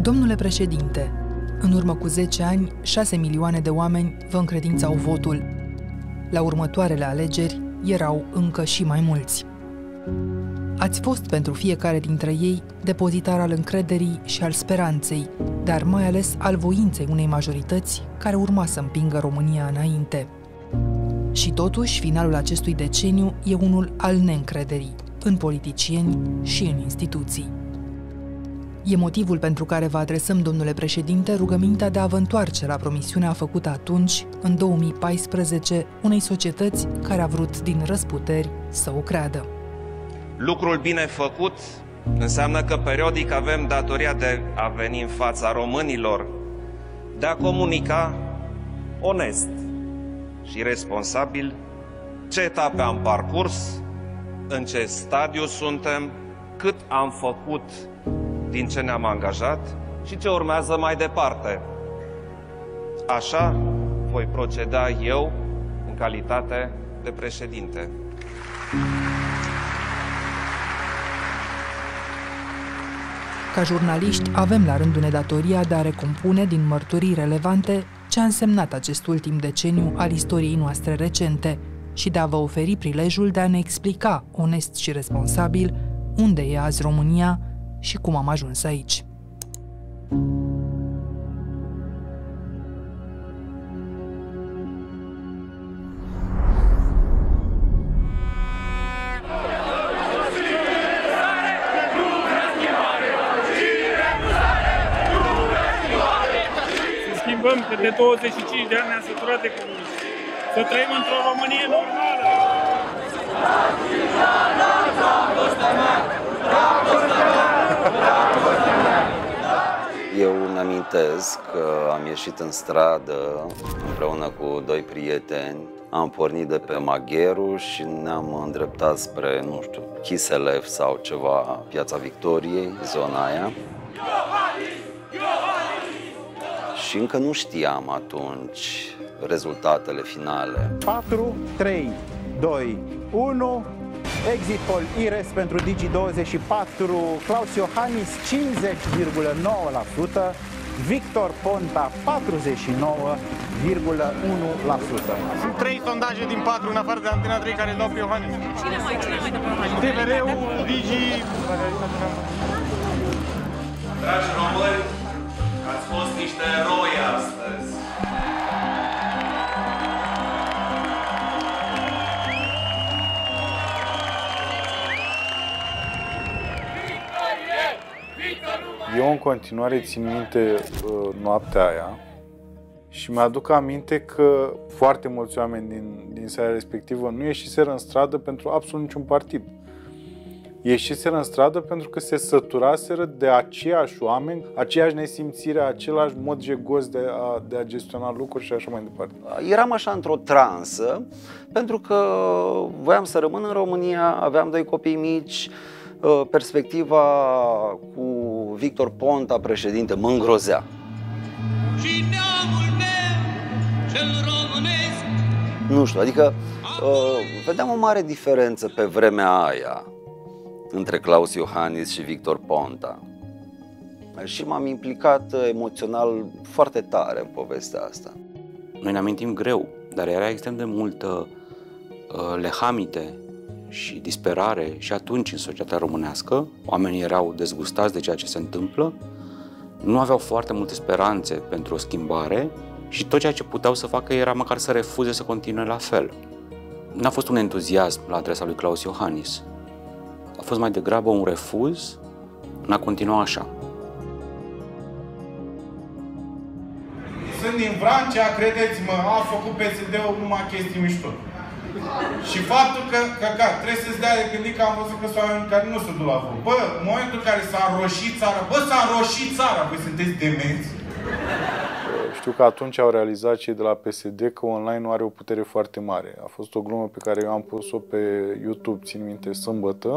Domnule președinte, în urmă cu 10 ani, 6 milioane de oameni vă încredințau votul. La următoarele alegeri erau încă și mai mulți. Ați fost pentru fiecare dintre ei depozitar al încrederii și al speranței, dar mai ales al voinței unei majorități care urma să împingă România înainte. Și totuși, finalul acestui deceniu e unul al neîncrederii, în politicieni și în instituții. E motivul pentru care vă adresăm, domnule președinte, rugămintea de a vă întoarce la promisiunea făcută atunci, în 2014, unei societăți care a vrut din răsputeri să o creadă. Lucrul bine făcut înseamnă că periodic avem datoria de a veni în fața românilor, de a comunica onest și responsabil ce etape am parcurs, în ce stadiu suntem, cât am făcut din ce ne-am angajat și ce urmează mai departe. Așa voi proceda eu în calitate de președinte. Ca jurnaliști, avem la rândul ne datoria de a recompune din mărturii relevante ce a însemnat acest ultim deceniu al istoriei noastre recente și de a vă oferi prilejul de a ne explica, onest și responsabil, unde e azi România și cum am ajuns aici. Să schimbăm, că de 25 de ani ne-am săturat de comunism. Să trăim într-o Românie normală! Eu îmi amintesc că am ieșit în stradă împreună cu doi prieteni. Am pornit de pe Magheru și ne-am îndreptat spre, nu știu, Chiselef sau ceva, Piața Victoriei, zona aia. Și încă nu știam atunci rezultatele finale. 4, 3, 2, 1... Exit poll IRES pentru Digi24, Claus Iohannis 50,9%, Victor Ponta 49,1%. Sunt 3 sondaje din 4 în afară de Antena 3 care îl dau pe Iohannis. Cine mai dă? TVR-ul, Digi... Dragi români, ați fost niște eroi astăzi. Eu în continuare țin minte noaptea aia și mi-aduc aminte că foarte mulți oameni din seara respectivă nu ieșiseră în stradă pentru absolut niciun partid. Ieșiseră în stradă pentru că se săturaseră de aceiași oameni, aceeași nesimțire, același mod jegos de a gestiona lucruri și așa mai departe. Eram așa într-o transă pentru că voiam să rămân în România, aveam doi copii mici. Perspectiva cu Victor Ponta, președinte, mă îngrozea. Și neamul meu, cel românesc. Nu știu, adică vedeam o mare diferență pe vremea aia între Claus Iohannis și Victor Ponta. Și m-am implicat emoțional foarte tare în povestea asta. Noi ne amintim greu, dar era extrem de multă lehamite și disperare și atunci în societatea românească. Oamenii erau dezgustați de ceea ce se întâmplă, nu aveau foarte multe speranțe pentru o schimbare și tot ceea ce puteau să facă era măcar să refuze să continue la fel. N-a fost un entuziasm la adresa lui Claus Iohannis. A fost mai degrabă un refuz în a continua așa. Sunt din Vrancea, credeți-mă, a făcut PSD-ul numai chestii mișto. Și faptul că trebuie să-ți dea de gândit că am văzut că sunt oameni care nu se duc la vot. Bă, în momentul în care s-a înroșit țara, s-a înroșit țara, voi sunteți demenți? Știu că atunci au realizat cei de la PSD că online nu are o putere foarte mare. A fost o glumă pe care eu am pus-o pe YouTube, țin minte, sâmbătă,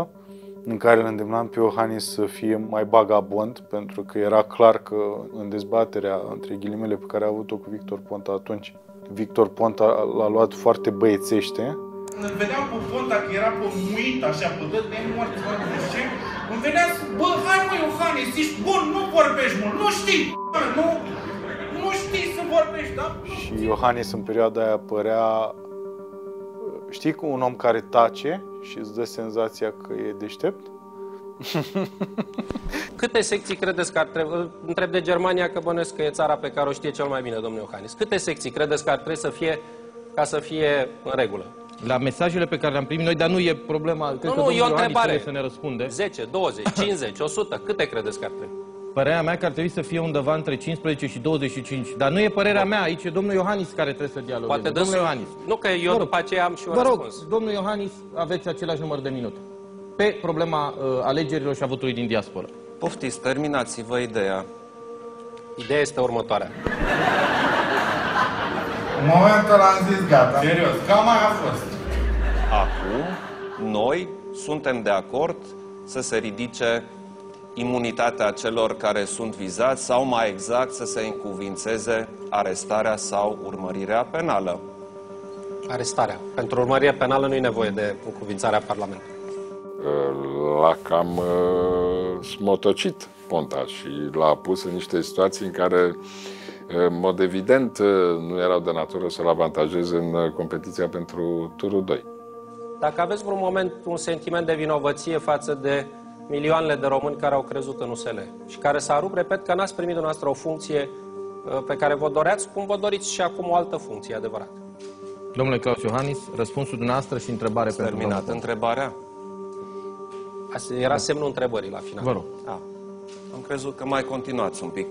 în care îl îndemnam pe Iohannis să fie mai bagabond, pentru că era clar că în dezbaterea, între ghilimele, pe care a avut-o cu Victor Ponta atunci, Victor Ponta l-a luat foarte băiețește. Îl vedeam pe Ponta că era pe muit, așa, pe dă de morți, îmi venea să, bă, hai mă, Iohannis, ești bun, nu vorbești mult, nu știi, nu știi să vorbești, da? Și Iohannis în perioada aia părea, știi, cu un om care tace și îți dă senzația că e deștept? Câte secții credeți că ar trebui, întreb de Germania, că bănuiesc că e țara pe care o știe cel mai bine domnul Iohannis, câte secții credeți că ar trebui să fie ca să fie în regulă? La mesajele pe care le-am primit noi, dar nu e problema, cred că domnul Iohannis trebuie să ne răspunde. 10, 20, 50, 100, câte credeți că ar trebui? Părerea mea că ar trebui să fie undeva între 15 și 25, dar nu e părerea mea, aici e domnul Iohannis care trebuie să dialogueze. Poate domnul Iohannis. Nu, că eu după aceea am și un răspuns. Vă rog, domnul Iohannis, aveți același număr de minute pe problema alegerilor și a votului din diaspora. Poftiți, terminați-vă ideea. Ideea este următoarea. În momentul ăla am zis gata. Serios, cam aia a fost. Acum, noi suntem de acord să se ridice imunitatea celor care sunt vizați sau, mai exact, să se încuvințeze arestarea sau urmărirea penală. Arestarea. Pentru urmărire penală nu e nevoie de încuvințarea Parlamentului. L-a cam smotocit Ponta și l-a pus în niște situații în care, în mod evident, nu erau de natură să-l avantajeze în competiția pentru turul 2. Dacă aveți vreun moment un sentiment de vinovăție față de milioanele de români care au crezut în USL și care s-a rupt, repet, că n-ați primit dumneavoastră o funcție pe care vă doreați, cum vă doriți și acum o altă funcție, adevărat. Domnule Claus Iohannis, răspunsul dumneavoastră și întrebare pentru domnul. Terminat întrebarea? Era semnul întrebării la final. Vă rog. Am crezut că mai continuați un pic.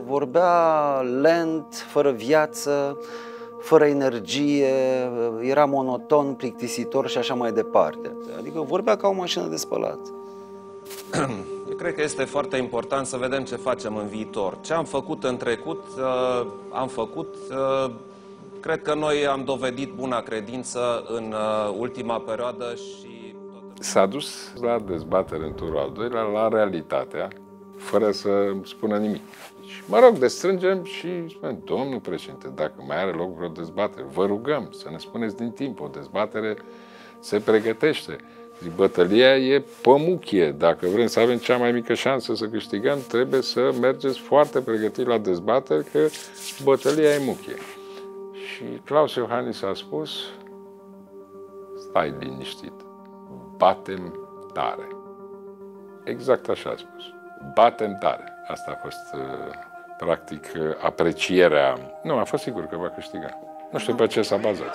Vorbea lent, fără viață, fără energie, era monoton, plictisitor și așa mai departe. Adică vorbea ca o mașină de spălat. Eu cred că este foarte important să vedem ce facem în viitor. Ce am făcut în trecut, am făcut. Cred că noi am dovedit buna credință în ultima perioadă și... S-a dus la dezbatere în turul al doilea, la realitatea, fără să spună nimic. Și, mă rog, destrângem și spunem, domnul președinte, dacă mai are loc vreo dezbatere, vă rugăm să ne spuneți din timp, o dezbatere se pregătește. Zic, bătălia e pămuchie. Dacă vrem să avem cea mai mică șansă să câștigăm, trebuie să mergeți foarte pregătiți la dezbatere, că bătălia e muchie. Și Claus Iohannis a spus, stai liniștit, batem tare. Exact așa a spus. Batem tare. Asta a fost, practic, aprecierea. Nu, a fost sigur că va câștiga. Nu știu pe ce s-a bazat.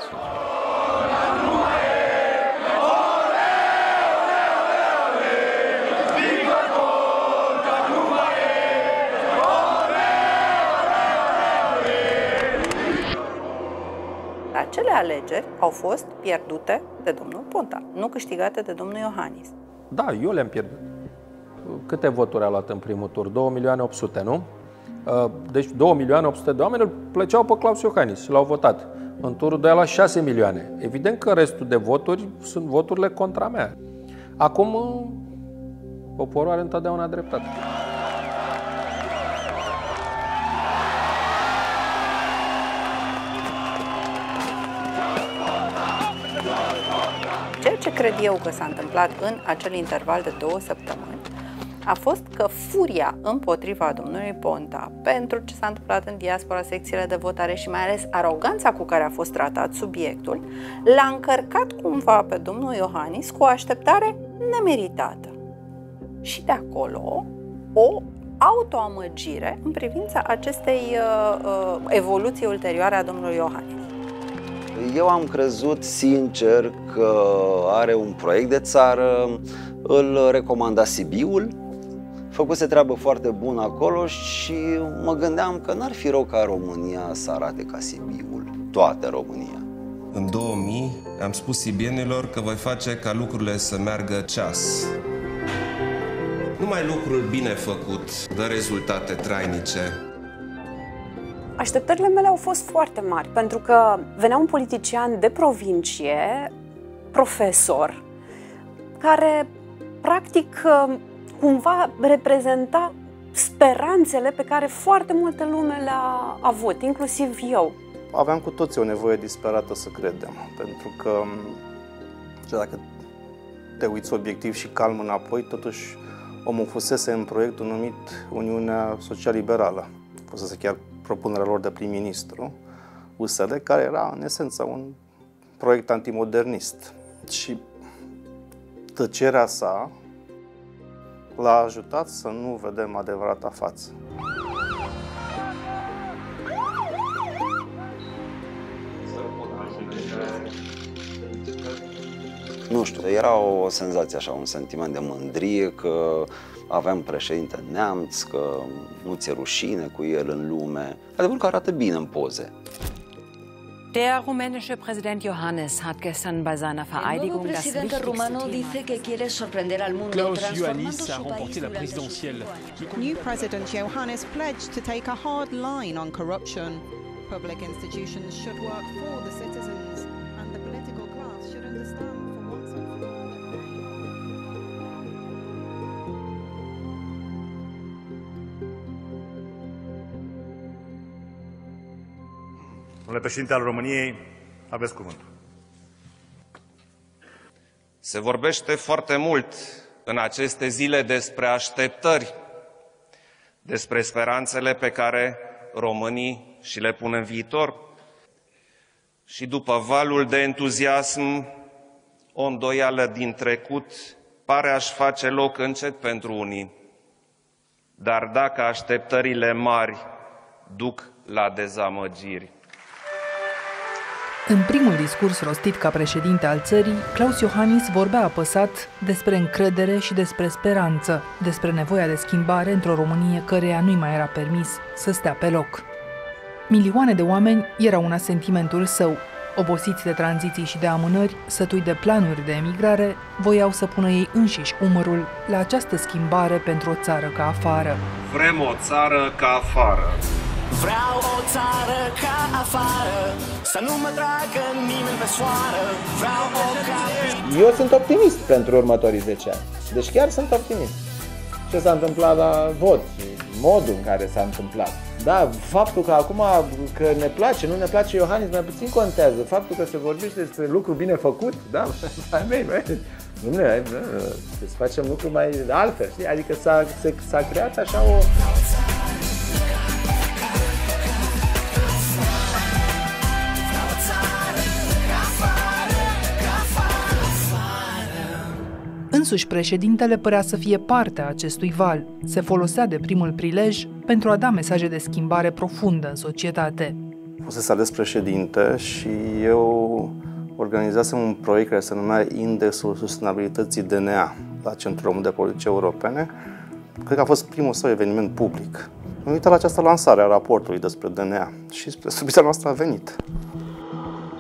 Acele alegeri au fost pierdute de domnul Ponta, nu câștigate de domnul Iohannis. Da, eu le-am pierdut. Câte voturi a luat în primul tur? 2.800.000, nu? Deci 2.800.000 de oameni îl plăceau pe Claus Iohannis și l-au votat. În turul 2 a luat 6 milioane. Evident că restul de voturi sunt voturile contra mea. Acum, poporul are întotdeauna dreptate. Ceea ce cred eu că s-a întâmplat în acel interval de 2 săptămâni a fost că furia împotriva domnului Ponta pentru ce s-a întâmplat în diaspora, secțiile de votare și mai ales aroganța cu care a fost tratat subiectul, l-a încărcat cumva pe domnul Iohannis cu o așteptare nemeritată. Și de acolo o autoamăgire în privința acestei evoluții ulterioare a domnului Iohannis. Eu am crezut sincer că are un proiect de țară, îl recomanda Sibiul, făcuse treabă foarte bună acolo și mă gândeam că n-ar fi rău ca România să arate ca Sibiul, toată România. În 2000 am spus sibienilor că voi face ca lucrurile să meargă ceas. Numai lucrul bine făcut dă rezultate trainice. Așteptările mele au fost foarte mari, pentru că venea un politician de provincie, profesor, care practic cumva reprezenta speranțele pe care foarte multă lume le-a avut, inclusiv eu. Aveam cu toții o nevoie disperată să credem, pentru că dacă te uiți obiectiv și calm înapoi, totuși omul fusese în proiectul numit Uniunea Social-Liberală. Fusese chiar propunerea lor de prim-ministru, USL, care era în esență un proiect antimodernist. Și tăcerea sa l-a ajutat să nu vedem adevărata față. Nu știu, era o senzație așa, un sentiment de mândrie că aveam președinte neamț, că nu ți-e rușine cu el în lume. Adevărul că arată bine în poze. Der rumänische Präsident Johannes hat gestern bei seiner Vereidigung das wichtigste Thema. Klaus Iohannis a remporté la présidentielle. New President Iohannis pledged to take a hard line on corruption. Public institutions should work for the citizens, and the political class should understand for once and for all. Domnule președinte al României, aveți cuvântul. Se vorbește foarte mult în aceste zile despre așteptări, despre speranțele pe care românii și le pun în viitor. Și după valul de entuziasm, o îndoială din trecut pare a-și face loc încet pentru unii. Dar dacă așteptările mari duc la dezamăgiri. În primul discurs rostit ca președinte al țării, Klaus Iohannis vorbea apăsat despre încredere și despre speranță, despre nevoia de schimbare într-o Românie căreia nu-i mai era permis să stea pe loc. Milioane de oameni erau în asentimentul său. Obosiți de tranziții și de amânări, sătui de planuri de emigrare, voiau să pună ei înșiși umărul la această schimbare pentru o țară ca afară. Vrem o țară ca afară. Vreau o țară ca afară, să nu mă tragă nimeni pe soară. Vreau o cabină. Eu sunt optimist pentru următorii 10 ani. Deci chiar sunt optimist. Ce s-a întâmplat la vot, modul în care s-a întâmplat. Da, faptul că acum că ne place, nu ne place Iohannis, mai puțin contează. Faptul că se vorbește despre lucru bine făcut, da, să facem lucruri mai altfel, știi? Adică s-a creat așa o... Însuși președintele părea să fie parte a acestui val. Se folosea de primul prilej pentru a da mesaje de schimbare profundă în societate. Fusese ales președinte și eu organizasem un proiect care se numea Indexul Sustenabilității DNA la Centrul Român de Politici Europene. Cred că a fost primul său eveniment public. Am uitat la această lansare a raportului despre DNA și spre surpriza noastră a venit.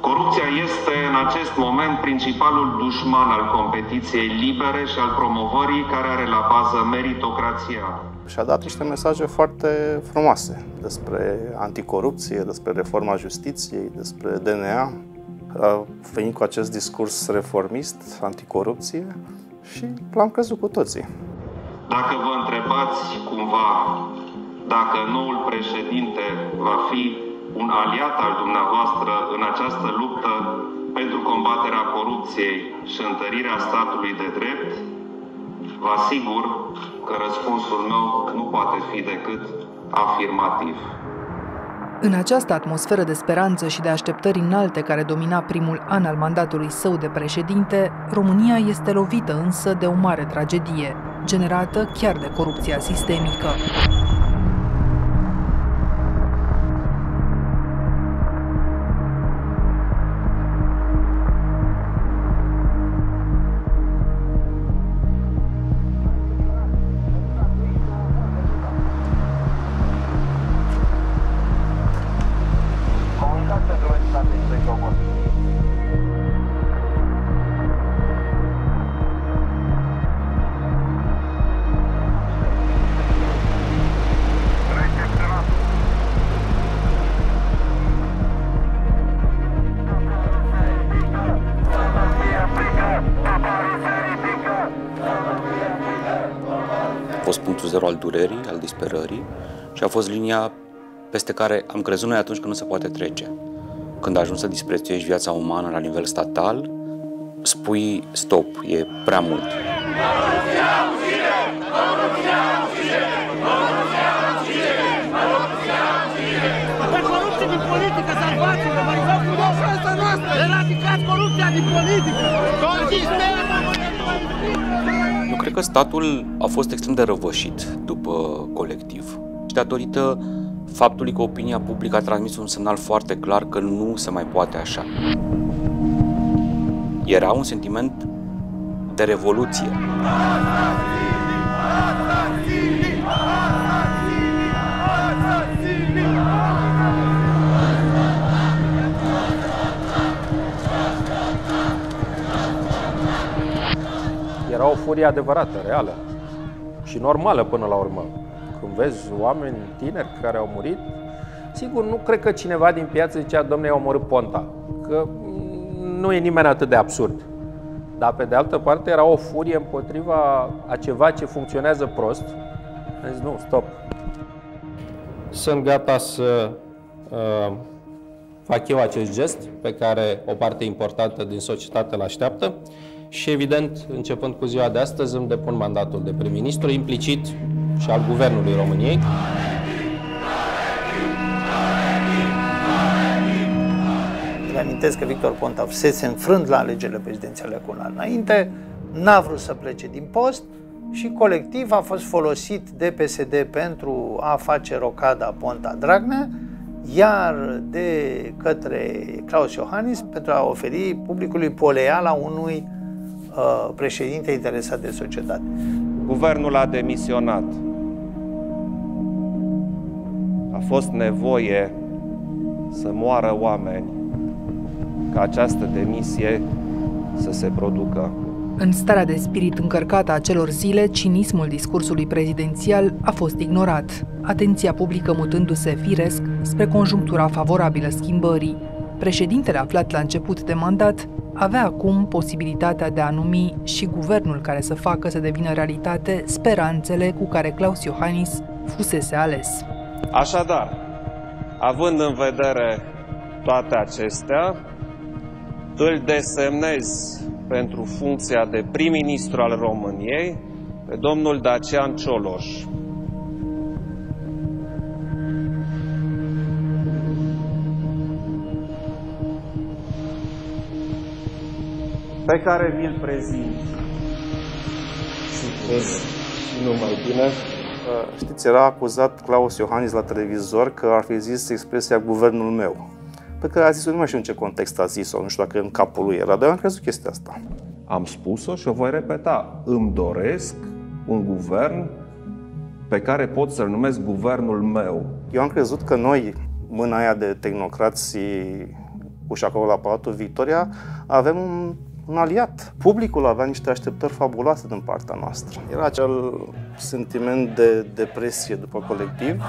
Corupția este în acest moment principalul dușman al competiției libere și al promovării care are la bază meritocrația. Și a dat niște mesaje foarte frumoase despre anticorupție, despre reforma justiției, despre DNA. A venit cu acest discurs reformist, anticorupție și l-am crezut cu toții. Dacă vă întrebați cumva dacă noul președinte va fi un aliat al dumneavoastră în această luptă pentru combaterea corupției și întărirea statului de drept, vă asigur că răspunsul meu nu poate fi decât afirmativ. În această atmosferă de speranță și de așteptări înalte care domina primul an al mandatului său de președinte, România este lovită însă de o mare tragedie, generată chiar de corupția sistemică. zero al durerii, al disperării și a fost linia peste care am crezut noi atunci că nu se poate trece. Când ajungi să disprețuiești viața umană la nivel statal, spui stop, e prea mult. Corupție din politică, salvați-vă, vă rugăm frumos, asta noastră! Eradicați corupția din politică! Eu cred că statul a fost extrem de răvășit după colectiv și datorită faptului că opinia publică a transmis un semnal foarte clar că nu se mai poate așa. Era un sentiment de revoluție. Era o furie adevărată, reală și normală până la urmă. Când vezi oameni tineri care au murit, sigur, nu cred că cineva din piață zicea, dom'le, i-au omorât Ponta, că nu e nimeni atât de absurd. Dar pe de altă parte era o furie împotriva a ceva ce funcționează prost. Am zis, nu, stop. Sunt gata să fac eu acest gest pe care o parte importantă din societate îl așteaptă și, evident, începând cu ziua de astăzi, îmi depun mandatul de prim-ministru, implicit și al Guvernului României. Reamintesc că Victor Ponta fusese înfrânt la alegerile prezidențiale cu un an înainte, n-a vrut să plece din post și colectiv a fost folosit de PSD pentru a face rocada Ponta-Dragnea, iar de către Klaus Iohannis pentru a oferi publicului poleala unui președinte interesat de societate. Guvernul a demisionat. A fost nevoie să moară oameni ca această demisie să se producă. În starea de spirit încărcată a acelor zile, cinismul discursului prezidențial a fost ignorat, atenția publică mutându-se firesc spre conjunctura favorabilă schimbării. Președintele aflat la început de mandat avea acum posibilitatea de a numi și guvernul care să facă să devină realitate speranțele cu care Klaus Iohannis fusese ales. Așadar, având în vedere toate acestea, îl desemnez pentru funcția de prim-ministru al României pe domnul Dacian Cioloș. Pe care vi-l prezint și cred și numai bine. Știți, era acuzat Klaus Iohannis la televizor că ar fi zis expresia guvernul meu. Pe care a zis-o, nu mai știu în ce context a zis-o, nu știu dacă în capul lui era, dar eu am crezut chestia asta. Am spus-o și o voi repeta. Îmi doresc un guvern pe care pot să-l numesc guvernul meu. Eu am crezut că noi, mâna aia de tehnocrați puși acolo la Palatul Victoria, avem un aliat. Publicul avea niște așteptări fabuloase din partea noastră. Era acel sentiment de depresie după colectiv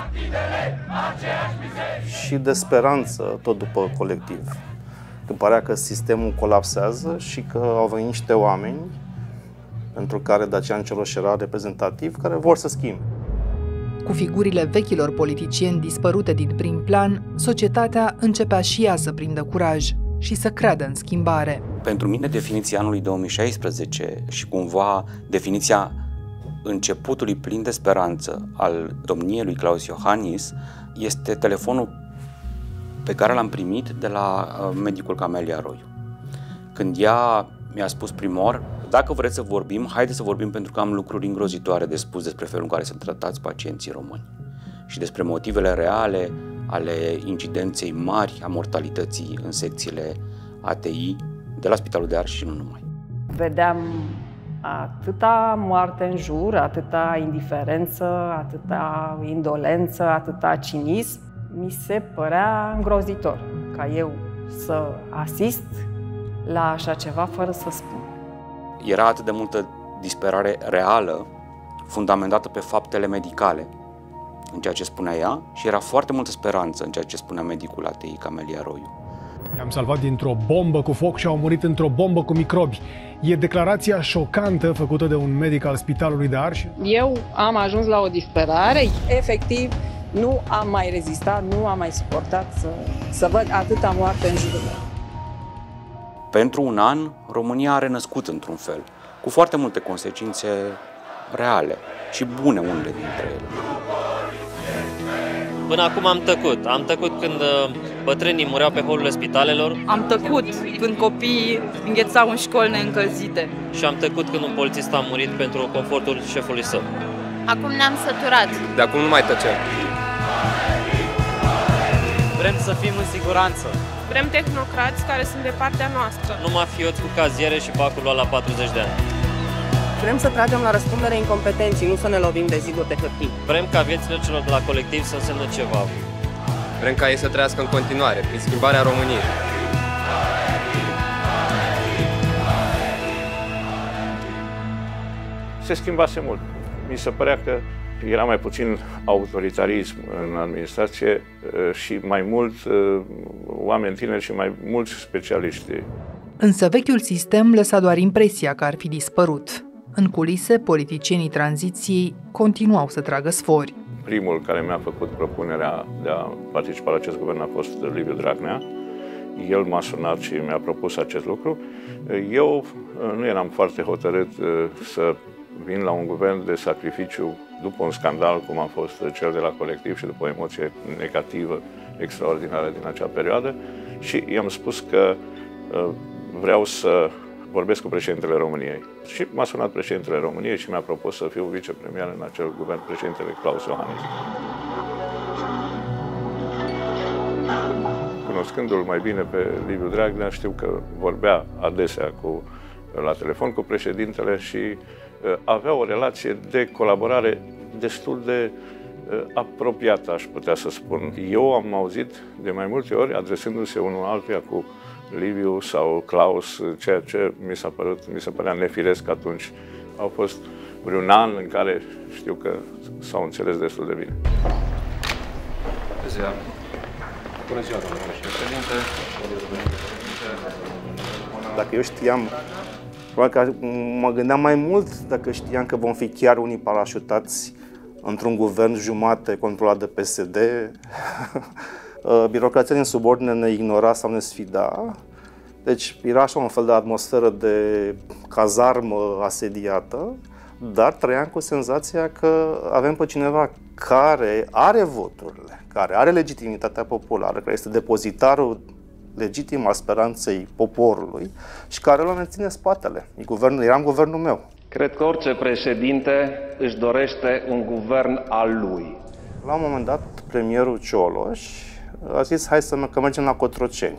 și de speranță tot după colectiv. Când părea că sistemul colapsează și că au venit niște oameni pentru care Dacian Cioloș era reprezentativ, care vor să schimbe. Cu figurile vechilor politicieni dispărute din prim plan, societatea începea și ea să prindă curaj și să creadă în schimbare. Pentru mine, definiția anului 2016 și cumva definiția începutului plin de speranță al domniei lui Klaus Iohannis este telefonul pe care l-am primit de la medicul Camelia Roiu. Când ea mi-a spus primor, dacă vreți să vorbim, haideți să vorbim pentru că am lucruri îngrozitoare de spus despre felul în care sunt tratați pacienții români și despre motivele reale ale incidenței mari a mortalității în secțiile ATI de la Spitalul de Arș și nu numai. Vedeam atâta moarte în jur, atâta indiferență, atâta indolență, atâta cinism. Mi se părea îngrozitor ca eu să asist la așa ceva fără să spun. Era atât de multă disperare reală, fundamentată pe faptele medicale, în ceea ce spunea ea, și era foarte multă speranță în ceea ce spunea medicul ATI Camelia Roiu. I-am salvat dintr-o bombă cu foc și au murit într-o bombă cu microbi. E declarația șocantă făcută de un medic al Spitalului de Arș. Eu am ajuns la o disperare. Efectiv, nu am mai rezistat, nu am mai suportat să văd atâta moarte în jurul meu. Pentru un an, România a renăscut într-un fel, cu foarte multe consecințe reale și bune unele dintre ele. Până acum am tăcut. Am tăcut când bătrânii mureau pe holurile spitalelor. Am tăcut când copiii înghețau în școli neîncălzite. Și am tăcut când un polițist a murit pentru confortul șefului său. Acum ne-am săturat. De acum nu mai tăcem. Vrem să fim în siguranță. Vrem tehnocrați care sunt de partea noastră. Nu mafioți cu caziere și bacul luat la 40 de ani. Vrem să tragem la răspundere incompetenții, nu să ne lovim de ziduri de hârtii. Vrem ca viețile celor de la colectiv să însemne ceva. Vrem ca ei să trăiască în continuare, prin schimbarea României. Se schimbase mult. Mi se părea că era mai puțin autoritarism în administrație și mai mult oameni tineri și mai mulți specialiști. Însă vechiul sistem lăsa doar impresia că ar fi dispărut. În culise, politicienii tranziției continuau să tragă sfori. Primul care mi-a făcut propunerea de a participa la acest guvern a fost Liviu Dragnea. El m-a sunat și mi-a propus acest lucru. Eu nu eram foarte hotărât să vin la un guvern de sacrificiu după un scandal cum a fost cel de la colectiv și după o emoție negativă extraordinară din acea perioadă și i-am spus că vreau să vorbesc cu președintele României. Și m-a sunat președintele României și mi-a propus să fiu vicepremier în acel guvern, președintele Klaus Iohannis. Cunoscându-l mai bine pe Liviu Dragnea, știu că vorbea adesea la telefon cu președintele și avea o relație de colaborare destul de apropiată, aș putea să spun. Eu am auzit de mai multe ori, adresându-se unul altuia cu Liviu sau Klaus, ceea ce mi se părea nefiresc atunci. Au fost vreun an în care știu că s-au înțeles destul de bine. Bună ziua! Bună ziua, domnule președinte! Dacă eu știam, probabil că mă gândeam mai mult dacă știam că vom fi chiar unii parașutați într-un guvern jumate controlat de PSD. Birocrația din subordine ne ignora sau ne sfida. Deci era așa un fel de atmosferă de cazarmă asediată, dar trăiam cu senzația că avem pe cineva care are voturile, care are legitimitatea populară, care este depozitarul legitim al speranței poporului și care îl menține spatele. Eram guvernul meu. Cred că orice președinte își dorește un guvern al lui. La un moment dat, premierul Cioloș a zis, hai că mergem la Cotroceni.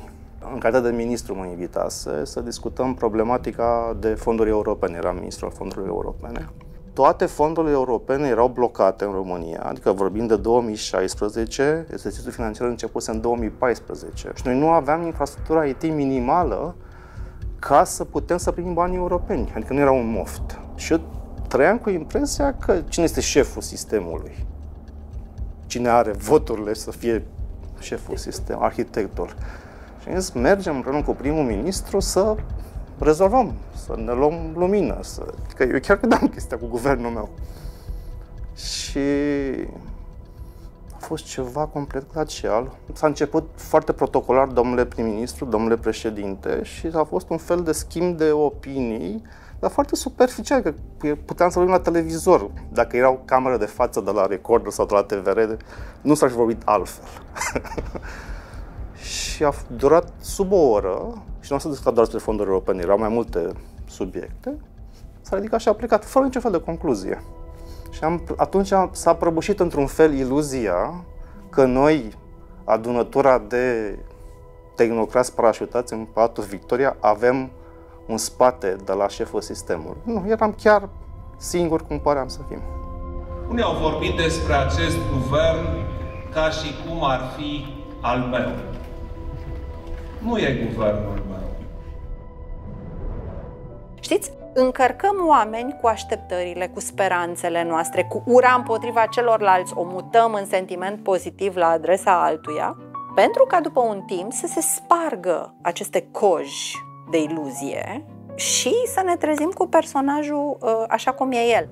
În calitate de ministru mă invitase să discutăm problematica de fonduri europene. Eram ministru al fondurilor europene. Toate fondurile europene erau blocate în România, adică vorbim de 2016, exercițiul financiar începuse în 2014. Și noi nu aveam infrastructura IT minimală ca să putem să primim banii europeni, adică nu era un moft. Și eu trăiam cu impresia că cine este șeful sistemului? Cine are voturile să fie șeful sistem, arhitectul. Și am zis, mergem împreună cu primul ministru să rezolvăm, să ne luăm lumină. Că eu chiar credeam chestia cu guvernul meu. Și a fost ceva complet glacial. S-a început foarte protocolar, domnule prim-ministru, domnule președinte, și a fost un fel de schimb de opinii, dar foarte superficial, că puteam să vorbim la televizor. Dacă erau camere de față de la Recorder sau de la TVR, nu s-ar fi vorbit altfel. Și a durat sub o oră și nu s-a discutat doar despre fonduri europene, erau mai multe subiecte. S-a ridicat și a plecat, fără niciun fel de concluzie. Și atunci s-a prăbușit într-un fel iluzia că noi, adunătura de tehnocrați parașutați în Palatul Victoria, avem un spate de la șeful sistemului. Nu, eram chiar singuri cum păream să fim. Unii au vorbit despre acest guvern ca și cum ar fi al meu. Nu e guvernul meu. Știți, încărcăm oameni cu așteptările, cu speranțele noastre, cu ura împotriva celorlalți, o mutăm în sentiment pozitiv la adresa altuia Pentru ca după un timp să se spargă aceste coji de iluzie și să ne trezim cu personajul așa cum e el.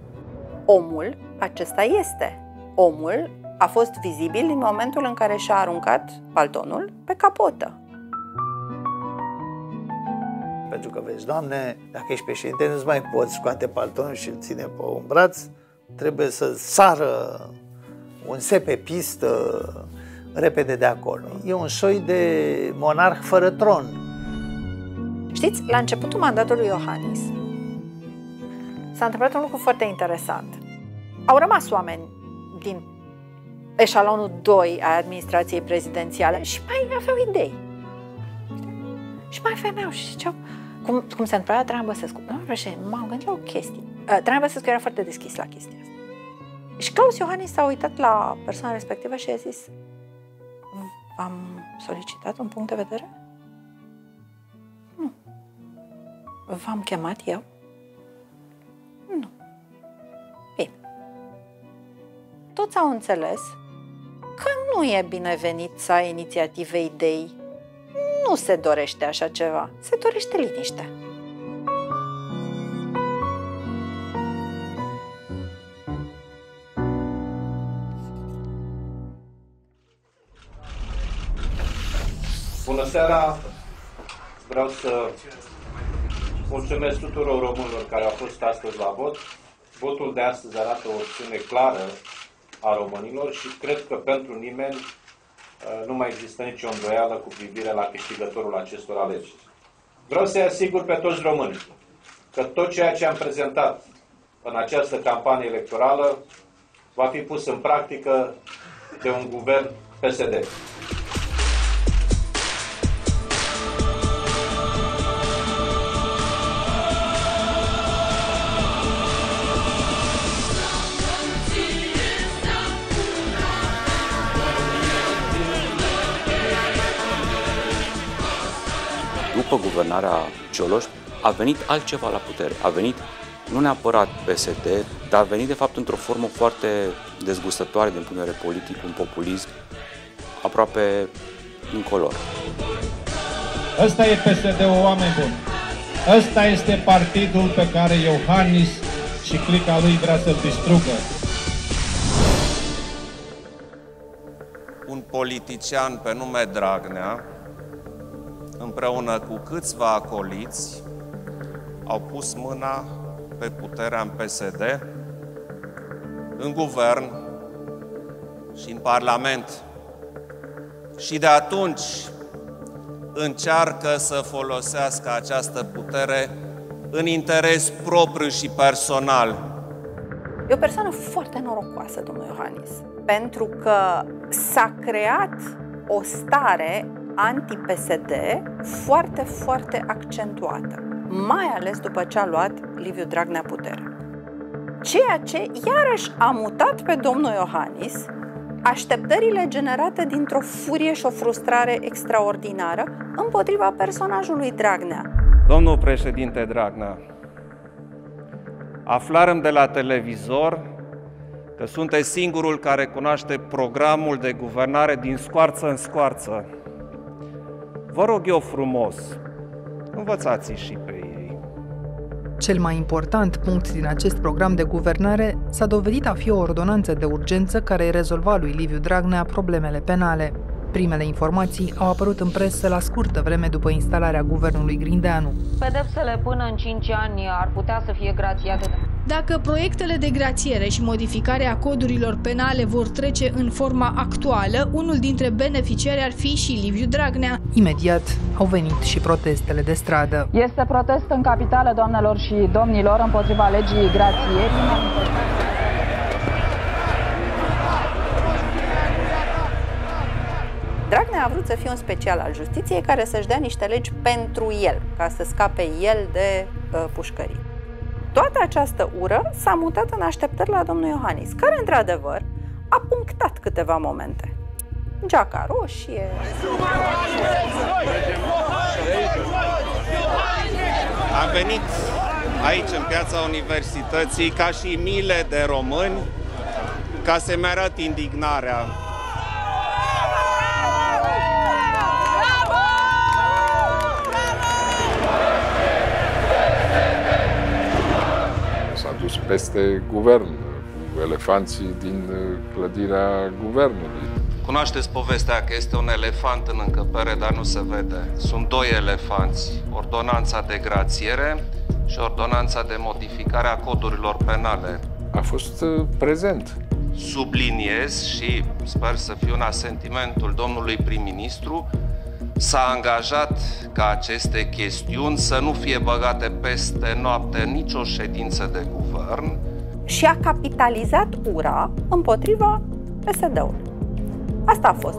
Omul acesta este. Omul a fost vizibil în momentul în care și-a aruncat paltonul pe capotă. Pentru că, vezi, Doamne, dacă ești președinte, nu-ți mai poți scoate paltonul și îl ține pe un braț, trebuie să sară un set pe pistă repede de acolo. E un soi de monarh fără tron. Știți, la începutul mandatului Iohannis s-a întâmplat un lucru foarte interesant. Au rămas oameni din eșalonul 2 a administrației prezidențiale și mai aveau idei. Și mai femeau și ziceau, cum se întâmpla Traian Băsescu. Domnule președinte, m-am gândit la o chestie. Traian Băsescu era foarte deschis la chestia asta. Și Claus Iohannis s-a uitat la persoana respectivă și a zis, v-am solicitat un punct de vedere? Nu. V-am chemat eu? Nu. Bine. Toți au înțeles că nu e binevenit să ai inițiative, idei. Nu se dorește așa ceva. Se dorește liniște. Bună seara! Vreau să mulțumesc tuturor românilor care au fost astăzi la vot. Votul de astăzi arată o opțiune clară a românilor și cred că pentru nimeni nu mai există nicio îndoială cu privire la câștigătorul acestor alegeri. Vreau să-i asigur pe toți românii că tot ceea ce am prezentat în această campanie electorală va fi pus în practică de un guvern PSD. După guvernarea Cioloș a venit altceva la putere. A venit nu neapărat PSD, dar a venit de fapt într-o formă foarte dezgustătoare din punct de vedere politic, un populism aproape incolor. Ăsta e PSD-ul, oameni buni. Ăsta este partidul pe care Iohannis și clica lui vrea să-l distrugă. Un politician pe nume Dragnea, împreună cu câțiva acoliți, au pus mâna pe puterea în PSD, în guvern și în Parlament. Și de atunci încearcă să folosească această putere în interes propriu și personal. E o persoană foarte norocoasă, domnul Iohannis, pentru că s-a creat o stare anti-PSD foarte, foarte accentuată, mai ales după ce a luat Liviu Dragnea puterea. Ceea ce iarăși a mutat pe domnul Iohannis așteptările generate dintr-o furie și o frustrare extraordinară împotriva personajului Dragnea. Domnul președinte Dragnea, aflarăm de la televizor că sunteți singurul care cunoaște programul de guvernare din scoarță în scoarță. Vă rog eu frumos, învățați și pe ei. Cel mai important punct din acest program de guvernare s-a dovedit a fi o ordonanță de urgență care îi rezolva lui Liviu Dragnea problemele penale. Primele informații au apărut în presă la scurtă vreme după instalarea guvernului Grindeanu. Pedepsele până în 5 ani ar putea să fie grațiate. Dacă proiectele de grațiere și modificarea codurilor penale vor trece în forma actuală, unul dintre beneficiari ar fi și Liviu Dragnea. Imediat au venit și protestele de stradă. Este protest în capitală, doamnelor și domnilor, împotriva legii grațierii. Dragnea a vrut să fie un special al justiției care să-și dea niște legi pentru el, ca să scape el de pușcării. Toată această ură s-a mutat în așteptări la domnul Iohannis, care, într-adevăr, a punctat câteva momente. Geaca roșie... Am venit aici, în piața Universității, ca și miile de români, ca să-mi arăt indignarea peste guvern, cu elefanții din clădirea guvernului. Cunoașteți povestea că este un elefant în încăpere, dar nu se vede. Sunt doi elefanți, ordonanța de grațiere și ordonanța de modificare a codurilor penale. A fost prezent. Subliniez și sper să fie un asentimentul domnului prim-ministru, s-a angajat ca aceste chestiuni să nu fie băgate peste noapte în nicio ședință de guvern. Și a capitalizat ura împotriva PSD-ului. Asta a fost.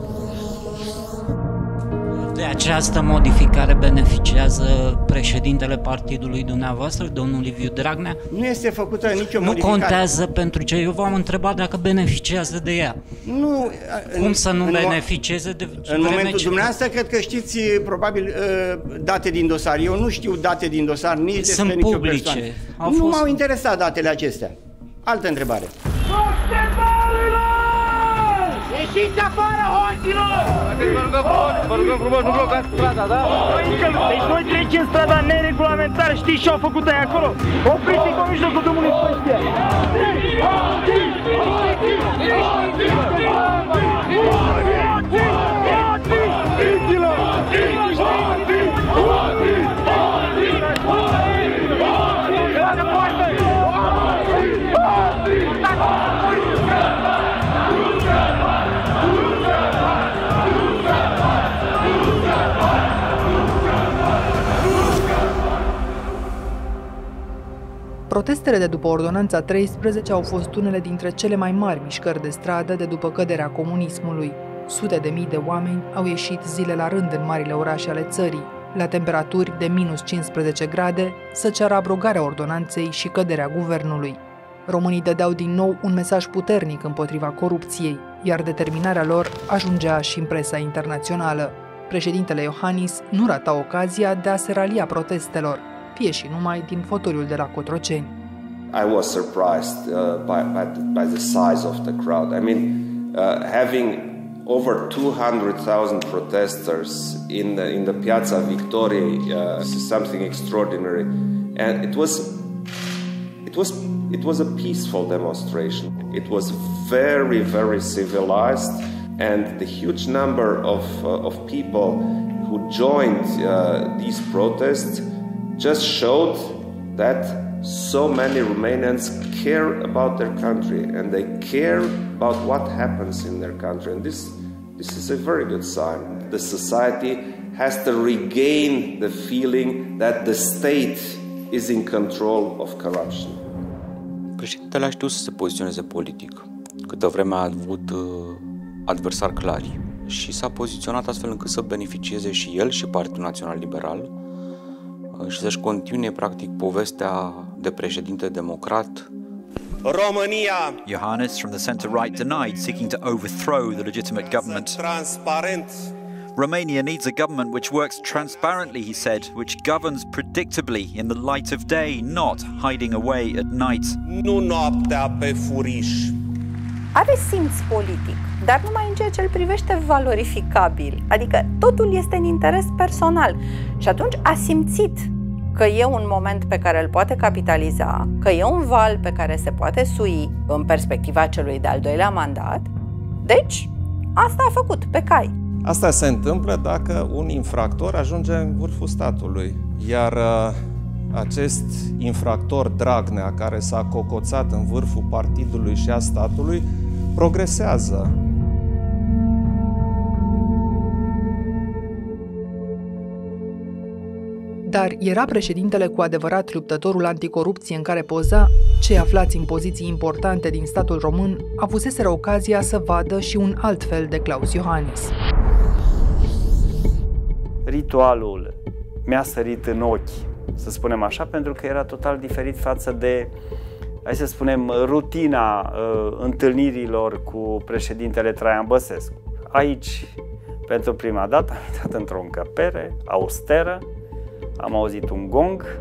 De această modificare beneficiază președintele partidului dumneavoastră, domnul Liviu Dragnea? Nu este făcută nicio modificare. Nu contează pentru ce? Eu v-am întrebat dacă beneficiază de ea. Nu. Cum să nu beneficieze de în momentul dumneavoastră, cred că știți probabil date din dosar. Eu nu știu date din dosar nici despre nicio persoană. Nu m-au interesat datele acestea. Altă întrebare. Ieșiți afară, hoților! Vă rugăm frumos, nu blocați strada, da? Deci noi trecem strada neregulamentar, știți ce au făcut aia acolo? Opriți-i pe mijlocul drumului cu ăștia! Protestele de după Ordonanța 13 au fost unele dintre cele mai mari mișcări de stradă de după căderea comunismului. Sute de mii de oameni au ieșit zile la rând în marile orașe ale țării, la temperaturi de minus 15 grade, să ceară abrogarea ordonanței și căderea guvernului. Românii dădeau din nou un mesaj puternic împotriva corupției, iar determinarea lor ajungea și în presa internațională. Președintele Iohannis nu rata ocazia de a se ralia protestelor, fie și numai din fotoliul de la Cotroceni. I was surprised by the size of the crowd. I mean, having over 200,000 protesters in the Piazza Victoriei is something extraordinary, and it was a peaceful demonstration. It was very, very civilized, and the huge number of people who joined these protests just showed that so many Romanians care about their country, and they care about what happens in their country, and this is a very good sign. The society has to regain the feeling that the state is in control of corruption. Președintele a știut să se poziționeze politic. Câtă vreme a avut adversari clari și s-a poziționat astfel încât să beneficieze și el și Partidul Național Liberal și să-și continue practic povestea de președinte democrat. România, Iohannis from the center-right denied seeking to overthrow the legitimate government. Transparent. Romania needs a government which works transparently, he said, which governs predictably in the light of day, not hiding away at night. Nu noaptea pe furiș. Are simț politic, dar numai în ceea ce îl privește valorificabil, adică totul este în interes personal. Și atunci a simțit că e un moment pe care îl poate capitaliza, că e un val pe care se poate sui în perspectiva celui de-al doilea mandat. Deci, asta a făcut, pe cai. Asta se întâmplă dacă un infractor ajunge în vârful statului, iar acest infractor Dragnea, care s-a cocoțat în vârful partidului și a statului, progresează. Dar era președintele cu adevărat luptătorul anticorupție în care poza? Cei aflați în poziții importante din statul român avuseseră ocazia să vadă și un alt fel de Klaus Iohannis. Ritualul mi-a sărit în ochi, să spunem așa, pentru că era total diferit față de, hai să spunem, rutina întâlnirilor cu președintele Traian Băsescu. Aici, pentru prima dată, am intrat într-o încăpere austeră, am auzit un gong,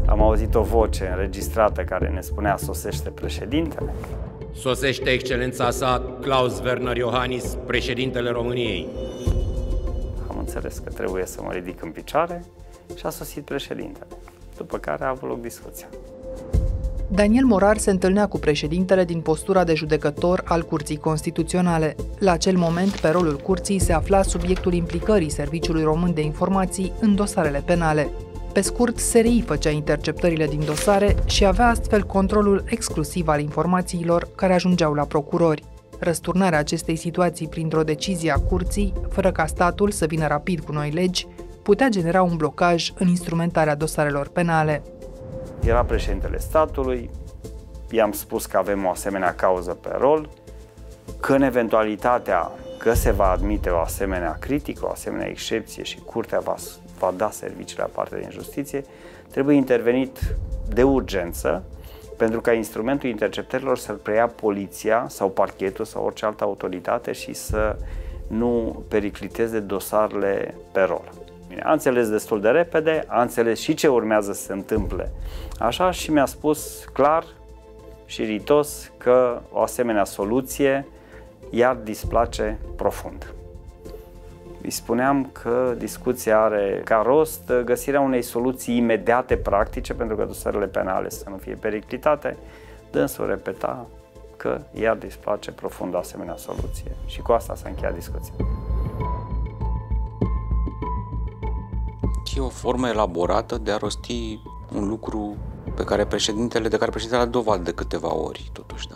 am auzit o voce înregistrată care ne spunea sosește președintele. Sosește excelența sa Klaus Werner Iohannis, președintele României. Am înțeles că trebuie să mă ridic în picioare și a sosit președintele, după care a avut loc discuția. Daniel Morar se întâlnea cu președintele din postura de judecător al Curții Constituționale. La acel moment, pe rolul curții se afla subiectul implicării Serviciului Român de Informații în dosarele penale. Pe scurt, SRI făcea interceptările din dosare și avea astfel controlul exclusiv al informațiilor care ajungeau la procurori. Răsturnarea acestei situații printr-o decizie a curții, fără ca statul să vină rapid cu noi legi, putea genera un blocaj în instrumentarea dosarelor penale. Era președintele statului, i-am spus că avem o asemenea cauză pe rol, că în eventualitatea că se va admite o asemenea critică, o asemenea excepție și curtea va da serviciile aparte din justiție, trebuie intervenit de urgență pentru ca instrumentul interceptărilor să-l preia poliția sau parchetul sau orice altă autoritate și să nu pericliteze dosarele pe rol. Bine, a înțeles destul de repede, a înțeles și ce urmează să se întâmple așa și mi-a spus clar și ritos că o asemenea soluție i-ar displace profund. Îi spuneam că discuția are ca rost găsirea unei soluții imediate, practice, pentru că dosarele penale să nu fie periclitate. Dânsul repeta că i-ar displace profund o asemenea soluție. Și cu asta s-a încheiat discuția. E o formă elaborată de a rosti un lucru de care președintele a dovadă de câteva ori, totuși, da?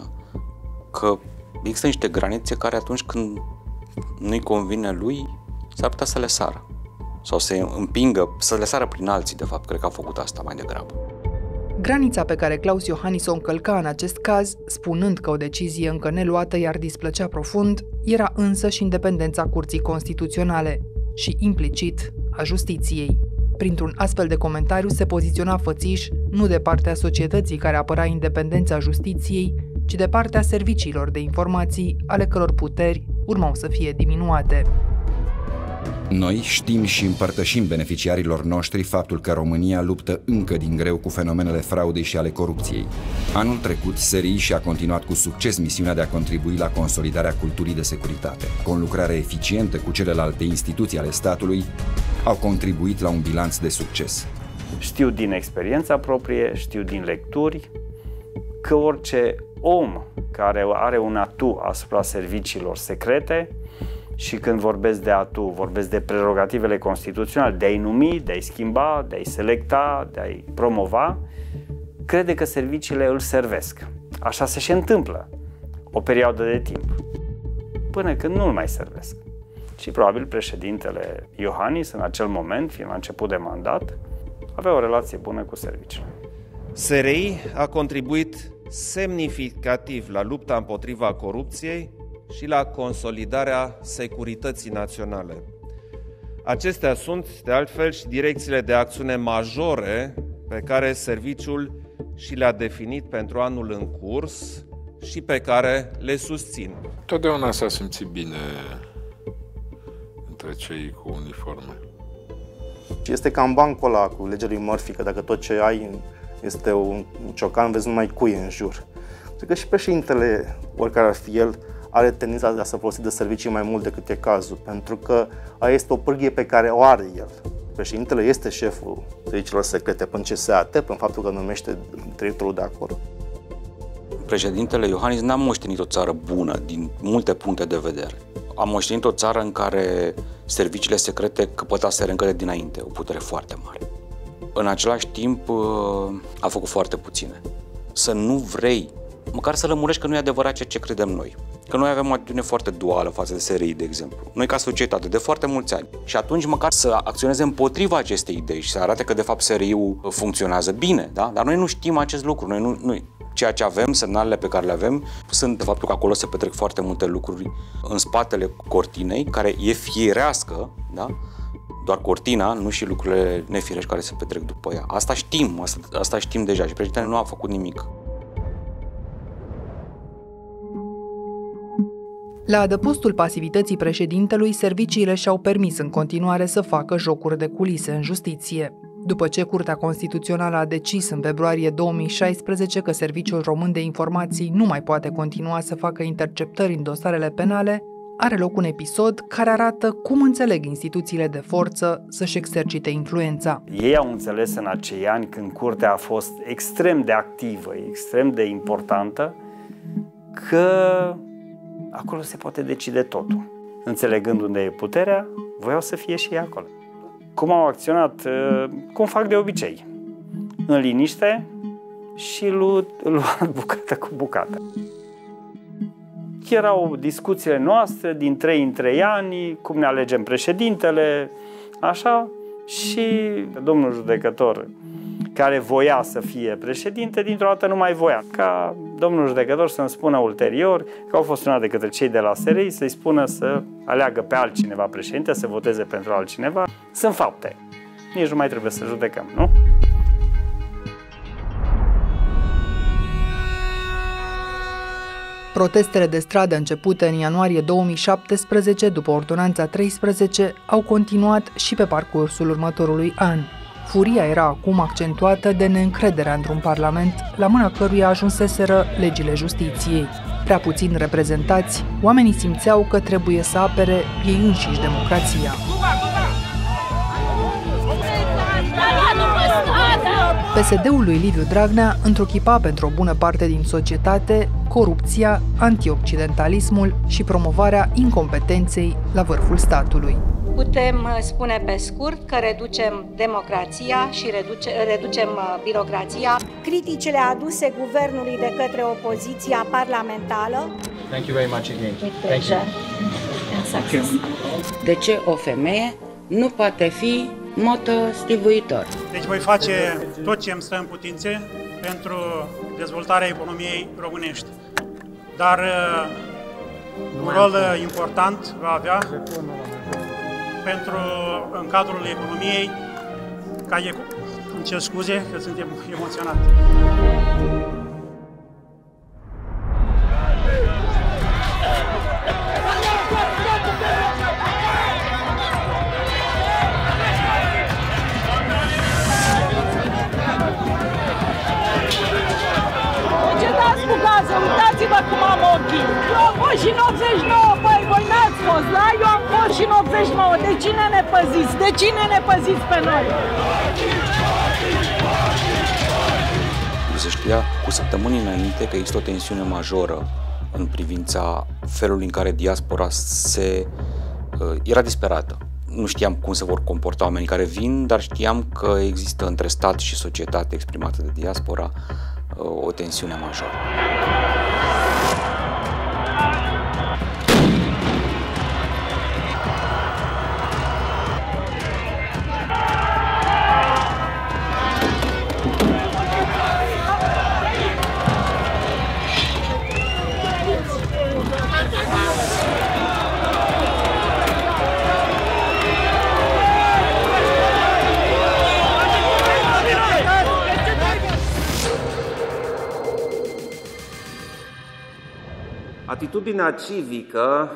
Că există niște granițe care atunci când nu-i convine lui, s-ar putea să le sară. Sau să împingă, să le sară prin alții, de fapt. Cred că a făcut asta mai degrabă. Granița pe care Claus Iohannis o încălca în acest caz, spunând că o decizie încă neluată i-ar displăcea profund, era însă și independența Curții Constituționale și, implicit, a justiției. Printr-un astfel de comentariu se poziționa Fățiș nu de partea societății care apăra independența justiției, ci de partea serviciilor de informații, ale căror puteri urmau să fie diminuate. Noi știm și împărtășim beneficiarilor noștri faptul că România luptă încă din greu cu fenomenele fraudei și ale corupției. Anul trecut, SRI și-a continuat cu succes misiunea de a contribui la consolidarea culturii de securitate. Conlucrarea eficientă cu celelalte instituții ale statului au contribuit la un bilanț de succes. Știu din experiența proprie, știu din lecturi, că orice om care are un atu asupra serviciilor secrete, și când vorbesc de atu, vorbesc de prerogativele constituționale, de a-i numi, de a-i schimba, de a-i selecta, de a-i promova, crede că serviciile îl servesc. Așa se și întâmplă o perioadă de timp, până când nu îl mai servesc. Și probabil președintele Iohannis, în acel moment, fiind la început de mandat, avea o relație bună cu serviciile. SRI a contribuit semnificativ la lupta împotriva corupției și la consolidarea securității naționale. Acestea sunt, de altfel, și direcțiile de acțiune majore pe care serviciul și le-a definit pentru anul în curs și pe care le susțin. Totdeauna s-a simțit bine între cei cu uniforme. Este cam bancul ăla cu legea lui Murphy, că dacă tot ce ai este un ciocan, vezi numai cuie în jur. Cred că și președintele, oricare ar fi el, are tendința de a se folosi de servicii mai mult decât e cazul, pentru că aia este o pârghie pe care o are el. Președintele este șeful serviciilor secrete până CSAT, prin faptul că numește directorul de acolo. Președintele Iohannis n-a moștenit o țară bună din multe puncte de vedere. A moștenit o țară în care serviciile secrete căpătaseră încă de dinainte o putere foarte mare. În același timp a făcut foarte puține. Să nu vrei, măcar să lămurești că nu e adevărat ceea ce credem noi. Că noi avem o atitudine foarte duală față de SRI, de exemplu. Noi ca societate, de foarte mulți ani. Și atunci măcar să acționeze împotriva acestei idei și să arate că de fapt SRI-ul funcționează bine, da? Dar noi nu știm acest lucru. Noi ceea ce avem, semnalele pe care le avem, sunt de faptul că acolo se petrec foarte multe lucruri în spatele cortinei, care e firească, da? Doar cortina, nu și lucrurile nefirești care se petrec după ea. Asta știm deja și președintele nu a făcut nimic. La adăpostul pasivității președintelui, serviciile și-au permis în continuare să facă jocuri de culise în justiție. După ce Curtea Constituțională a decis în februarie 2016 că Serviciul Român de Informații nu mai poate continua să facă interceptări în dosarele penale, are loc un episod care arată cum înțeleg instituțiile de forță să-și exercite influența. Ei au înțeles în acei ani, când curtea a fost extrem de activă, extrem de importantă, că acolo se poate decide totul. Înțelegând unde e puterea, voiau să fie și ei acolo. Cum au acționat? Cum fac de obicei. În liniște și luat bucată cu bucată. Erau discuțiile noastre din 3 în 3 ani, cum ne alegem președintele, așa, și domnul judecător care voia să fie președinte, dintr-o dată nu mai voia. Ca domnul judecător să-mi spună ulterior că au fost sunat de către cei de la SRI să-i spună să aleagă pe altcineva președinte, să voteze pentru altcineva. Sunt fapte. Nici nu mai trebuie să judecăm, nu? Protestele de stradă începute în ianuarie 2017, după ordonanța 13, au continuat și pe parcursul următorului an. Furia era acum accentuată de neîncrederea într-un parlament, la mâna căruia ajunseseră legile justiției. Prea puțin reprezentați, oamenii simțeau că trebuie să apere ei înșiși democrația. PSD-ul lui Liviu Dragnea întruchipa pentru o bună parte din societate corupția, antioccidentalismul și promovarea incompetenței la vârful statului. Putem spune pe scurt că reducem democrația și reducem birocrația. Criticile aduse guvernului de către opoziția parlamentară. Thank you very much again. Thank you. De ce o femeie nu poate fi motostivuitor? Deci voi face tot ce îmi stă în putințe pentru dezvoltarea economiei românești. Dar un rol important va avea pentru, în cadrul economiei, îmi cer scuze că sunt emoționat. Încetați cu gazul, uitați-vă cum am ochii. Eu am fost și în 89, băi, voi n-ați fost, da? Eu am fost și în 89. De cine ne păziți? De cine ne păziți pe noi? Se știa cu săptămâni înainte că există o tensiune majoră în privința felului în care diaspora era disperată. Nu știam cum se vor comporta oamenii care vin, dar știam că există între stat și societate exprimată de diaspora o tensiune majoră. Atitudinea civică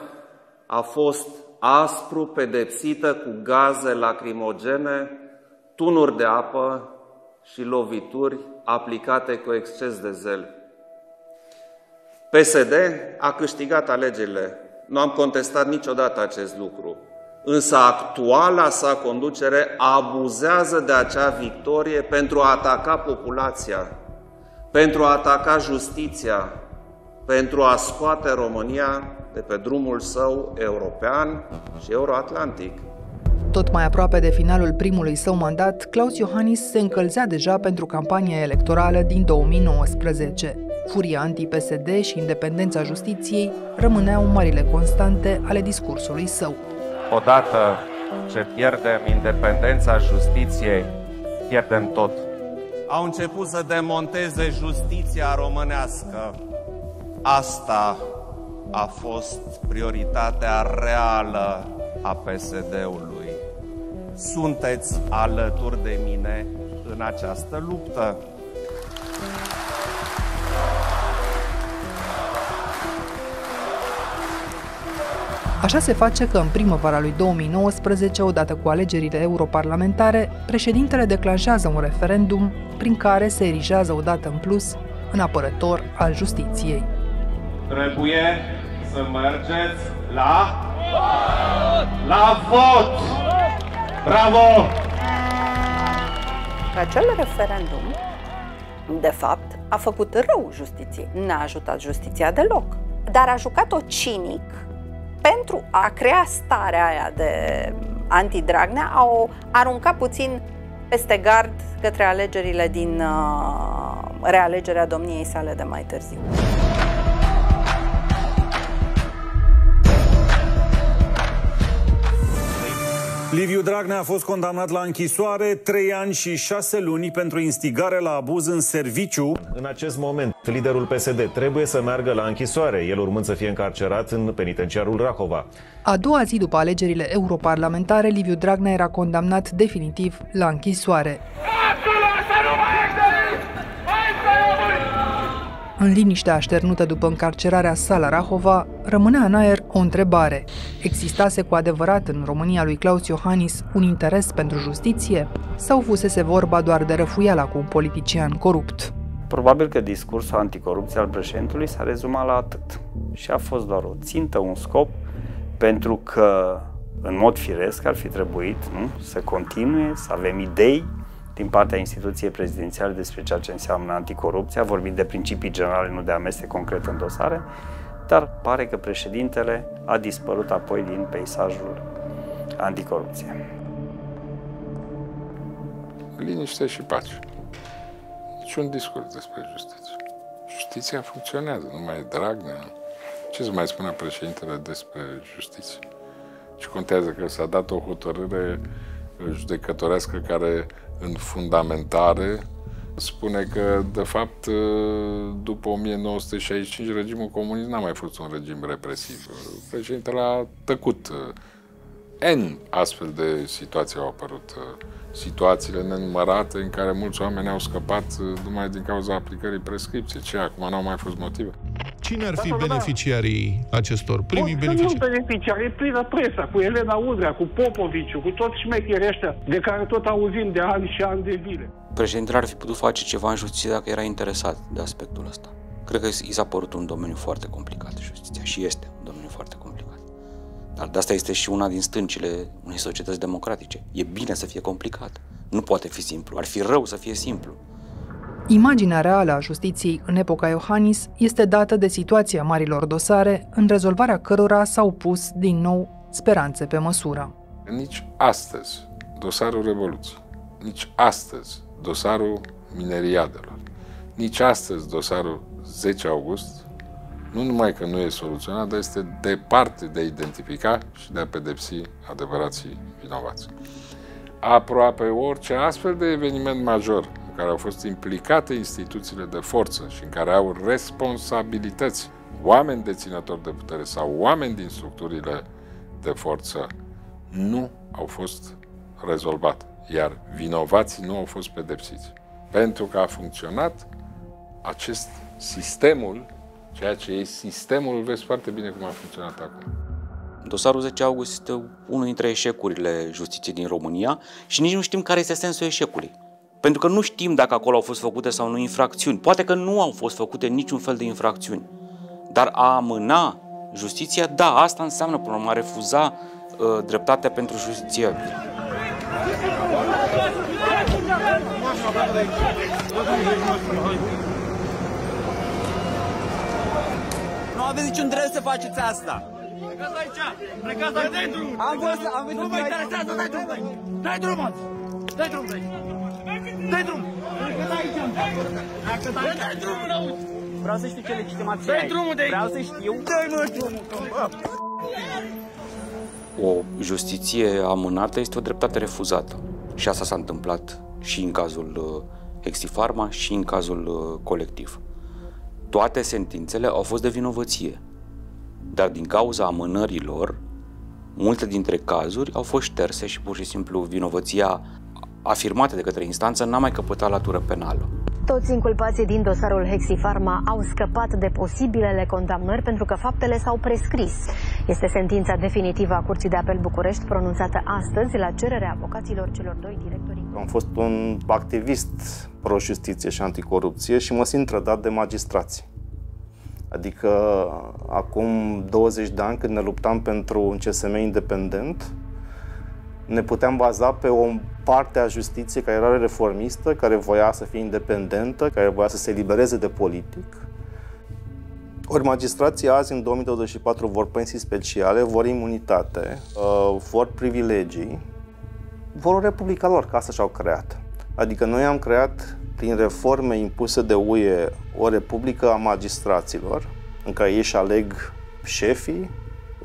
a fost aspru pedepsită cu gaze lacrimogene, tunuri de apă și lovituri aplicate cu exces de zel. PSD a câștigat alegerile. Nu am contestat niciodată acest lucru. Însă actuala sa conducere abuzează de acea victorie pentru a ataca populația, pentru a ataca justiția, pentru a scoate România de pe drumul său european și euroatlantic. Tot mai aproape de finalul primului său mandat, Klaus Iohannis se încălzea deja pentru campania electorală din 2019. Furia anti-PSD și independența justiției rămâneau marile constante ale discursului său. Odată ce pierdem independența justiției, pierdem tot. Au început să demonteze justiția românească. Asta a fost prioritatea reală a PSD-ului. Sunteți alături de mine în această luptă. Așa se face că în primăvara lui 2019, odată cu alegerile europarlamentare, președintele declanșează un referendum prin care se erigează odată în plus în apărător al justiției. Trebuie să mergeți La vot! Bravo! Acel referendum, de fapt, a făcut rău justiției. N-a ajutat justiția deloc. Dar a jucat-o cinic pentru a crea starea aia de anti-Dragnea, a o arunca puțin peste gard către alegerile din realegerea domniei sale de mai târziu. Liviu Dragnea a fost condamnat la închisoare 3 ani și 6 luni pentru instigare la abuz în serviciu. În acest moment, liderul PSD trebuie să meargă la închisoare, el urmând să fie încarcerat în penitenciarul Rahova. A doua zi după alegerile europarlamentare, Liviu Dragnea era condamnat definitiv la închisoare. În liniștea așternută după încarcerarea sa la Rahova, rămânea în aer o întrebare. Existase cu adevărat în România lui Klaus Iohannis un interes pentru justiție? Sau fusese vorba doar de răfuiala cu un politician corupt? Probabil că discursul anticorupție al președintelui s-a rezumat la atât. Și a fost doar o țintă, un scop, pentru că, în mod firesc, ar fi trebuit să continue, să avem idei din partea instituției prezidențiale despre ceea ce înseamnă anticorupția, vorbind de principii generale, nu de amestec concret în dosare, dar pare că președintele a dispărut apoi din peisajul anticorupție. Liniște și pace. Niciun discurs despre justiție. Justiția funcționează, nu mai e Dragnea. Ce să mai spună președintele despre justiție? Și contează că s-a dat o hotărâre judecătorească care, în fundamentare, spune că, de fapt, după 1965, regimul comunist n-a mai fost un regim represiv. Președintele a tăcut. N astfel de situații au apărut. Situațiile nenumărate în care mulți oameni au scăpat numai din cauza aplicării prescripției. Ce, acum n-au mai fost motive? Cine ar fi beneficiarii acestor? Primii beneficiari? Nu beneficiari, e plină presa, cu Elena Udrea, cu Popoviciu, cu toți șmecherii ăștia de care tot auzim de ani și ani de zile. Președintele ar fi putut face ceva în justiție dacă era interesat de aspectul ăsta. Cred că i s-a părut un domeniu foarte complicat, justiția, și este un domeniu foarte complicat. Dar de asta este și una din stâncile unei societăți democratice. E bine să fie complicat. Nu poate fi simplu. Ar fi rău să fie simplu. Imaginea reală a justiției în epoca Iohannis este dată de situația marilor dosare, în rezolvarea cărora s-au pus din nou speranțe pe măsură. Nici astăzi dosarul Revoluției, nici astăzi dosarul mineriadelor, nici astăzi dosarul 10 august, nu numai că nu e soluționat, dar este departe de a identifica și de a pedepsi adevărații vinovați. Aproape orice astfel de eveniment major în care au fost implicate instituțiile de forță și în care au responsabilități oameni deținători de putere sau oameni din structurile de forță, nu au fost rezolvate, iar vinovații nu au fost pedepsiți. Pentru că a funcționat acest sistemul, ceea ce e sistemul, vezi foarte bine cum a funcționat acum. Dosarul 10 august este unul dintre eșecurile justiției din România și nici nu știm care este sensul eșecului. Pentru că nu știm dacă acolo au fost făcute sau nu infracțiuni. Poate că nu au fost făcute niciun fel de infracțiuni. Dar a amâna justiția, da, asta înseamnă, până la urmă, a refuza dreptatea pentru justiție. Nu aveți niciun drept să faceți asta! Plecați aici! Plecați aici! Dai drumul! Am venit nu mă interesează! Dai drumul! Dai drumul! Dai drumul! Dai drumul! Dai drumul, auzi! Vreau să știu ce legitimație ai! Dai drumul de aici! Vreau să știu! Dai mă drumul! O justiție amânată este o dreptate refuzată. Și asta s-a întâmplat și în cazul Hexifarma și în cazul Colectiv. Toate sentințele au fost de vinovăție, dar din cauza amânărilor, multe dintre cazuri au fost șterse și pur și simplu vinovăția afirmată de către instanță n-a mai căpătat latură penală. Toți inculpații din dosarul Hexifarma au scăpat de posibilele condamnări pentru că faptele s-au prescris. Este sentința definitivă a Curții de Apel București pronunțată astăzi la cererea avocaților celor doi directori. Am fost un activist pro-justiție și anticorupție și mă simt trădat de magistrați. Adică acum 20 de ani, când ne luptam pentru un CSM independent, ne puteam baza pe o parte a justiției care era reformistă, care voia să fie independentă, care voia să se elibereze de politic. Ori magistrații azi, în 2024, vor pensii speciale, vor imunitate, vor privilegii, vor o republică lor, că asta și-au creat. Adică noi am creat, prin reforme impuse de UE, o republică a magistraților, în care ei își aleg șefii,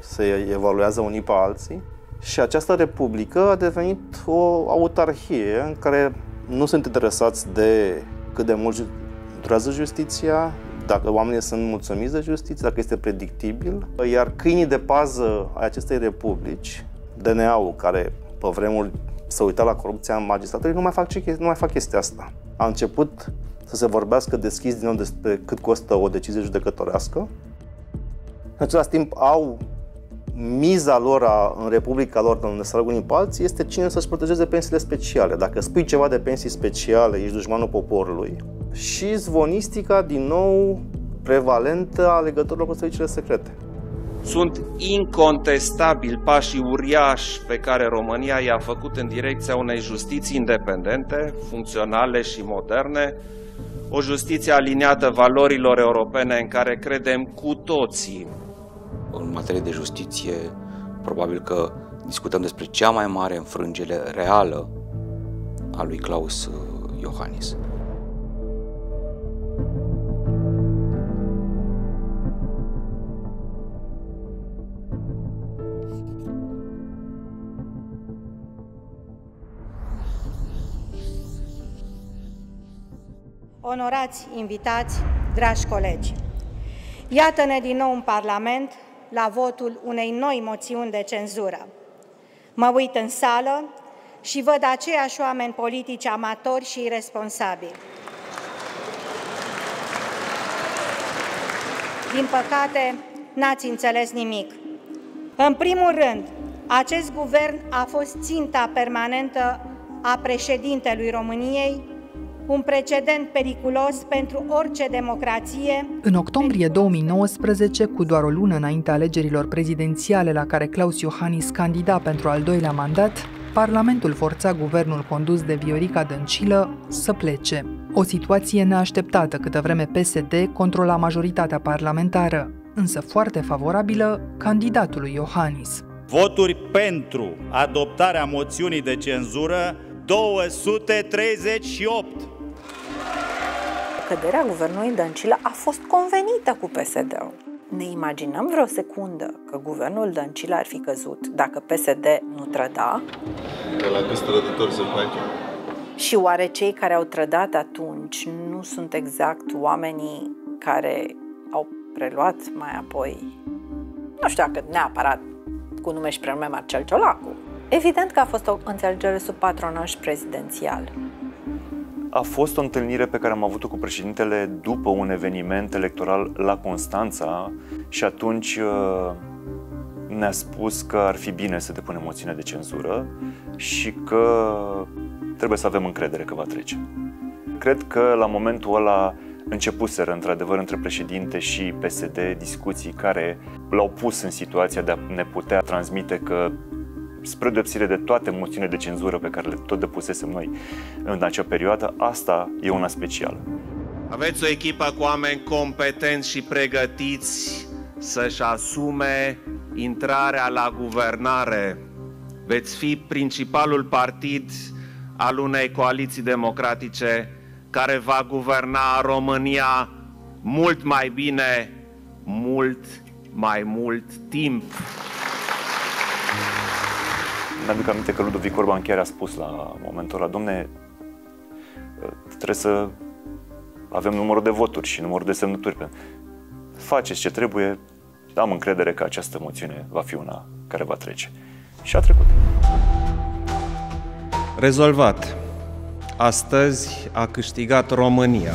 se evaluează unii pe alții. Și această republică a devenit o autarhie în care nu sunt interesați de cât de mult durează justiția, dacă oamenii sunt mulțumiți de justiție, dacă este predictibil. Iar câinii de pază ai acestei republici, DNA-ul, care pe vremuri se uita la corupția în magistraturii, nu mai fac chestia asta. A început să se vorbească deschis din nou despre cât costă o decizie judecătorească. În același timp au miza lor în republica lor, de unde se aleg unii pe alții, este cine să-și protejeze pensiile speciale. Dacă spui ceva de pensii speciale, ești dușmanul poporului. Și zvonistica, din nou, prevalentă a legăturilor cu serviciile secrete. Sunt incontestabili pașii uriași pe care România i-a făcut în direcția unei justiții independente, funcționale și moderne, o justiție aliniată valorilor europene în care credem cu toții. În materie de justiție, probabil că discutăm despre cea mai mare înfrângere reală a lui Klaus Iohannis. Onorați invitați, dragi colegi, iată-ne din nou în Parlament la votul unei noi moțiuni de cenzură. Mă uit în sală și văd aceiași oameni politici amatori și irresponsabili. Din păcate, n-ați înțeles nimic. În primul rând, acest guvern a fost ținta permanentă a președintelui României, un precedent periculos pentru orice democrație. În octombrie 2019, cu doar o lună înaintea alegerilor prezidențiale la care Klaus Iohannis candida pentru al doilea mandat, Parlamentul forța guvernul condus de Viorica Dăncilă să plece. O situație neașteptată câtă vreme PSD controla majoritatea parlamentară, însă foarte favorabilă candidatului Iohannis. Voturi pentru adoptarea moțiunii de cenzură 238. Căderea guvernului Dăncilă a fost convenită cu PSD-ul. Ne imaginăm vreo secundă că guvernul Dăncilă ar fi căzut dacă PSD nu trăda? De la câți trădători se face? Și oare cei care au trădat atunci nu sunt exact oamenii care au preluat mai apoi? Nu știu dacă neapărat cu nume și prenume Marcel Ciolacu. Evident că a fost o înțelegere sub patronaj prezidențial. A fost o întâlnire pe care am avut-o cu președintele după un eveniment electoral la Constanța și atunci ne-a spus că ar fi bine să depunem moțiune de cenzură și că trebuie să avem încredere că va trece. Cred că la momentul ăla începuseră într-adevăr între președinte și PSD discuții care l-au pus în situația de a ne putea transmite că, spre deosebire de toate moțiunile de cenzură pe care le tot depusesem noi în acea perioadă, asta e una specială. Aveți o echipă cu oameni competenți și pregătiți să-și asume intrarea la guvernare. Veți fi principalul partid al unei coaliții democratice care va guverna România mult mai bine, mult mai mult timp. Mi-aduc aminte că Ludovic Orban chiar a spus la momentul ăla: domne, trebuie să avem numărul de voturi și numărul de semnături. Faceți ce trebuie, am încredere că această moțiune va fi una care va trece. Și a trecut. Rezolvat. Astăzi a câștigat România.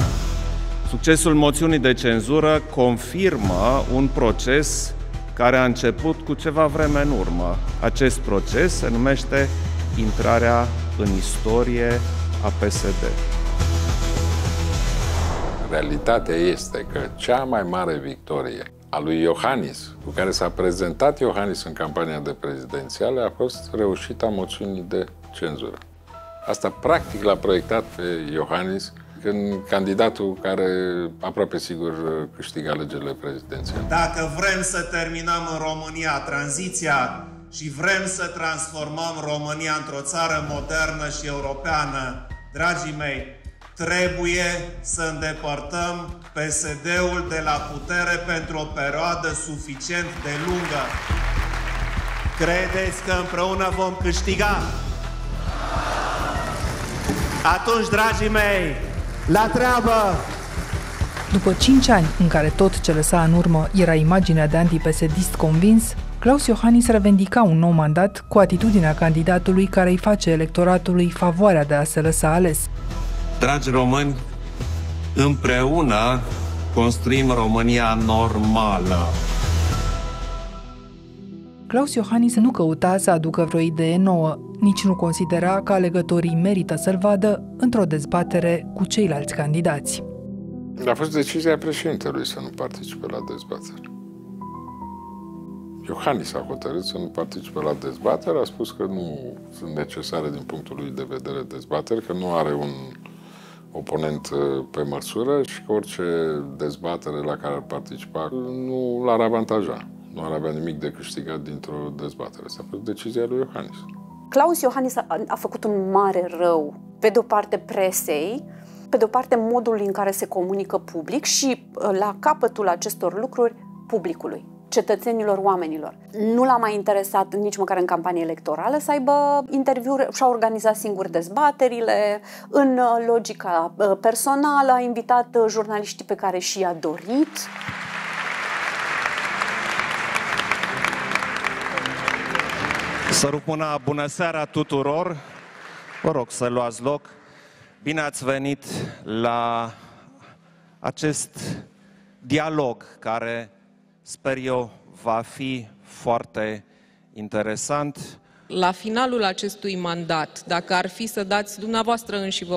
Succesul moțiunii de cenzură confirmă un proces care a început cu ceva vreme în urmă. Acest proces se numește intrarea în istorie a PSD. realitatea este că cea mai mare victorie a lui Iohannis, cu care s-a prezentat Iohannis în campania de prezidențială, a fost reușita moțiunii de cenzură. Asta practic l-a proiectat pe Iohannis în candidatul care aproape sigur câștigă alegerile prezidențiale. Dacă vrem să terminăm în România tranziția și vrem să transformăm România într-o țară modernă și europeană, dragii mei, trebuie să îndepărtăm PSD-ul de la putere pentru o perioadă suficient de lungă. Credeți că împreună vom câștiga? Atunci, dragii mei, la treabă! După 5 ani în care tot ce lăsa în urmă era imaginea de antipesedist convins, Klaus Iohannis revendica un nou mandat cu atitudinea candidatului care îi face electoratului favoarea de a se lăsa ales. Dragi români, împreună construim România normală. Klaus Iohannis nu căuta să aducă vreo idee nouă, nici nu considera că alegătorii merită să-l vadă într-o dezbatere cu ceilalți candidați. A fost decizia președintelui să nu participe la dezbatere. Iohannis a hotărât să nu participe la dezbatere, a spus că nu sunt necesare din punctul lui de vedere dezbateri, că nu are un oponent pe măsură și că orice dezbatere la care ar participa nu l-ar avantaja. Nu ar avea nimic de câștigat dintr-o dezbatere. Asta a fost decizia lui Iohannis. Klaus Iohannis a făcut un mare rău, pe de o parte presei, pe de o parte modul în care se comunică public și la capătul acestor lucruri publicului, cetățenilor, oamenilor. Nu l-a mai interesat nici măcar în campanie electorală să aibă interviuri, și-a organizat singur dezbaterile, în logica personală a invitat jurnaliștii pe care și-i-a dorit. Sărut mâna, bună seara tuturor! Vă rog să luați loc. Bine ați venit la acest dialog care, sper eu, va fi foarte interesant. La finalul acestui mandat, dacă ar fi să dați dumneavoastră înșivă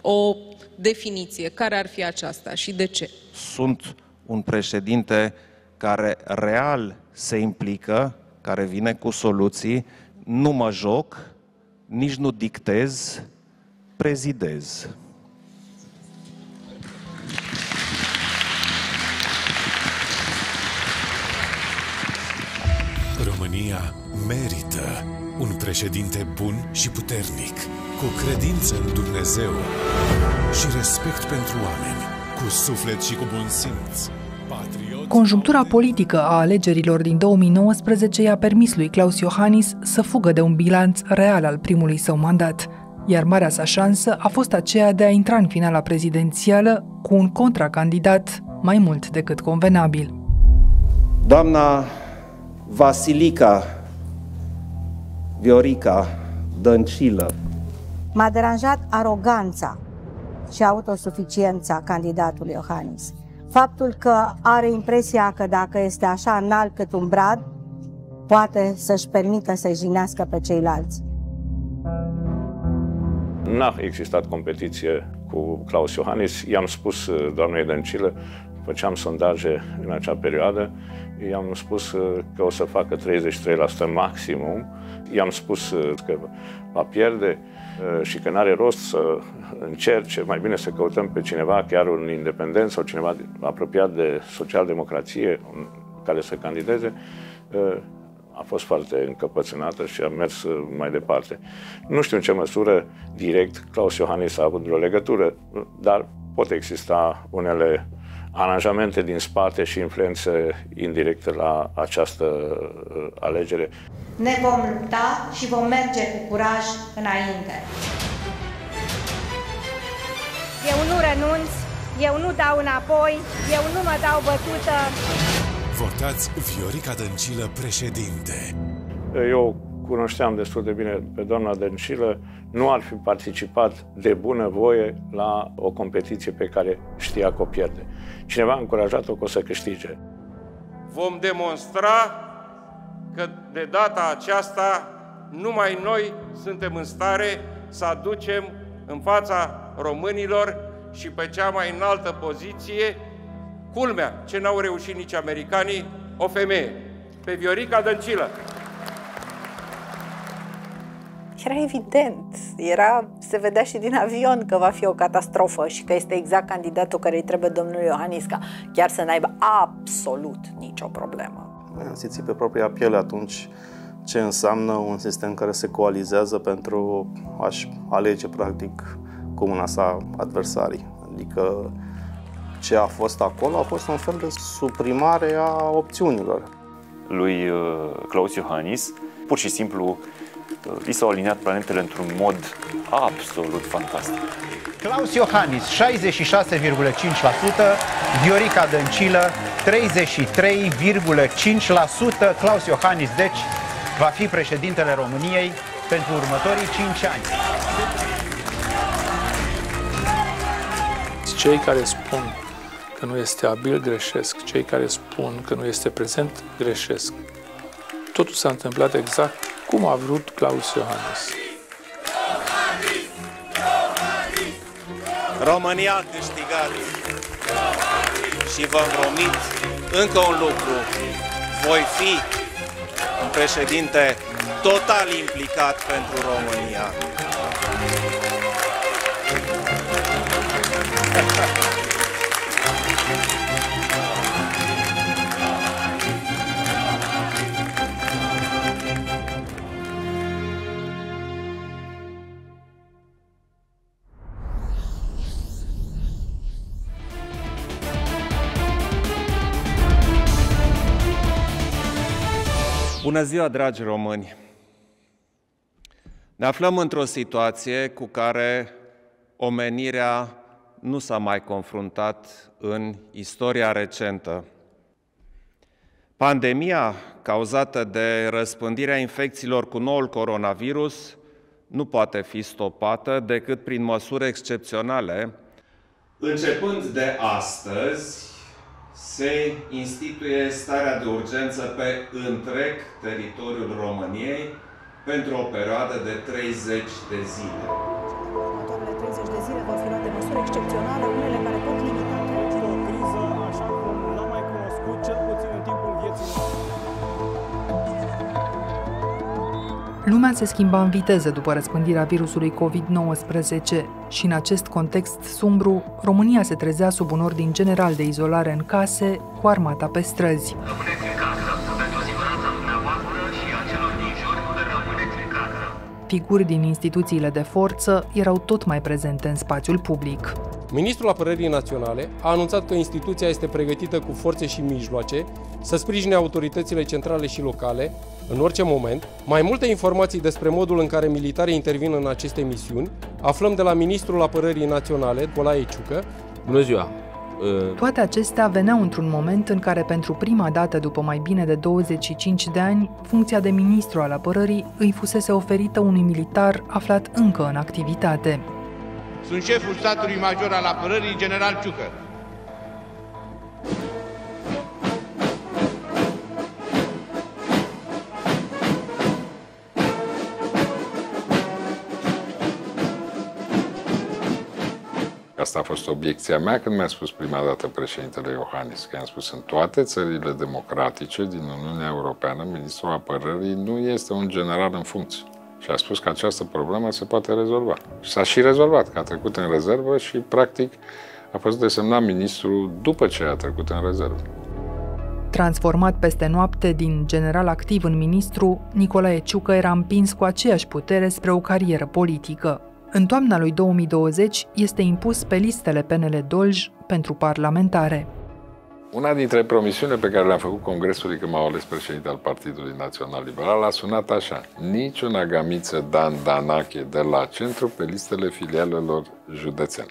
o definiție, care ar fi aceasta și de ce? Sunt un președinte care real se implică, care vine cu soluții, nu mă joc, nici nu dictez, prezidez. România merită un președinte bun și puternic, cu credință în Dumnezeu și respect pentru oameni, cu suflet și cu bun simț. Conjunctura politică a alegerilor din 2019 i-a permis lui Klaus Iohannis să fugă de un bilanț real al primului său mandat, iar marea sa șansă a fost aceea de a intra în finala prezidențială cu un contracandidat mai mult decât convenabil. Doamna Vasilica Viorica Dăncilă. M-a deranjat aroganța și autosuficiența candidatului Iohannis. Faptul că are impresia că dacă este așa înalt cât un brad, poate să-și permită să-i jignească pe ceilalți. N-a existat competiție cu Klaus Iohannis. I-am spus doamnei Dăncilă, făceam sondaje în acea perioadă, i-am spus că o să facă 33% maximum. I-am spus că va pierde și că n-are rost să încerce, mai bine să căutăm pe cineva, chiar un independent sau cineva apropiat de socialdemocrație care să candideze. A fost foarte încăpățânată și a mers mai departe. Nu știu în ce măsură direct Klaus Iohannis a avut vreo legătură, dar pot exista unele aranjamente din spate și influențe indirecte la această alegere. Ne vom lupta și vom merge cu curaj înainte. Eu nu renunț, eu nu dau înapoi, eu nu mă dau bătută. Votați Viorica Dăncilă președinte. Eu cunoșteam destul de bine pe doamna Dăncilă, nu ar fi participat de bunăvoie la o competiție pe care știa că o pierde. Cineva a încurajat-o că o să câștige. Vom demonstra că de data aceasta numai noi suntem în stare să aducem în fața românilor și pe cea mai înaltă poziție, culmea, ce n-au reușit nici americanii, o femeie, pe Viorica Dăncilă. Era evident, se vedea și din avion că va fi o catastrofă și că este exact candidatul care îi trebuie domnului Iohannis ca chiar să n-aibă absolut nicio problemă. Am simțit pe propria piele atunci ce înseamnă un sistem care se coalizează pentru a-și alege practic cu mâna sa adversarii. Adică ce a fost acolo a fost un fel de suprimare a opțiunilor. Lui Klaus Iohannis pur și simplu i s-au aliniat planetele într-un mod absolut fantastic. Klaus Iohannis 66,5%, Viorica Dăncilă 33,5%. Klaus Iohannis, deci, va fi președintele României pentru următorii 5 ani. Cei care spun că nu este abil greșesc, cei care spun că nu este prezent greșesc. Totul s-a întâmplat exact cum a vrut Klaus Iohannis. România a câștigat și vă promit încă un lucru. Voi fi un președinte total implicat pentru România. Bună ziua, dragi români! Ne aflăm într-o situație cu care omenirea nu s-a mai confruntat în istoria recentă. Pandemia cauzată de răspândirea infecțiilor cu noul coronavirus nu poate fi stopată decât prin măsuri excepționale. Începând de astăzi, se instituie starea de urgență pe întreg teritoriul României pentru o perioadă de 30 de zile. Următoarele 30 de zile vor fi luate măsuri excepționale, unele care pot limita o criză așa cum n-am mai cunoscut, cel puțin în timpul vieții noastre. Lumea se schimba în viteză după răspândirea virusului COVID-19 și în acest context sumbru, România se trezea sub un ordin general de izolare în case, cu armata pe străzi. Rămâneți în casă, pentru siguranța dumneavoastră și a celor din jur, rămâneți în casă. Figuri din instituțiile de forță erau tot mai prezente în spațiul public. Ministrul Apărării Naționale a anunțat că instituția este pregătită cu forțe și mijloace să sprijine autoritățile centrale și locale, în orice moment. Mai multe informații despre modul în care militarii intervin în aceste misiuni aflăm de la Ministrul Apărării Naționale, Nicolae Ciucă. Bună ziua! Toate acestea veneau într-un moment în care, pentru prima dată după mai bine de 25 de ani, funcția de ministru al apărării îi fusese oferită unui militar aflat încă în activitate. Sunt șeful statului major al apărării, general Ciucă. Asta a fost obiecția mea când mi-a spus prima dată președintele Iohannis, că i-am spus în toate țările democratice din Uniunea Europeană, ministrul apărării nu este un general în funcție. Și a spus că această problemă se poate rezolva. Și s-a și rezolvat, că a trecut în rezervă și, practic, a fost desemnat ministru după ce a trecut în rezervă. Transformat peste noapte din general activ în ministru, Nicolae Ciucă era împins cu aceeași putere spre o carieră politică. În toamna lui 2020 este impus pe listele PNL-Dolj pentru parlamentare. Una dintre promisiunile pe care le-am făcut Congresului când m-au ales președinte al Partidului Național Liberal a sunat așa: niciun agamiță Dan Danache de la centru pe listele filialelor județene.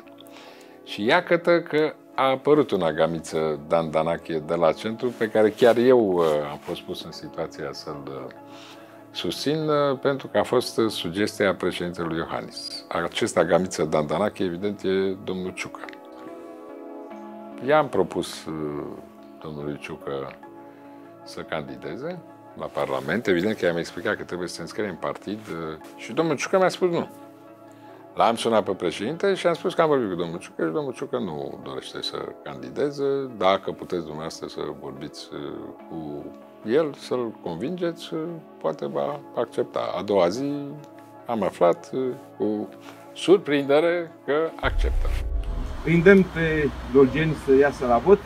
Și iată că a apărut un agamiță Dan Danache de la centru pe care chiar eu am fost pus în situația să-l susțin, pentru că a fost sugestia președintelui Iohannis. Acest agamiță Dan Danache, evident, e domnul Ciucă. I-am propus domnului Ciucă să candideze la Parlament. Evident că i-am explicat că trebuie să se înscrie în partid și domnul Ciucă mi-a spus nu. L-am sunat pe președinte și am spus că am vorbit cu domnul Ciucă și domnul Ciucă nu dorește să candideze. Dacă puteți dumneavoastră să vorbiți cu el, să-l convingeți, poate va accepta. A doua zi am aflat cu surprindere că acceptă. Îi îndemn pe dolgeni să iasă la vot,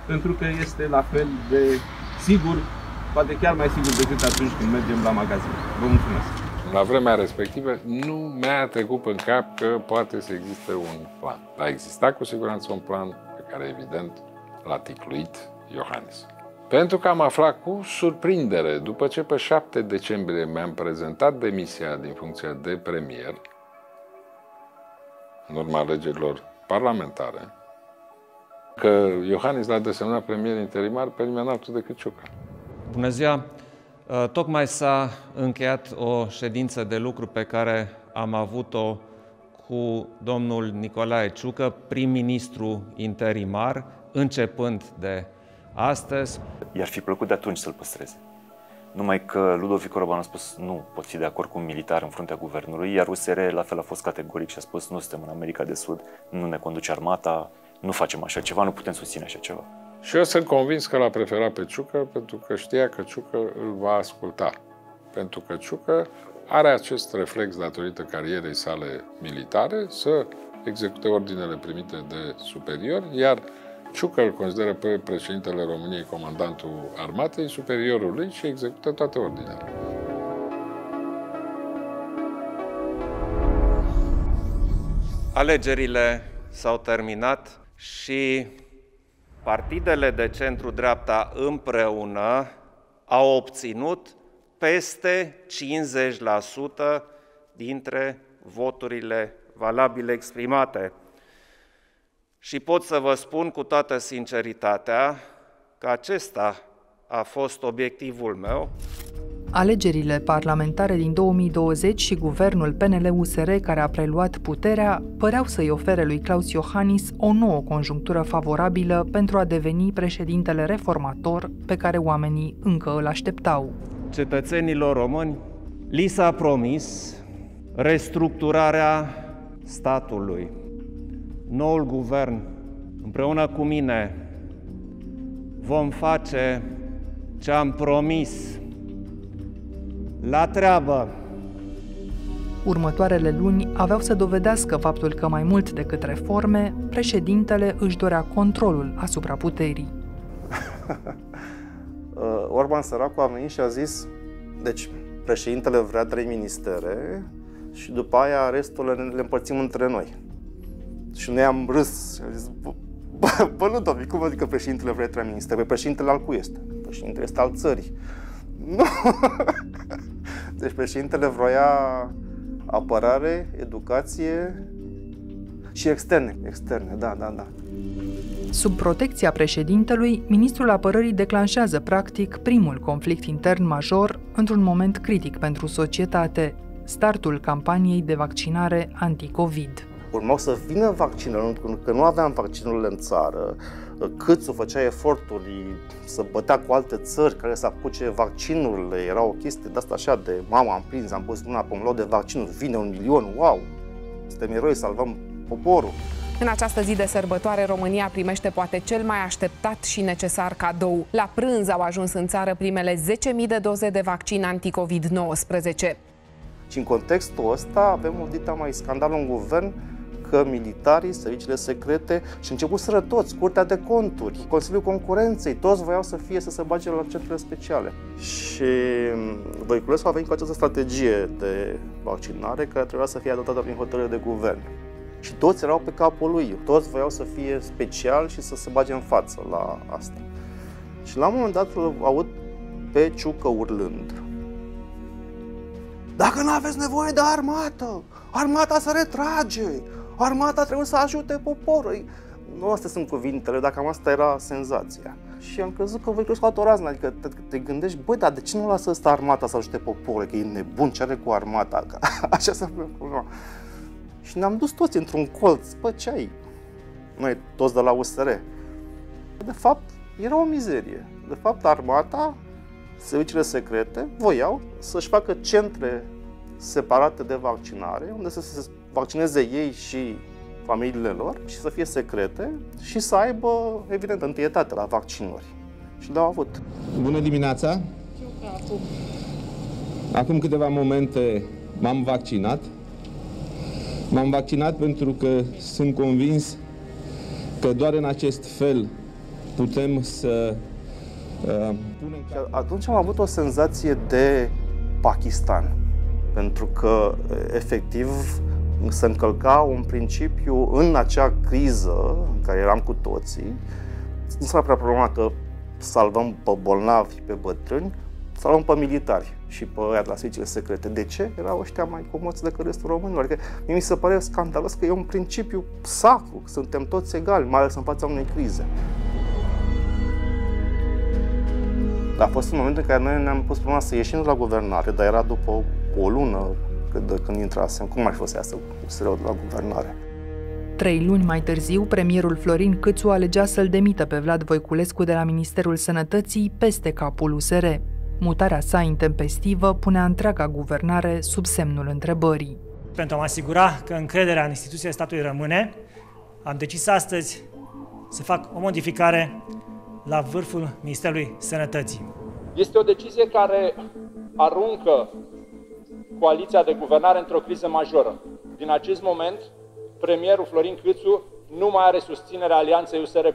pentru că este la fel de sigur, poate chiar mai sigur decât atunci când mergem la magazin. Vă mulțumesc! La vremea respectivă nu mi-a trecut în cap că poate să existe un plan. A existat cu siguranță un plan pe care evident l-a ticluit Iohannis. Pentru că am aflat cu surprindere, după ce pe 7 decembrie mi-am prezentat demisia din funcția de premier, în urma alegerilor parlamentare, că Iohannis l-a desemnat premier interimar pe nimeni altul decât Ciucă. Bună ziua! Tocmai s-a încheiat o ședință de lucru pe care am avut-o cu domnul Nicolae Ciucă, prim-ministru interimar, începând de astăzi. I-ar fi plăcut de atunci să-l păstreze. Numai că Ludovic Orban a spus nu pot fi de acord cu un militar în fruntea guvernului, iar USR la fel a fost categoric și a spus nu suntem în America de Sud, nu ne conduce armata, nu facem așa ceva, nu putem susține așa ceva. Și eu sunt convins că l-a preferat pe Ciucă pentru că știa că Ciucă îl va asculta. Pentru că Ciucă are acest reflex datorită carierei sale militare să execute ordinele primite de superior, iar Ciucă îl consideră pe președintele României, comandantul armatei, superiorul lui și execută toate ordinele. Alegerile s-au terminat și partidele de centru-dreapta împreună au obținut peste 50% dintre voturile valabile exprimate. Și pot să vă spun cu toată sinceritatea că acesta a fost obiectivul meu. Alegerile parlamentare din 2020 și guvernul PNL-USR care a preluat puterea păreau să-i ofere lui Klaus Iohannis o nouă conjunctură favorabilă pentru a deveni președintele reformator pe care oamenii încă îl așteptau. Cetățenilor români li s-a promis restructurarea statului. Noul guvern, împreună cu mine, vom face ce am promis. La treabă! Următoarele luni aveau să dovedească faptul că mai mult decât reforme, președintele își dorea controlul asupra puterii. Orban săracul a venit și a zis, deci președintele vrea 3 ministere și după aia restul le împărțim între noi. Și noi am râs și am zis, bă, Ludovic, cum adică președintele vrea 3 ministere? Păi președintele al cui este? Președintele este al țării. Nu! Deci președintele vroia apărare, educație și externe. Externe, da. Sub protecția președintelui, ministrul apărării declanșează practic primul conflict intern major într-un moment critic pentru societate, startul campaniei de vaccinare anti-Covid. Urmau să vină vaccinurile, că nu aveam vaccinurile în țară, Câțu făcea eforturi să bătea cu alte țări care să apuce vaccinurile, era o chestie de asta așa de mamă, am prins, am pus mâna pe un lot de vaccinuri, vine 1 milion, wow, suntem eroi, salvăm poporul. În această zi de sărbătoare, România primește poate cel mai așteptat și necesar cadou. La prânz au ajuns în țară primele 10.000 de doze de vaccin anti-Covid-19. Și în contextul ăsta avem un dita mai scandal în guvern că militarii, serviciile secrete și începuseră toți, Curtea de Conturi, Consiliul Concurenței, toți voiau să se bage la centrele speciale. Și Voiculescu a venit cu această strategie de vaccinare care trebuia să fie adoptată prin hotărâre de guvern. Și toți erau pe capul lui, toți voiau să fie special și să se bage în față la asta. Și la un moment dat îl aud pe Ciucă urlând: dacă nu aveți nevoie de armată, armata se retrage, armata trebuie să ajute poporul. Nu astea sunt cuvintele, dacă cam asta era senzația. Și am crezut că Voiculescu a luat o raznă, adică te gândești, băi, dar de ce nu lasă ăsta armata să ajute poporul, că e nebun, ce are cu armata? Așa se pune problema. Și ne-am dus toți într-un colț, bă, ce ai? Noi toți de la USR. De fapt, era o mizerie. De fapt, armata, serviciile secrete voiau să-și facă centre separate de vaccinare, unde să se vaccineze ei și familiile lor și să fie secrete și să aibă, evident, întâietate la vaccinuri. Și le-au avut. Bună dimineața! Acum câteva momente m-am vaccinat. M-am vaccinat pentru că sunt convins că doar în acest fel putem să punem... Atunci am avut o senzație de Pakistan, pentru că, efectiv, se încălca un principiu în acea criză în care eram cu toții. Nu s-a prea problema că salvăm pe bolnavi, pe bătrâni, salvăm pe militari și pe aia de la serviciile secrete. De ce? Erau ăștia mai comoți decât restul românilor. Adică mie mi se pare scandalos că e un principiu sacru, suntem toți egali, mai ales în fața unei crize. A fost un moment în care noi ne-am pus problema să ieșim de la guvernare, dar era după o lună de când intrasem. Cum ar fi fost să iasă USR-ul de la guvernare? 3 luni mai târziu, premierul Florin Cîțu alegea să-l demită pe Vlad Voiculescu de la Ministerul Sănătății peste capul USR. Mutarea sa intempestivă punea întreaga guvernare sub semnul întrebării. Pentru a mă asigura că încrederea în instituțiile statului rămâne, am decis astăzi să fac o modificare la vârful Ministerului Sănătății. Este o decizie care aruncă coaliția de guvernare într-o criză majoră. Din acest moment, premierul Florin Cîțu nu mai are susținerea alianței USR+.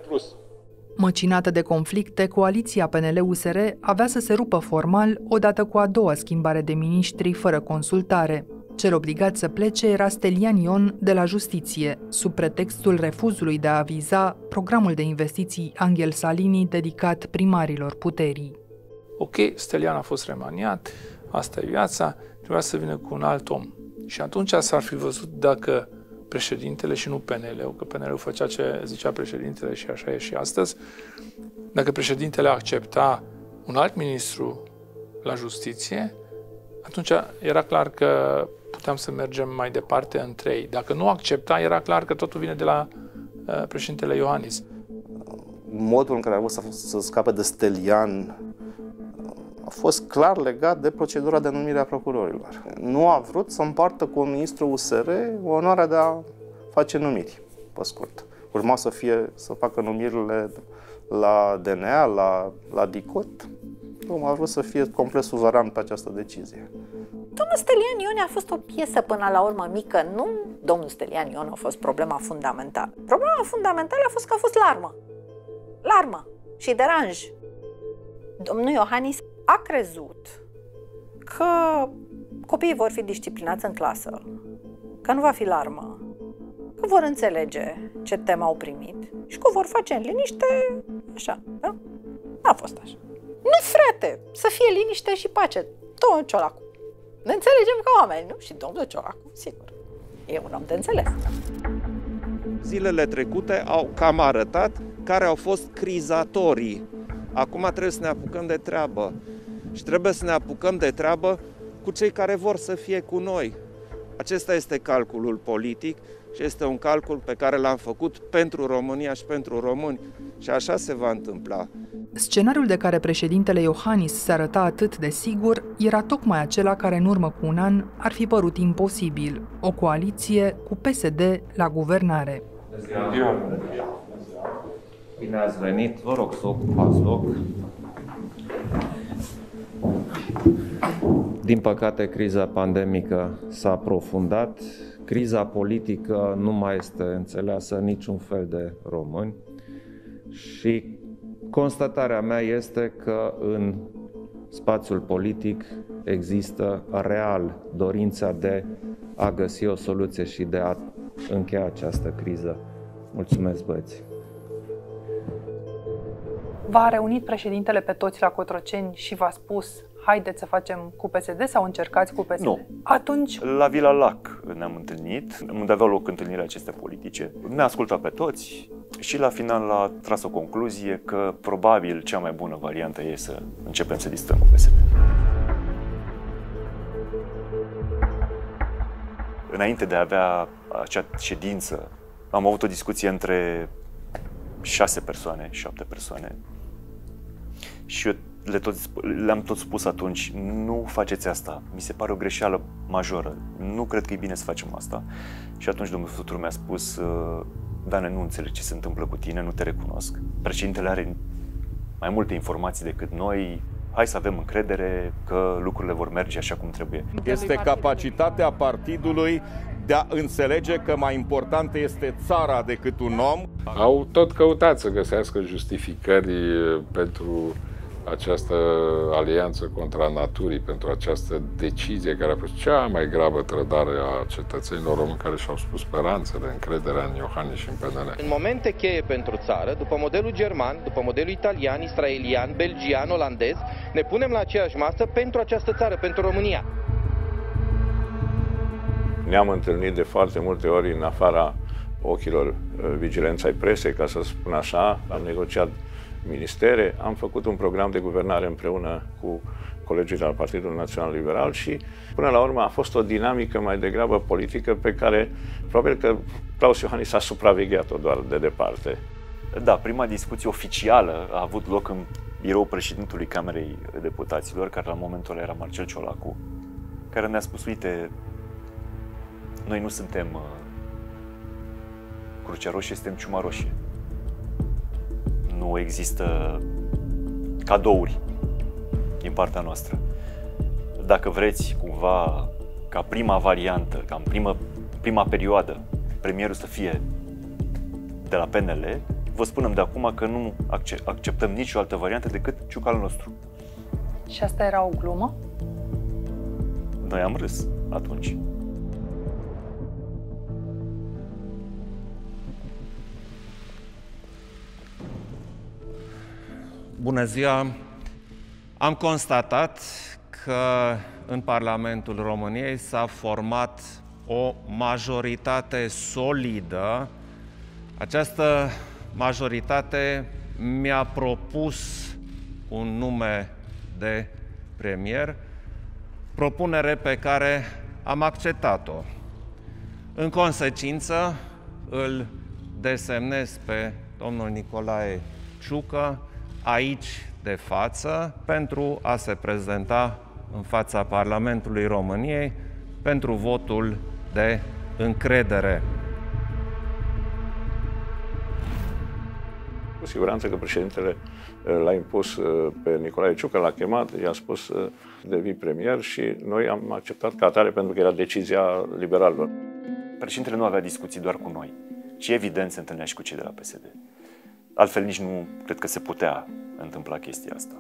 Măcinată de conflicte, coaliția PNL-USR avea să se rupă formal odată cu a doua schimbare de miniștri fără consultare. Cel obligat să plece era Stelian Ion de la Justiție, sub pretextul refuzului de a aviza programul de investiții Angel Salini dedicat primarilor puterii. Ok, Stelian a fost remaniat, asta e viața, trebuia să vină cu un alt om. Și atunci s-ar fi văzut dacă președintele și nu PNL-ul, că PNL-ul făcea ce zicea președintele și așa e și astăzi, dacă președintele accepta un alt ministru la Justiție, atunci era clar că puteam să mergem mai departe între ei. Dacă nu accepta, era clar că totul vine de la președintele Iohannis. Modul în care a vrut să scape de Stelian a fost clar legat de procedura de numire a procurorilor. Nu a vrut să împartă cu un ministru USR onoarea de a face numiri, pe scurt. Urma să facă numirile la DNA, la DICOT. A vrut să fie complet suveran pe această decizie. Domnul Stelian Ion a fost o piesă până la urmă mică, nu domnul Stelian Ion a fost problema fundamentală. Problema fundamentală a fost că a fost larmă. Larmă și deranj. Domnul Iohannis a crezut că copiii vor fi disciplinați în clasă, că nu va fi larmă, că vor înțelege ce temă au primit și că o vor face în liniște, așa, da? N-a fost așa. Nu, frate, să fie liniște și pace. Domnul Ciolacu. Ne înțelegem ca oameni, nu? Și domnul Ciolacu, sigur, e un om de înțeles. Zilele trecute au cam arătat care au fost crizatorii. Acum trebuie să ne apucăm de treabă. Și trebuie să ne apucăm de treabă cu cei care vor să fie cu noi. Acesta este calculul politic și este un calcul pe care l-am făcut pentru România și pentru români. Și așa se va întâmpla. Scenariul de care președintele Iohannis se arăta atât de sigur era tocmai acela care în urmă cu un an ar fi părut imposibil. O coaliție cu PSD la guvernare. Bine ați venit, vă rog să ocupați loc. Din păcate, criza pandemică s-a aprofundat, criza politică nu mai este înțeleasă niciun fel de români și constatarea mea este că în spațiul politic există real dorința de a găsi o soluție și de a încheia această criză. Mulțumesc, băieți! V-a reunit președintele pe toți la Cotroceni și v-a spus haideți să facem cu PSD sau încercați cu PSD? Nu. Atunci... La Vila Lac ne-am întâlnit, unde aveau loc întâlnirea acestea politice. Ne-a ascultat pe toți și la final a tras o concluzie că probabil cea mai bună variantă e să începem să listăm cu PSD. Înainte de a avea acea ședință, am avut o discuție între 6 persoane, 7 persoane și eu le-am tot spus atunci, nu faceți asta, mi se pare o greșeală majoră, nu cred că e bine să facem asta. Și atunci domnul Futuru mi-a spus, Dane, nu înțeleg ce se întâmplă cu tine, nu te recunosc. Președintele are mai multe informații decât noi, hai să avem încredere că lucrurile vor merge așa cum trebuie. Este capacitatea partidului de a înțelege că mai importantă este țara decât un om. Au tot căutat să găsească justificări pentru această alianță contra naturii, pentru această decizie care a fost cea mai gravă trădare a cetățenilor români care și-au spus speranțele, încrederea în Iohannis și în PNL. În momente cheie pentru țară, după modelul german, după modelul italian, israelian, belgian, olandez, ne punem la aceeași masă pentru această țară, pentru România. Ne-am întâlnit de foarte multe ori în afara ochilor vigilenței presei, ca să spun așa, am negociat ministere, am făcut un program de guvernare împreună cu colegii de la Partidul Național Liberal și până la urmă a fost o dinamică mai degrabă politică pe care probabil că Claus Iohannis a supravegheat-o doar de departe. Da, prima discuție oficială a avut loc în biroul președintelui Camerei Deputaților, care la momentul ăla era Marcel Ciolacu, care ne-a spus, uite, noi nu suntem Crucea Roșie, suntem Ciuma Roșie. Nu există cadouri din partea noastră. Dacă vreți cumva ca prima variantă, ca în prima perioadă, premierul să fie de la PNL, vă spunem de acum că nu acceptăm nicio altă variantă decât Ciucă al nostru. Și asta era o glumă? Noi am râs atunci. Bună ziua! Am constatat că în Parlamentul României s-a format o majoritate solidă. Această majoritate mi-a propus un nume de premier, propunere pe care am acceptat-o. În consecință, îl desemnez pe domnul Nicolae Ciucă aici de față pentru a se prezenta în fața Parlamentului României pentru votul de încredere. Cu siguranță că președintele l-a impus pe Nicolae Ciucă, l-a chemat, i-a spus devii premier și noi am acceptat ca atare pentru că era decizia liberalilor. Președintele nu avea discuții doar cu noi, ci evident se întâlnea și cu cei de la PSD. Altfel nici nu cred că se putea întâmpla chestia asta.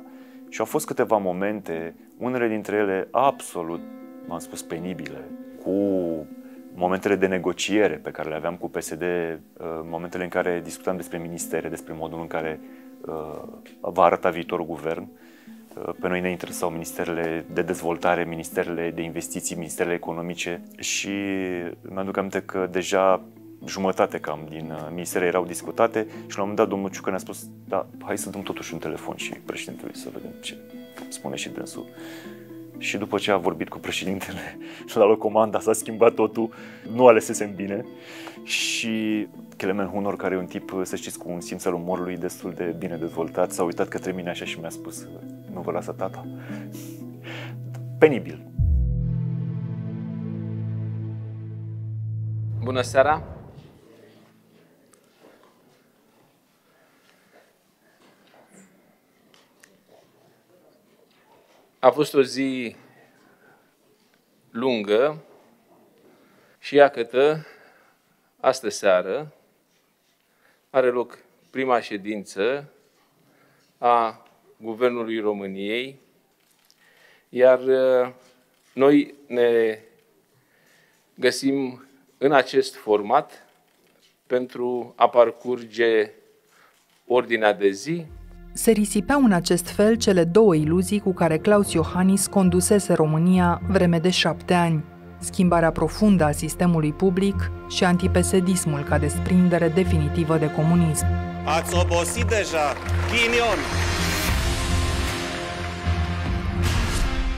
Și au fost câteva momente, unele dintre ele absolut, m-am spus, penibile, cu momentele de negociere pe care le aveam cu PSD, momentele în care discutam despre ministere, despre modul în care va arăta viitorul guvern. Pe noi ne interesau ministerele de dezvoltare, ministerele de investiții, ministerele economice și mi-aduc aminte că deja jumătate cam din ministere erau discutate și la un moment dat domnul Ciucă ne-a spus, da, hai să dăm totuși un telefon și președintelui să vedem ce spune și dânsul. Și după ce a vorbit cu președintele, l-a luat comanda, s-a schimbat totul, nu alesesem bine și Clement Hunor, care e un tip, să știți, cu un simț al umorului destul de bine dezvoltat, s-a uitat către mine așa și mi-a spus, nu vă lasă tata. Penibil. Bună seara! A fost o zi lungă și iată, astă seară are loc prima ședință a Guvernului României, iar noi ne găsim în acest format pentru a parcurge ordinea de zi. Se risipeau în acest fel cele două iluzii cu care Claus Iohannis condusese România vreme de 7 ani. Schimbarea profundă a sistemului public și antipesedismul ca desprindere definitivă de comunism. Ați obosit deja, ghinion!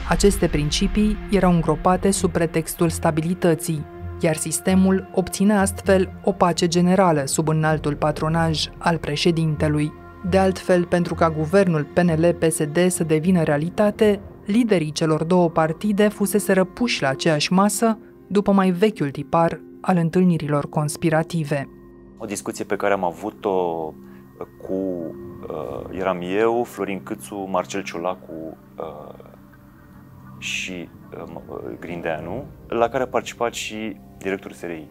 Aceste principii erau îngropate sub pretextul stabilității, iar sistemul obține astfel o pace generală sub înaltul patronaj al președintelui. De altfel, pentru ca guvernul PNL-PSD să devină realitate, liderii celor două partide fuseseră puși la aceeași masă după mai vechiul tipar al întâlnirilor conspirative. O discuție pe care am avut-o eram eu, Florin Câțu, Marcel Ciolacu și Grindeanu, la care a participat și directorul SRI,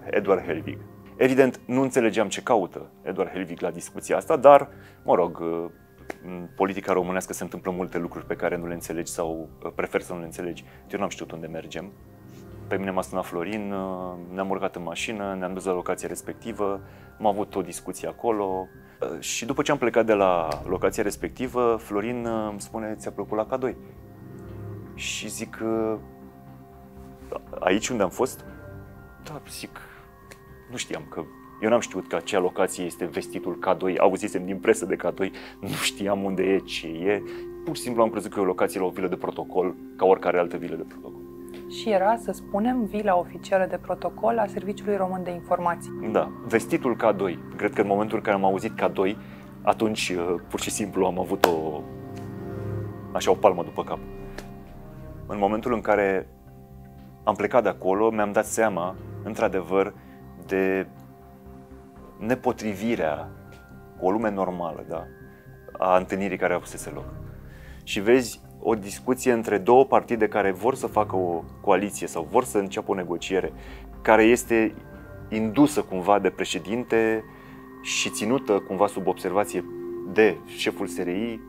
Eduard Helvig. Evident, nu înțelegeam ce caută Eduard Helvig la discuția asta, dar, mă rog, în politica românească se întâmplă multe lucruri pe care nu le înțelegi sau prefer să nu le înțelegi. Eu n-am știut unde mergem. Pe mine m-a sunat Florin, ne-am urcat în mașină, ne-am dus la locația respectivă, am avut o discuție acolo și după ce am plecat de la locația respectivă, Florin îmi spune: ți-a plăcut la K2? Și zic: aici unde am fost? Da, zic, nu știam, că eu n-am știut că acea locație este vestitul K2, auzisem din presă de K2, nu știam unde e, ce e, pur și simplu am crezut că e o locație la o vilă de protocol, ca oricare altă vilă de protocol. Și era, să spunem, vila oficială de protocol a Serviciului Român de Informații. Da, vestitul K2. Cred că în momentul în care am auzit K2, atunci pur și simplu am avut o palmă după cap. În momentul în care am plecat de acolo, mi-am dat seama, într-adevăr, de nepotrivirea cu o lume normală, da, a întâlnirii care a avusese loc. Și vezi o discuție între două partide care vor să facă o coaliție sau vor să înceapă o negociere, care este indusă cumva de președinte și ținută cumva sub observație de șeful SRI,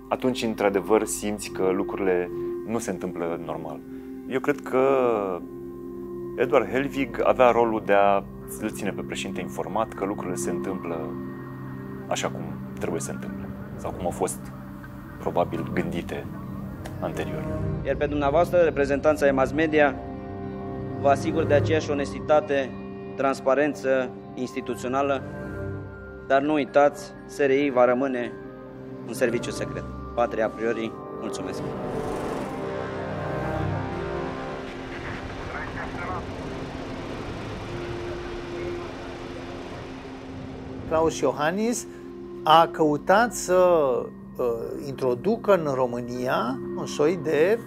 atunci într-adevăr simți că lucrurile nu se întâmplă normal. Eu cred că Eduard Helvig avea rolul de a îl ține pe președinte informat că lucrurile se întâmplă așa cum trebuie să se întâmple sau cum au fost probabil gândite anterior. Iar pe dumneavoastră, reprezentanța mass media, vă asigur de aceeași onestitate, transparență instituțională, dar nu uitați, SRI va rămâne un serviciu secret. Patria a priori. Mulțumesc! Klaus Iohannis a căutat să introducă în România un soi de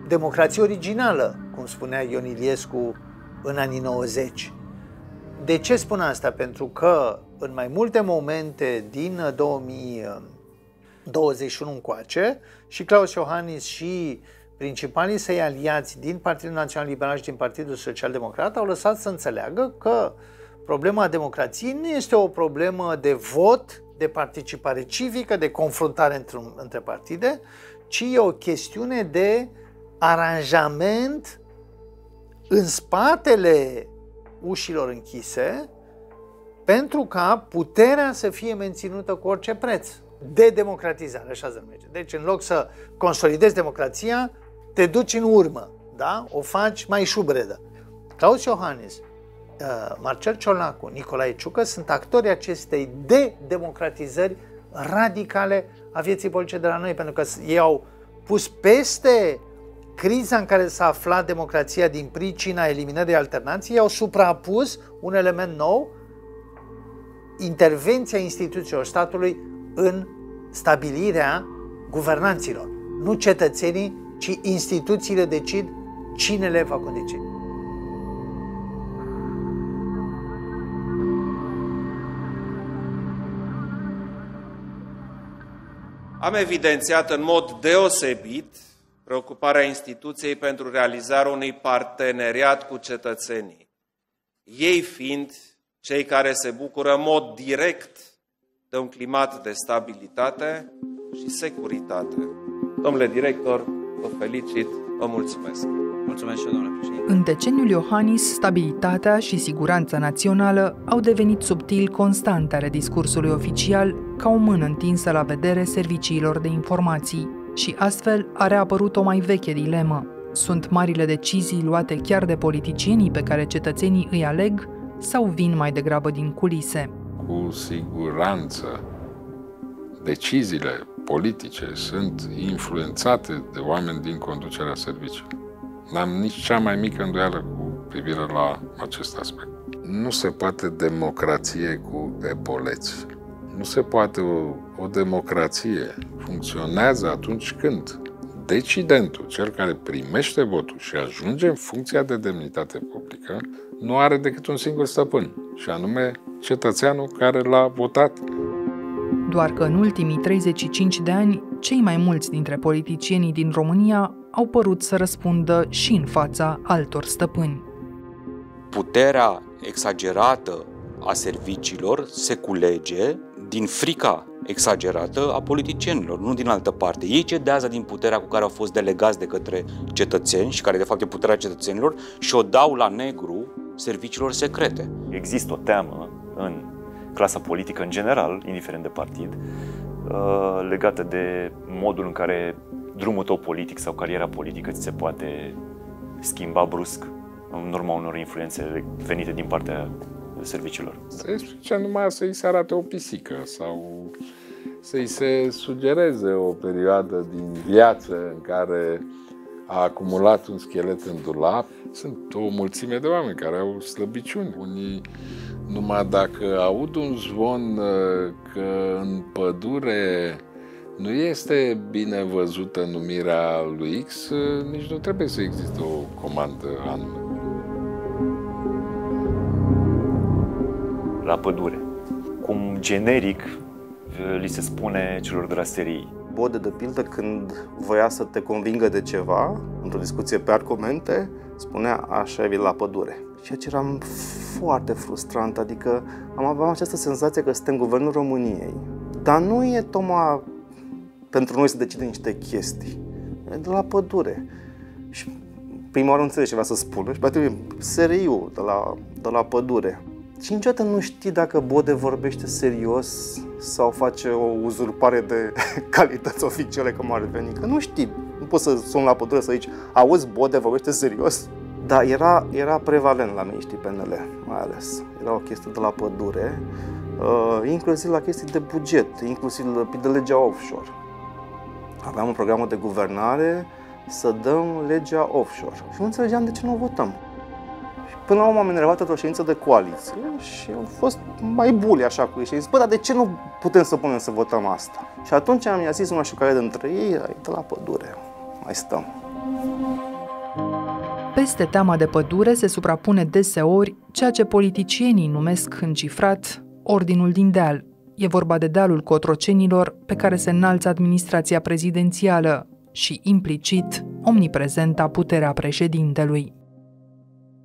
democrație originală, cum spunea Ion Iliescu în anii 90. De ce spun asta? Pentru că în mai multe momente din 2021 încoace, și Klaus Iohannis și principalii săi aliați din Partidul Național Liberal și din Partidul Social Democrat au lăsat să înțeleagă că problema democrației nu este o problemă de vot, de participare civică, de confruntare între partide, ci e o chestiune de aranjament în spatele ușilor închise pentru ca puterea să fie menținută cu orice preț. De democratizare, așa se numește. Deci în loc să consolidezi democrația, te duci în urmă, da? O faci mai șubredă. Klaus Iohannis, Marcel Ciolacu, Nicolae Ciucă sunt actorii acestei de-democratizări radicale a vieții politice de la noi, pentru că ei au pus peste criza în care s-a aflat democrația din pricina eliminării alternanței, au suprapus un element nou, intervenția instituțiilor statului în stabilirea guvernanților. Nu cetățenii, ci instituțiile decid cine le va conduce. Am evidențiat în mod deosebit preocuparea instituției pentru realizarea unui parteneriat cu cetățenii, ei fiind cei care se bucură în mod direct de un climat de stabilitate și securitate. Domnule director, vă felicit, vă mulțumesc. Mulțumesc și eu, domnule președinte. În deceniul Iohannis, stabilitatea și siguranța națională au devenit subtil constante ale discursului oficial, ca o mână întinsă la vedere serviciilor de informații. Și astfel a reapărut o mai veche dilemă. Sunt marile decizii luate chiar de politicienii pe care cetățenii îi aleg sau vin mai degrabă din culise? Cu siguranță, deciziile politice sunt influențate de oameni din conducerea serviciului. N-am nici cea mai mică îndoială cu privire la acest aspect. Nu se poate democrație cu epoleți. Nu se poate. O democrație funcționează atunci când decidentul, cel care primește votul și ajunge în funcția de demnitate publică, nu are decât un singur stăpân, și anume cetățeanul care l-a votat. Doar că în ultimii 35 de ani, cei mai mulți dintre politicienii din România au părut să răspundă și în fața altor stăpâni. Puterea exagerată a serviciilor se culege din frica exagerată a politicienilor, nu din altă parte. Ei cedează din puterea cu care au fost delegați de către cetățeni și care de fapt e puterea cetățenilor și o dau la negru serviciilor secrete. Există o teamă în clasa politică în general, indiferent de partid, legată de modul în care drumul tău politic sau cariera politică ți se poate schimba brusc în urma unor influențe venite din partea serviciilor. Se explice numai să-i se arate o pisică sau să-i se sugereze o perioadă din viață în care a acumulat un schelet în dulap. Sunt o mulțime de oameni care au slăbiciuni. Unii, numai dacă aud un zvon că în pădure nu este bine văzută numirea lui X, nici nu trebuie să existe o comandă anume. La pădure. Cum generic li se spune celor de la SRI. Bode, de pildă, când voia să te convingă de ceva, într-o discuție pe argumente, spunea așa e la pădure. Ceea ce era foarte frustrant, adică aveam această senzație că suntem guvernul României, dar nu e tocmai pentru noi să decidem niște chestii. E de la pădure. Și prima oară nu înțelegi ce vrea să spună și poate SRI-ul de la pădure. Și niciodată nu știi dacă Bode vorbește serios sau face o uzurpare de calități oficiale, cum ar veni. Că nu știi, nu poți să suni la pădure să zici auzi, Bode vorbește serios? Dar era prevalent la miniștrii PNL, mai ales. Era o chestie de la pădure, inclusiv la chestii de buget, inclusiv de legea offshore. Aveam un program de guvernare să dăm legea offshore și nu înțelegeam de ce nu o votăm. Până la urmă am enervat într-o ședință de coaliție și au fost mai buli așa cu ei și am zis, bă, dar de ce nu putem să punem să votăm asta? Și atunci am zis una șucare dintre ei, de la pădure, mai stăm. Peste teama de pădure se suprapune deseori ceea ce politicienii numesc încifrat ordinul din deal. E vorba de dealul cotrocenilor pe care se înalță administrația prezidențială și, implicit, omniprezenta puterea președintelui.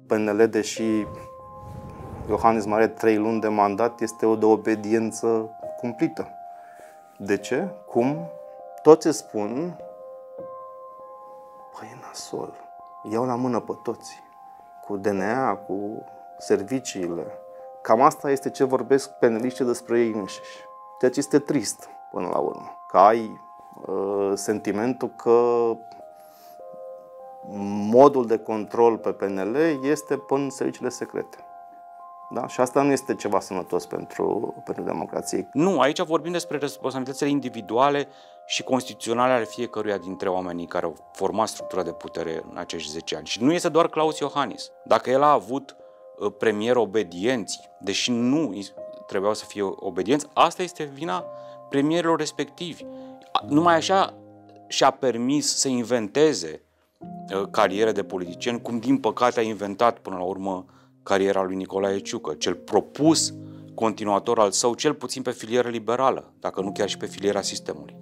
PNL, deși Iohannis mai are 3 luni de mandat, este o de obediență cumplită. De ce? Cum? Toți îți spun, păi e nasol, iau la mână pe toți, cu DNA, cu serviciile. Cam asta este ce vorbesc peneliștii despre ei înșiși. Ceea ce este trist până la urmă, că ai sentimentul că modul de control pe PNL este până serviciile secrete. Da? Și asta nu este ceva sănătos pentru democrație. Nu, aici vorbim despre responsabilitățile individuale și constituționale ale fiecăruia dintre oamenii care au format structura de putere în acești 10 ani. Și nu este doar Claus Iohannis. Dacă el a avut premier obedienți, deși nu trebuiau să fie obedienți, asta este vina premierilor respectivi. Numai așa și-a permis să inventeze cariere de politicieni, cum din păcate a inventat până la urmă cariera lui Nicolae Ciucă, cel propus continuator al său, cel puțin pe filieră liberală, dacă nu chiar și pe filiera sistemului.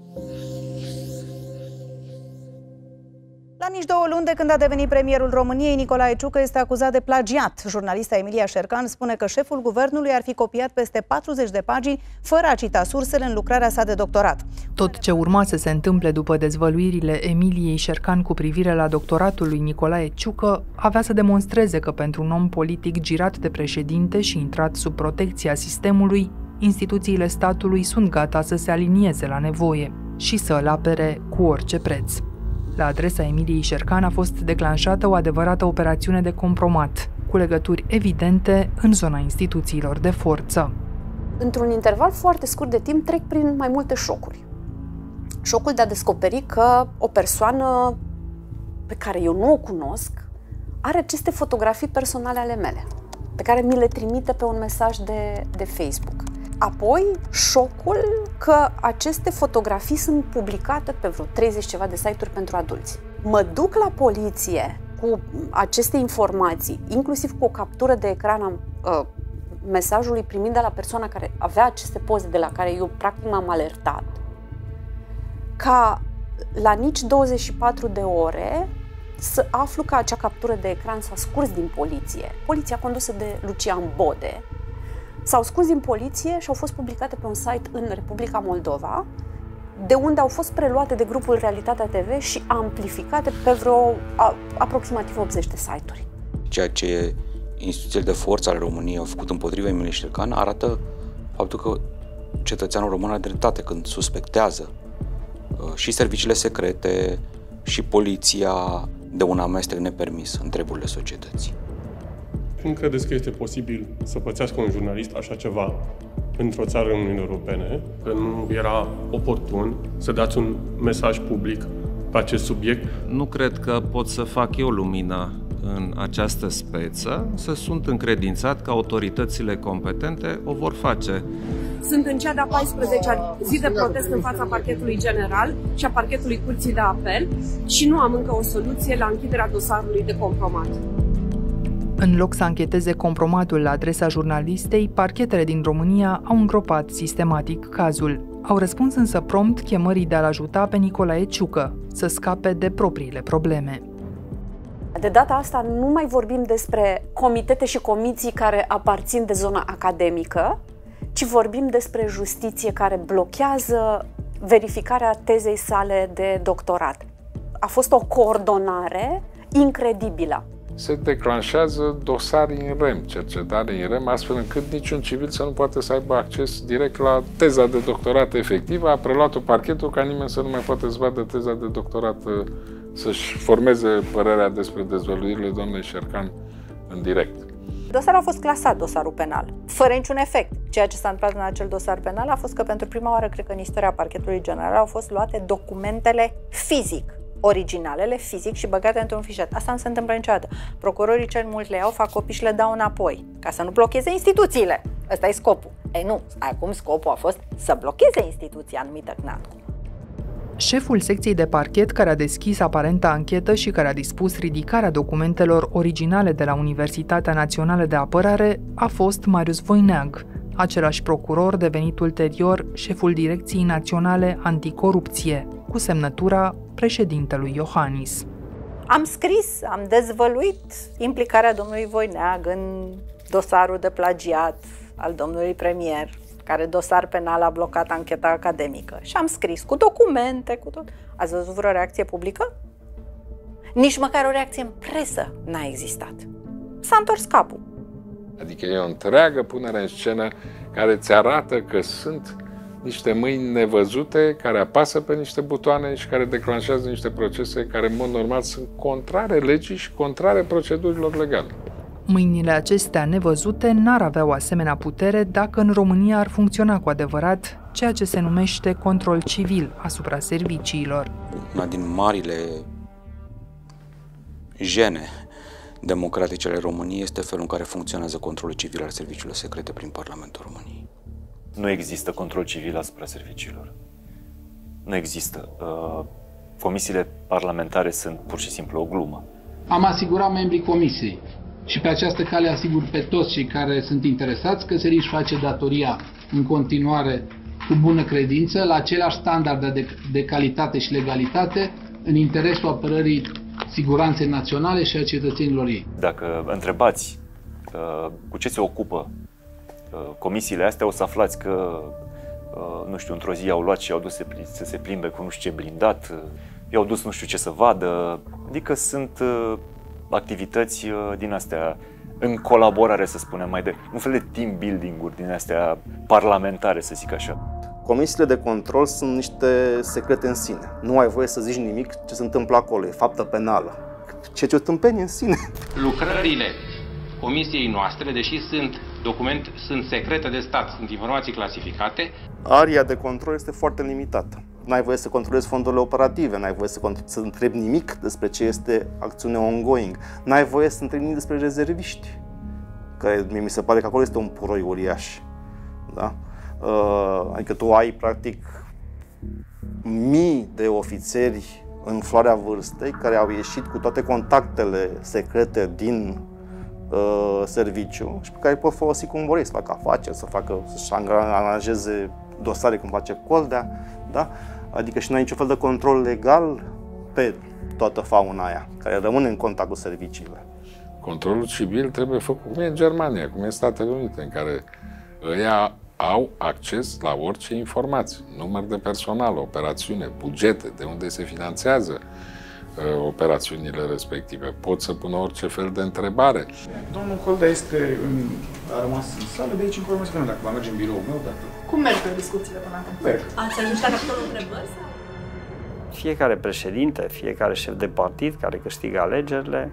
La nici 2 luni de când a devenit premierul României, Nicolae Ciucă este acuzat de plagiat. Jurnalista Emilia Șercan spune că șeful guvernului ar fi copiat peste 40 de pagini, fără a cita sursele în lucrarea sa de doctorat. Tot ce urma să se întâmple după dezvăluirile Emiliei Șercan cu privire la doctoratul lui Nicolae Ciucă avea să demonstreze că pentru un om politic girat de președinte și intrat sub protecția sistemului, instituțiile statului sunt gata să se alinieze la nevoie și să îl apere cu orice preț. La adresa Emiliei Șercan a fost declanșată o adevărată operațiune de compromat, cu legături evidente în zona instituțiilor de forță. Într-un interval foarte scurt de timp trec prin mai multe șocuri. Șocul de a descoperi că o persoană pe care eu nu o cunosc are aceste fotografii personale ale mele, pe care mi le trimite pe un mesaj de Facebook. Apoi, șocul că aceste fotografii sunt publicate pe vreo 30 ceva de site-uri pentru adulți. Mă duc la poliție cu aceste informații, inclusiv cu o captură de ecran a mesajului primit de la persoana care avea aceste poze de la care eu practic m-am alertat, ca la nici 24 de ore să aflu că acea captură de ecran s-a scurs din poliție. Poliția condusă de Lucian Bode s-au scurs din poliție și au fost publicate pe un site în Republica Moldova, de unde au fost preluate de grupul Realitatea TV și amplificate pe vreo aproximativ 80 de site-uri. Ceea ce instituțiile de forță ale României au făcut împotriva Emiliei Șercan arată faptul că cetățeanul român are dreptate când suspectează și serviciile secrete și poliția de un amestec nepermis în treburile societății. Cum credeți că este posibil să pățească un jurnalist așa ceva într-o țară în Uniunea Europene, că nu era oportun să dați un mesaj public pe acest subiect? Nu cred că pot să fac eu lumină în această speță, să sunt încredințat că autoritățile competente o vor face. Sunt în cea de-a 14-a zi de protest în fața Parchetului General și a Parchetului Curții de Apel și nu am încă o soluție la închiderea dosarului de compromat. În loc să ancheteze compromatul la adresa jurnalistei, parchetele din România au îngropat sistematic cazul. Au răspuns însă prompt chemării de a-l ajuta pe Nicolae Ciucă să scape de propriile probleme. De data asta nu mai vorbim despre comitete și comisii care aparțin de zona academică, ci vorbim despre justiție care blochează verificarea tezei sale de doctorat. A fost o coordonare incredibilă. Se declanșează dosare în rem, cercetare în rem, astfel încât niciun civil să nu poate să aibă acces direct la teza de doctorat efectivă. A preluat-o parchetul ca nimeni să nu mai poată să vadă teza de doctorat, să-și formeze părerea despre dezvăluirile doamnei Șercan în direct. Dosarul a fost clasat, dosarul penal, fără niciun efect. Ceea ce s-a întâmplat în acel dosar penal a fost că pentru prima oară, cred că în istoria Parchetului General, au fost luate documentele fizic, originalele fizic și băgate într-un fișet. Asta nu se întâmplă niciodată. Procurorii cel mult le iau, fac copii și le dau înapoi, ca să nu blocheze instituțiile. Ăsta e scopul. Ei nu, acum scopul a fost să blocheze instituția numită CNATCO. Șeful secției de parchet care a deschis aparenta anchetă și care a dispus ridicarea documentelor originale de la Universitatea Națională de Apărare a fost Marius Voineag, același procuror devenit ulterior șeful Direcției Naționale Anticorupție, cu semnătura președintelui Iohannis. Am scris, am dezvăluit implicarea domnului Voineag în dosarul de plagiat al domnului premier, care dosar penal a blocat ancheta academică. Și am scris cu documente, cu tot. Ați văzut vreo reacție publică? Nici măcar o reacție în presă n-a existat. S-a întors capul. Adică e o întreagă punere în scenă care îți arată că sunt niște mâini nevăzute care apasă pe niște butoane și care declanșează niște procese care, în mod normal, sunt contrare legii și contrare procedurilor legale. Mâinile acestea nevăzute n-ar avea o asemenea putere dacă în România ar funcționa cu adevărat ceea ce se numește control civil asupra serviciilor. Una din marile jene democratice ale României este felul în care funcționează controlul civil al serviciilor secrete prin Parlamentul României. Nu există control civil asupra serviciilor. Nu există. Comisiile parlamentare sunt pur și simplu o glumă. Am asigurat membrii comisiei și pe această cale asigur pe toți cei care sunt interesați că se își face datoria în continuare cu bună credință, la aceleași standarde de calitate și legalitate, în interesul apărării siguranței naționale și a cetățenilor ei. Dacă întrebați cu ce se ocupă comisiile astea, o să aflați că, nu știu, într-o zi au luat și i-au dus să se plimbe cu nu știu ce blindat, i-au dus nu știu ce să vadă, adică sunt activități din astea în colaborare, să spunem, mai de un fel de team building-uri din astea parlamentare, să zic așa. Comisiile de control sunt niște secrete în sine. Nu ai voie să zici nimic ce se întâmplă acolo, e faptă penală. Ce o tâmpenie în sine. Lucrările comisiei noastre, deși sunt secrete de stat, sunt informații clasificate. Aria de control este foarte limitată. N-ai voie să controlezi fondurile operative, n-ai voie să întrebi nimic despre ce este acțiunea ongoing, n-ai voie să întrebi nimic despre rezerviști, că mi se pare că acolo este un puroi uriaș. Da? Adică tu ai practic mii de ofițeri în floarea vârstei care au ieșit cu toate contactele secrete din serviciu și pe care îi pot folosi cum vor, să facă afaceri, să-și aranjeze dosare cum face Coldea, da? Adică și nu ai niciun fel de control legal pe toată fauna aia, care rămâne în contact cu serviciile. Controlul civil trebuie făcut cum e în Germania, cum e în Statele Unite, în care ăia au acces la orice informație, număr de personal, operațiune, bugete, de unde se finanțează operațiunile respective. Pot să pună orice fel de întrebare. Domnul Coldea a rămas în sală, de aici încolo mă spune dacă va merge în biroul meu, dacă... Cum merg discuțiile până acum? Merg. Ați ajuns la capitolul întrebări sau? Fiecare președinte, fiecare șef de partid care câștigă alegerile,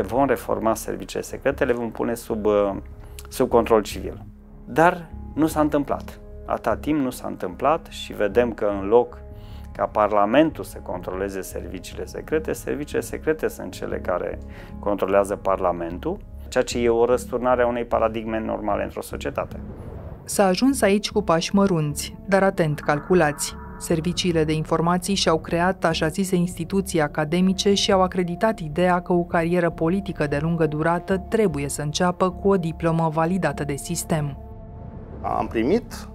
vom reforma serviciile secrete, le vom pune sub control civil. Dar nu s-a întâmplat. Atâta timp nu s-a întâmplat și vedem că în loc ca Parlamentul să controleze serviciile secrete sunt cele care controlează Parlamentul, ceea ce e o răsturnare a unei paradigme normale într-o societate. S-a ajuns aici cu pași mărunți, dar atent calculați. Serviciile de informații și-au creat așa zise instituții academice și au acreditat ideea că o carieră politică de lungă durată trebuie să înceapă cu o diplomă validată de sistem. Am primit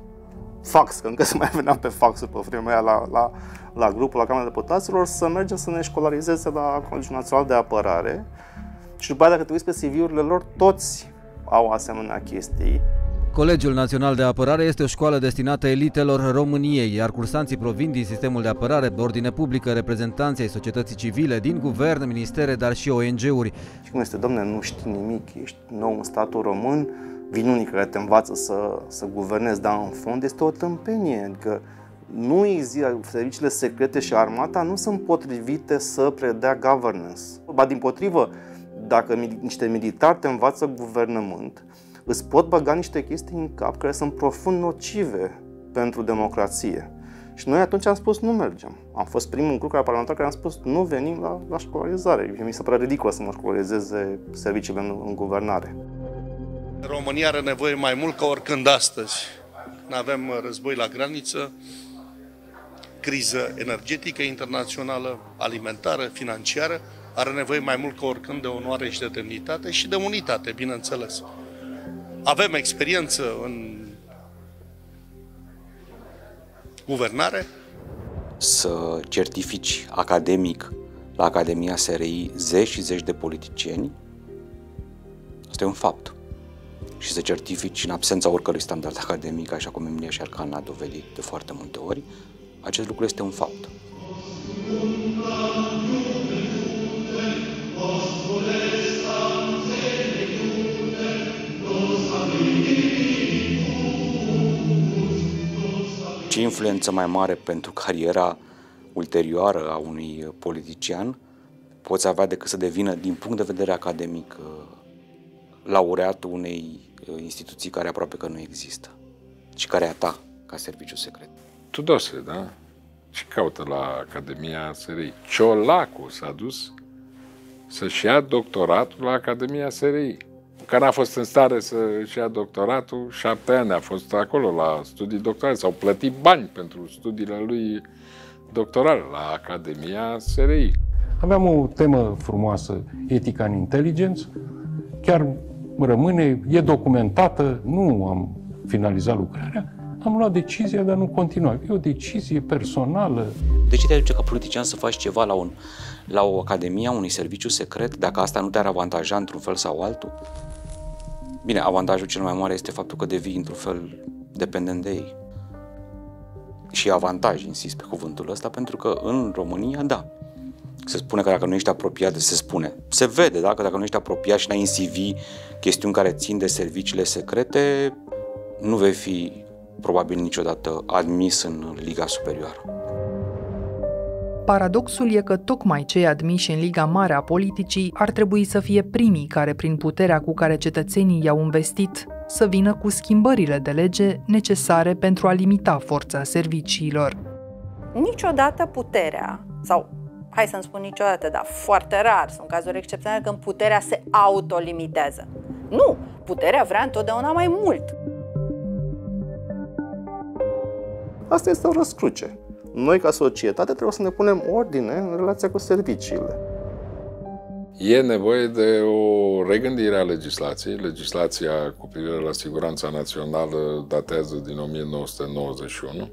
fax, că încă se mai veneam pe faxul pe vremea aia la grupul, la Camera Deputaților, să mergem să ne școlarizeze la Colegiul Național de Apărare și după aceea, dacă te uiți pe CV-urile lor, toți au asemenea chestii. Colegiul Național de Apărare este o școală destinată elitelor României, iar cursanții provin din sistemul de apărare, ordine publică, reprezentanții ai societății civile, din guvern, ministere, dar și ONG-uri. Și cum este, domne, nu știi nimic, ești nou în statul român, vin unii care te învață să guvernezi, dar în fond este o tâmpenie, adică nu există, serviciile secrete și armata nu sunt potrivite să predea governance. Ba dimpotrivă, dacă niște militari te învață guvernământ, îți pot băga niște chestii în cap care sunt profund nocive pentru democrație. Și noi atunci am spus nu mergem. Am fost primul grup parlamentar care am spus nu venim la școlarizare. Mi se pare ridicol să mă școlarizeze serviciile în guvernare. România are nevoie mai mult ca oricând astăzi. Avem război la graniță, criză energetică internațională, alimentară, financiară. Are nevoie mai mult ca oricând de onoare și de demnitate și de unitate, bineînțeles. Avem experiență în guvernare. Să certifici academic la Academia SRI zeci și zeci de politicieni, asta e un fapt. Și să certifici în absența oricărui standard academic, așa cum Emilia Șercan a dovedit de foarte multe ori, acest lucru este un fapt. Ce influență mai mare pentru cariera ulterioară a unui politician poți avea decât să devină, din punct de vedere academic, laureatul unei instituții care aproape că nu există și care e a ta ca serviciu secret. Tudose, da? Ce caută la Academia SRI? Ciolacu s-a dus să-și ia doctoratul la Academia SRI. Că n-a fost în stare să-și ia doctoratul, 7 ani a fost acolo la studii doctorale, s-au plătit bani pentru studiile lui doctorale la Academia SRI. Aveam o temă frumoasă, etica în inteligență, chiar rămâne, e documentată, nu am finalizat lucrarea, am luat decizia de a nu continua. E o decizie personală. De ce te aduce ca politician să faci ceva la o academie, unui serviciu secret, dacă asta nu te-ar avantaja într-un fel sau altul? Bine, avantajul cel mai mare este faptul că devii într-un fel dependent de ei. Și avantaj, insist pe cuvântul ăsta, pentru că în România, da, se spune că dacă nu ești apropiat, se vede, da? Că dacă nu ești apropiat și n-ai în CV chestiuni care țin de serviciile secrete, nu vei fi probabil niciodată admis în Liga Superioară. Paradoxul e că tocmai cei admiși în Liga Mare a politicii ar trebui să fie primii care, prin puterea cu care cetățenii i-au investit, să vină cu schimbările de lege necesare pentru a limita forța serviciilor. Niciodată puterea, sau hai să-mi spun niciodată, dar foarte rar, sunt cazuri excepționale când puterea se autolimitează. Nu, puterea vrea întotdeauna mai mult. Asta este o răscruce. Noi, ca societate, trebuie să ne punem ordine în relația cu serviciile. E nevoie de o regândire a legislației. Legislația cu privire la siguranța națională datează din 1991.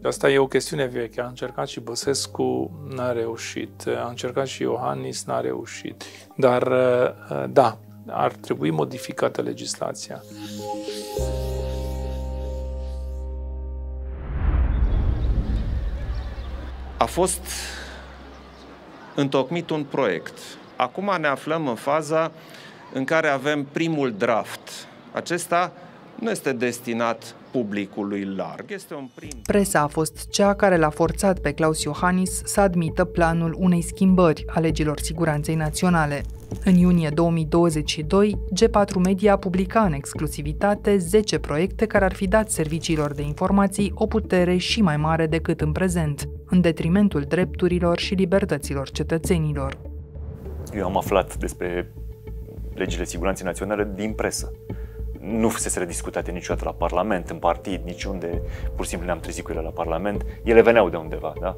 Asta e o chestiune veche. A încercat și Băsescu, n-a reușit. A încercat și Iohannis, n-a reușit. Dar, da, ar trebui modificată legislația. A fost întocmit un proiect. Acum ne aflăm în faza în care avem primul draft. Acesta nu este destinat publicului larg, este un prim... Presa a fost cea care l-a forțat pe Klaus Iohannis să admită planul unei schimbări a legilor siguranței naționale. În iunie 2022, G4 Media publica în exclusivitate 10 proiecte care ar fi dat serviciilor de informații o putere și mai mare decât în prezent, în detrimentul drepturilor și libertăților cetățenilor. Eu am aflat despre legile siguranței naționale din presă. Nu fusese discutate niciodată la Parlament, în partid, niciunde. Pur și simplu ne-am trezit cu ele la Parlament. Ele veneau de undeva, da?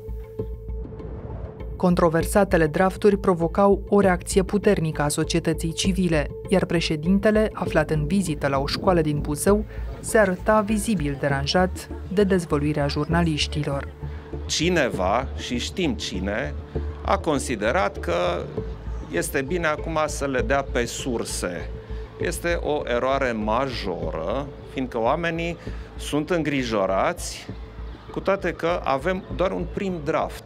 Controversatele drafturi provocau o reacție puternică a societății civile, iar președintele, aflat în vizită la o școală din Buzău, se arăta vizibil deranjat de dezvăluirea jurnaliștilor. Cineva, și știm cine, a considerat că este bine acum să le dea pe surse. Este o eroare majoră, fiindcă oamenii sunt îngrijorați, cu toate că avem doar un prim draft.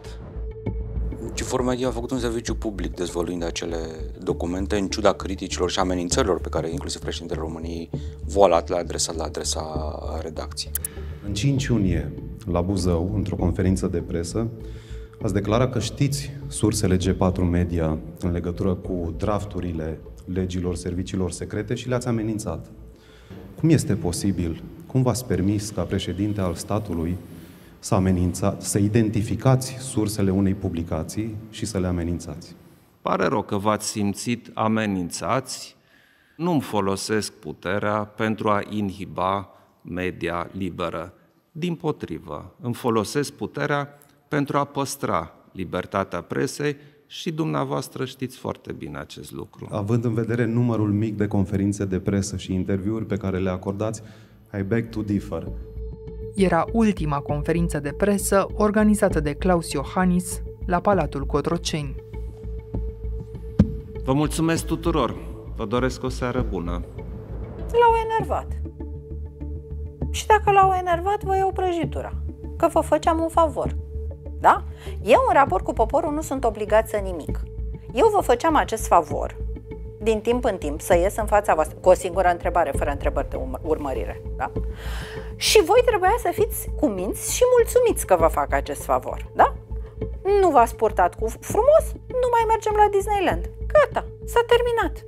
G4 Media a făcut un serviciu public dezvăluind acele documente, în ciuda criticilor și amenințărilor pe care inclusiv președintele României Voalat le-a adresat la adresa redacției. În 5 iunie, la Buzău, într-o conferință de presă, ați declarat că știți sursele G4 Media în legătură cu drafturile legilor serviciilor secrete și le-ați amenințat. Cum este posibil, cum v-ați permis ca președinte al statului să identificați sursele unei publicații și să le amenințați? Pare rău că v-ați simțit amenințați. Nu-mi folosesc puterea pentru a inhiba media liberă. Dimpotrivă, îmi folosesc puterea pentru a păstra libertatea presei și dumneavoastră știți foarte bine acest lucru. Având în vedere numărul mic de conferințe de presă și interviuri pe care le acordați, I beg to differ. Era ultima conferință de presă organizată de Klaus Iohannis la Palatul Cotroceni. Vă mulțumesc tuturor. Vă doresc o seară bună. L-au enervat. Și dacă l-au enervat, vă iau prăjitura. Că vă făceam un favor. Da? Eu, în raport cu poporul, nu sunt obligat să nimic. Eu vă făceam acest favor, din timp în timp, să ies în fața voastră, cu o singură întrebare, fără întrebări de urmărire. Da? Și voi trebuia să fiți cuminți și mulțumiți că vă fac acest favor. Da? Nu v-ați purtat cu frumos, nu mai mergem la Disneyland. Gata, s-a terminat.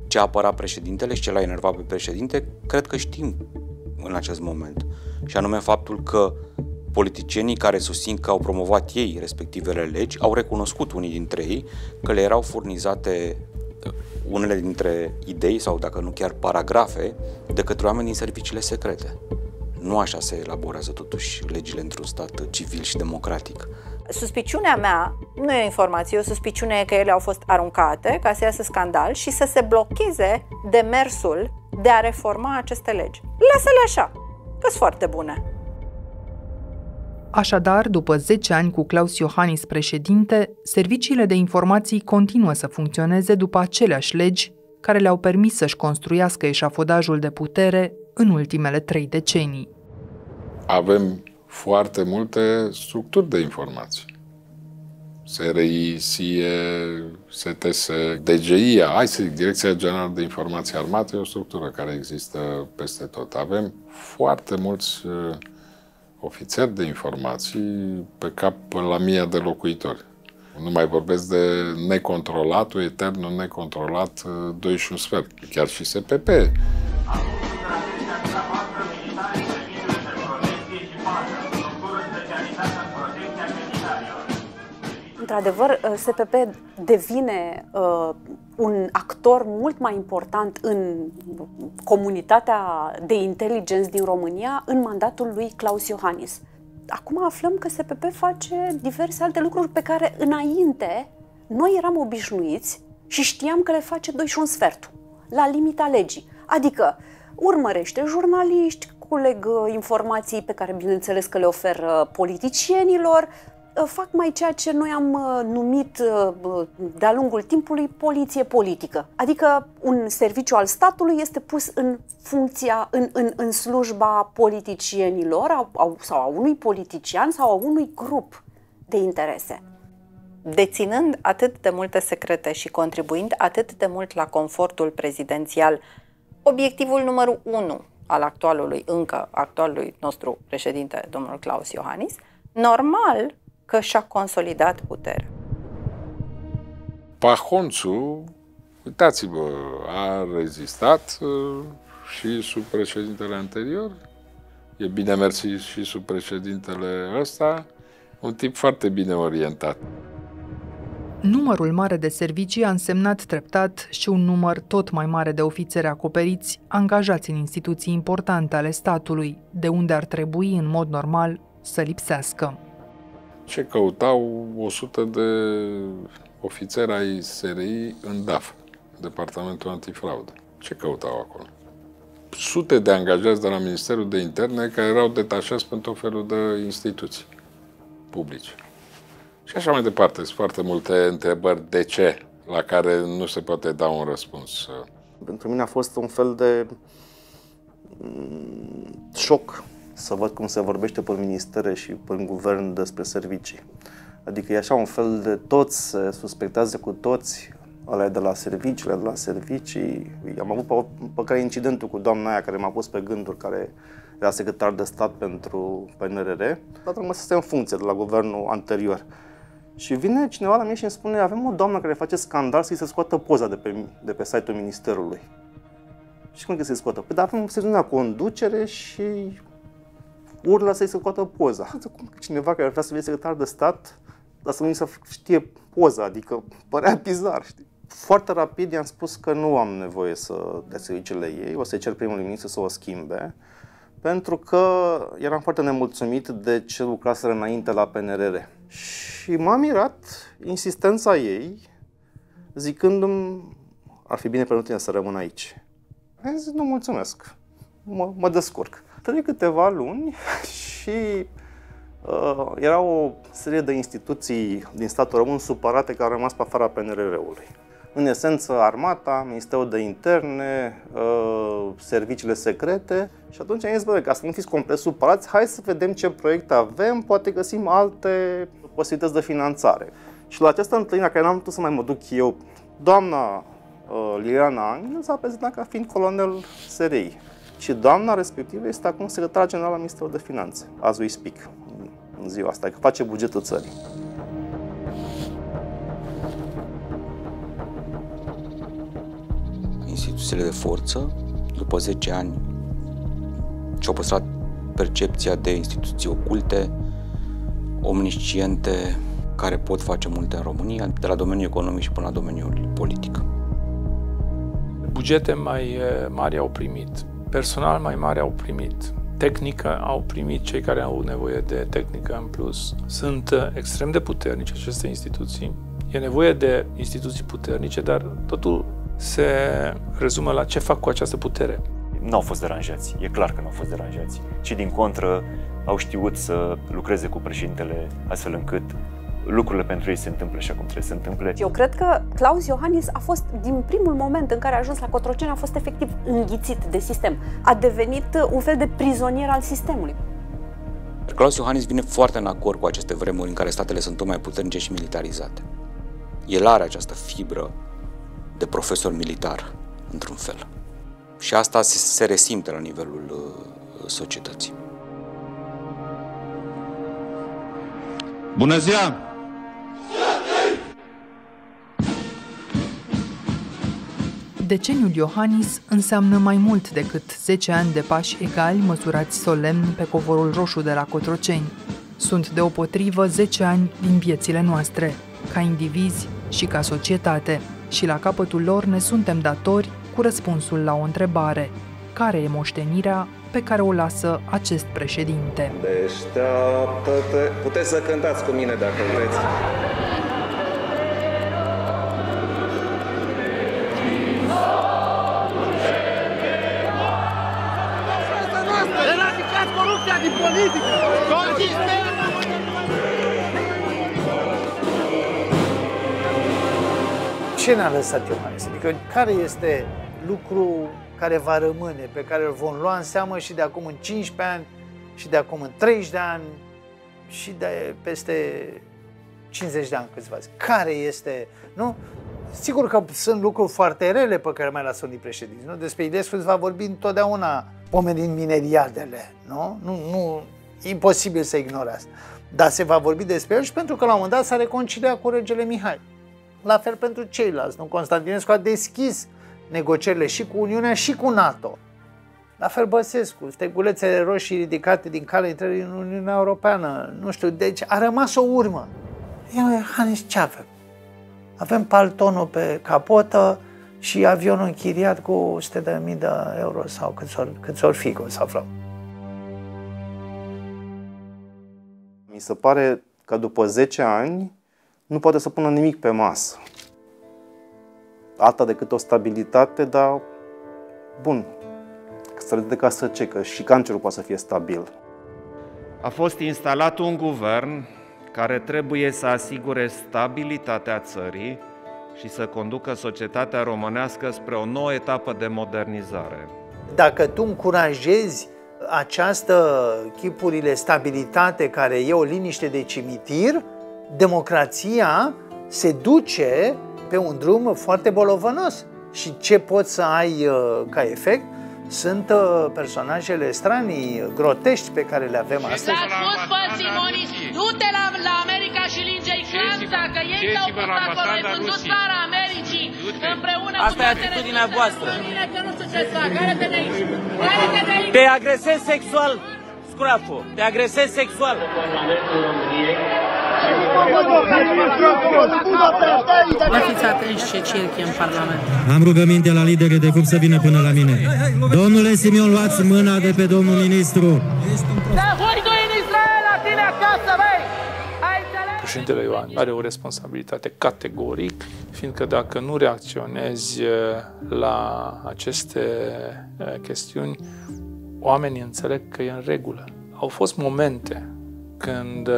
Ce a apărat președintele și ce l-a enervat pe președinte, cred că știm în acest moment. Și anume faptul că politicienii care susțin că au promovat ei respectivele legi au recunoscut, unii dintre ei, că le erau furnizate unele dintre idei sau, dacă nu chiar paragrafe, de către oameni din serviciile secrete. Nu așa se elaborează totuși legile într-un stat civil și democratic. Suspiciunea mea nu e o informație, e o suspiciune că ele au fost aruncate ca să iasă scandal și să se blocheze demersul de a reforma aceste legi. Lasă-le așa, că-s foarte bune. Așadar, după 10 ani cu Klaus Iohannis președinte, serviciile de informații continuă să funcționeze după aceleași legi care le-au permis să-și construiască eșafodajul de putere în ultimele 3 decenii. Avem foarte multe structuri de informații. SRI, SIE, STS, DGI, Direcția Generală de Informații Armate, e o structură care există peste tot. Avem foarte mulți ofițeri de informații pe cap la 1000 de locuitori. Nu mai vorbesc de necontrolatul, eternul necontrolat 2 și un sfert. Chiar și SPP. Într-adevăr, SPP devine un actor mult mai important în comunitatea de inteligență din România în mandatul lui Klaus Iohannis. acum aflăm că SPP face diverse alte lucruri pe care înainte noi eram obișnuiți și știam că le face 2 și un sfertul, la limita legii. Adică urmărește jurnaliști, culeg informații pe care bineînțeles că le oferă politicienilor, fac mai ceea ce noi am numit de-a lungul timpului poliție politică. Adică un serviciu al statului este pus în funcția, în slujba politicienilor sau a unui politician sau a unui grup de interese. Deținând atât de multe secrete și contribuind atât de mult la confortul prezidențial, obiectivul numărul 1 al actualului nostru președinte, domnul Klaus Iohannis, normal că și-a consolidat puterea. Pahonțul, uitați-vă, a rezistat și sub președintele anterior, e bine mersi și sub președintele ăsta, un tip foarte bine orientat. Numărul mare de servicii a însemnat treptat și un număr tot mai mare de ofițeri acoperiți, angajați în instituții importante ale statului, de unde ar trebui, în mod normal, să lipsească. Ce căutau 100 de ofițeri ai SRI în DAF, Departamentul Antifraudă? Ce căutau acolo? Sute de angajați de la Ministerul de Interne care erau detașați pentru tot felul de instituții publice. Și așa mai departe. Sunt foarte multe întrebări de ce, la care nu se poate da un răspuns. Pentru mine a fost un fel de șoc să văd cum se vorbește pe ministere și pe guvern despre servicii. Adică e așa un fel de toți se suspectează cu toți, alea de la servicii, Am avut pe care incidentul cu doamna aia care m-a pus pe gânduri, care era secretar de stat pentru PNRR, dar rămăsese în funcție de la guvernul anterior. Și vine cineva la mine și îmi spune: avem o doamnă care face scandal să-i se scoată poza de pe site-ul ministerului. Și cum că să-i scoată? Păi, dar avem o sesiune la conducere și urlă să-i se scoată poza. Cum că cineva care vrea să fie secretar de stat, dar să nu să știe poza, adică părea bizar, știi? Foarte rapid i-am spus că nu am nevoie de serviciile ei, o să-i cer primul ministru să o schimbe, pentru că eram foarte nemulțumit de ce lucraseră înainte la PNRR. Și m-a mirat insistența ei, zicându-mi: ar fi bine pentru tine să rămân aici. Am zis: nu, mulțumesc, mă descurc. Trec câteva luni și era o serie de instituții din statul român supărate care au rămas pe afara PNRR-ului. În esență, armata, Ministerul de Interne, serviciile secrete. Și atunci am zis: bă, ca să nu fiți complet supărați, hai să vedem ce proiecte avem, poate găsim alte posibilități de finanțare. Și la această întâlnire, la care n-am putut să mai mă duc eu, doamna Liliana Anghel s-a prezentat ca fiind colonel SRI. Și doamna respectivă este acum secretar general al Ministerului de Finanțe, as we speak, în ziua asta, că face bugetul țării. Instituțiile de forță, după 10 ani, și-au păstrat percepția de instituții oculte, omnisciente, care pot face multe în România, de la domeniul economic și până la domeniul politic. Bugete mai mari au primit, personal mai mare au primit, tehnică au primit cei care au nevoie de tehnică în plus. Sunt extrem de puternice aceste instituții. E nevoie de instituții puternice, dar totul se rezumă la ce fac cu această putere. Nu au fost deranjați, e clar că nu au fost deranjați. Și din contră au știut să lucreze cu președintele astfel încât lucrurile pentru ei se întâmplă așa cum trebuie să se întâmple. Eu cred că Klaus Iohannis a fost, din primul moment în care a ajuns la Cotroceni, a fost efectiv înghițit de sistem. A devenit un fel de prizonier al sistemului. Klaus Iohannis vine foarte în acord cu aceste vremuri în care statele sunt tot mai puternice și militarizate. El are această fibră de profesor militar, într-un fel. Și asta se resimte la nivelul societății. Bună ziua! Deceniul Iohannis înseamnă mai mult decât 10 ani de pași egali măsurați solemn pe covorul roșu de la Cotroceni. Sunt deopotrivă 10 ani din viețile noastre, ca indivizi și ca societate. Și la capătul lor ne suntem datori cu răspunsul la o întrebare: care e moștenirea pe care o lasă acest președinte. Deșteaptă-te. Puteți să cântați cu mine dacă vreți. Eradicați corupția din politică! Ce ne-a lăsat Iohannis? Adică care este lucru care va rămâne, pe care îl vom lua în seamă și de acum în 15 ani, și de acum în 30 de ani, și de peste 50 de ani câțiva zi. Care este, nu? Sigur că sunt lucruri foarte rele pe care mai lasă unii președinți, nu? Despre Ilescu va vorbi întotdeauna pomenind mineriadele, nu? Nu, imposibil să ignore asta. Dar se va vorbi despre el și pentru că la un moment dat s-a reconciliat cu regele Mihai. La fel pentru ceilalți, nu? Constantinescu a deschis negocierile și cu Uniunea și cu NATO. La fel Băsescu, stegulețele roșii ridicate din calea intrării în Uniunea Europeană, nu știu, deci a rămas o urmă. Iohannis, ce avem? Avem paltonul pe capotă și avionul închiriat cu 100.000 de euro sau câți ori fi, cum să aflăm. Mi se pare că după 10 ani nu poate să pună nimic pe masă. Alta decât o stabilitate, dar bun, să de ca să ce, că și cancerul poate să fie stabil. A fost instalat un guvern care trebuie să asigure stabilitatea țării și să conducă societatea românească spre o nouă etapă de modernizare. Dacă tu încurajezi această chipurile stabilitate care e o liniște de cimitir, democrația se duce pe un drum foarte bolovănos. Și ce poți să ai ca efect sunt personajele stranii, grotești pe care le avem astăzi. L-a spus pe Simonis, du-te la America și linge-i clanța, că ei s-au pus acolo, ai vândut țara Americii, împreună cu asta e atitudinea voastră. Că nu știu ce să fac, arată de aici, arată de aici. Te agresezi sexual, Scroafo, te agresezi sexual. Vă fiți atenți ce circhi în Parlament. Am rugăminte la lideri de grup să vină până la mine. Domnule Simion, luați mâna de pe domnul ministru. în Israel, la tine acasă, băi! Președintele Iohannis are o responsabilitate categoric, fiindcă dacă nu reacționezi la aceste chestiuni, oamenii înțeleg că e în regulă. Au fost momente când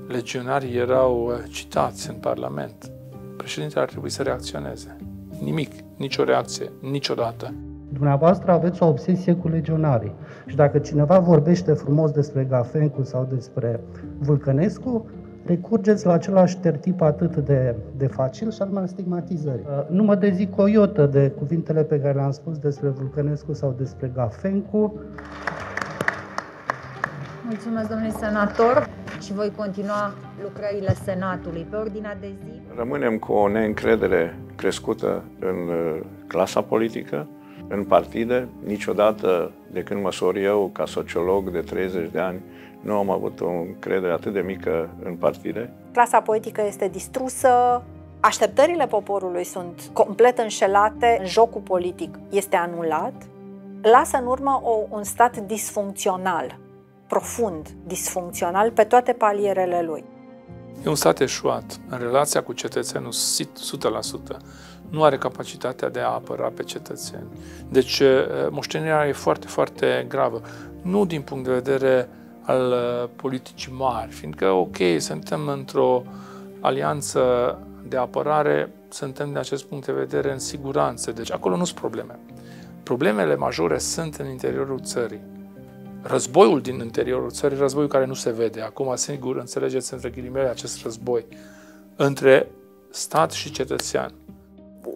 legionarii erau citați în Parlament. Președintele ar trebui să reacționeze. Nimic, nicio reacție, niciodată. Dumneavoastră aveți o obsesie cu legionarii. Și dacă cineva vorbește frumos despre Gafencu sau despre Vulcănescu, recurgeți la același tertip atât de facil și al stigmatizării. Nu mă dezic o iotă de cuvintele pe care le-am spus despre Vulcănescu sau despre Gafencu. Mulțumesc, domnule senator, și voi continua lucrările Senatului pe ordinea de zi. Rămânem cu o neîncredere crescută în clasa politică, în partide. Niciodată, de când măsor eu, ca sociolog de 30 de ani, nu am avut o încredere atât de mică în partide. Clasa politică este distrusă, așteptările poporului sunt complet înșelate, jocul politic este anulat, lasă în urmă un stat disfuncțional, profund disfuncțional pe toate palierele lui. E un stat eșuat în relația cu cetățenul 100%. Nu are capacitatea de a apăra pe cetățeni. Deci moștenirea e foarte, foarte gravă. Nu din punct de vedere al politicii mari, fiindcă, ok, suntem într-o alianță de apărare, suntem din acest punct de vedere în siguranță. Deci acolo nu sunt probleme. Problemele majore sunt în interiorul țării. Războiul din interiorul țării, războiul care nu se vede. Acum, sigur, înțelegeți între ghilimele acest război între stat și cetățean.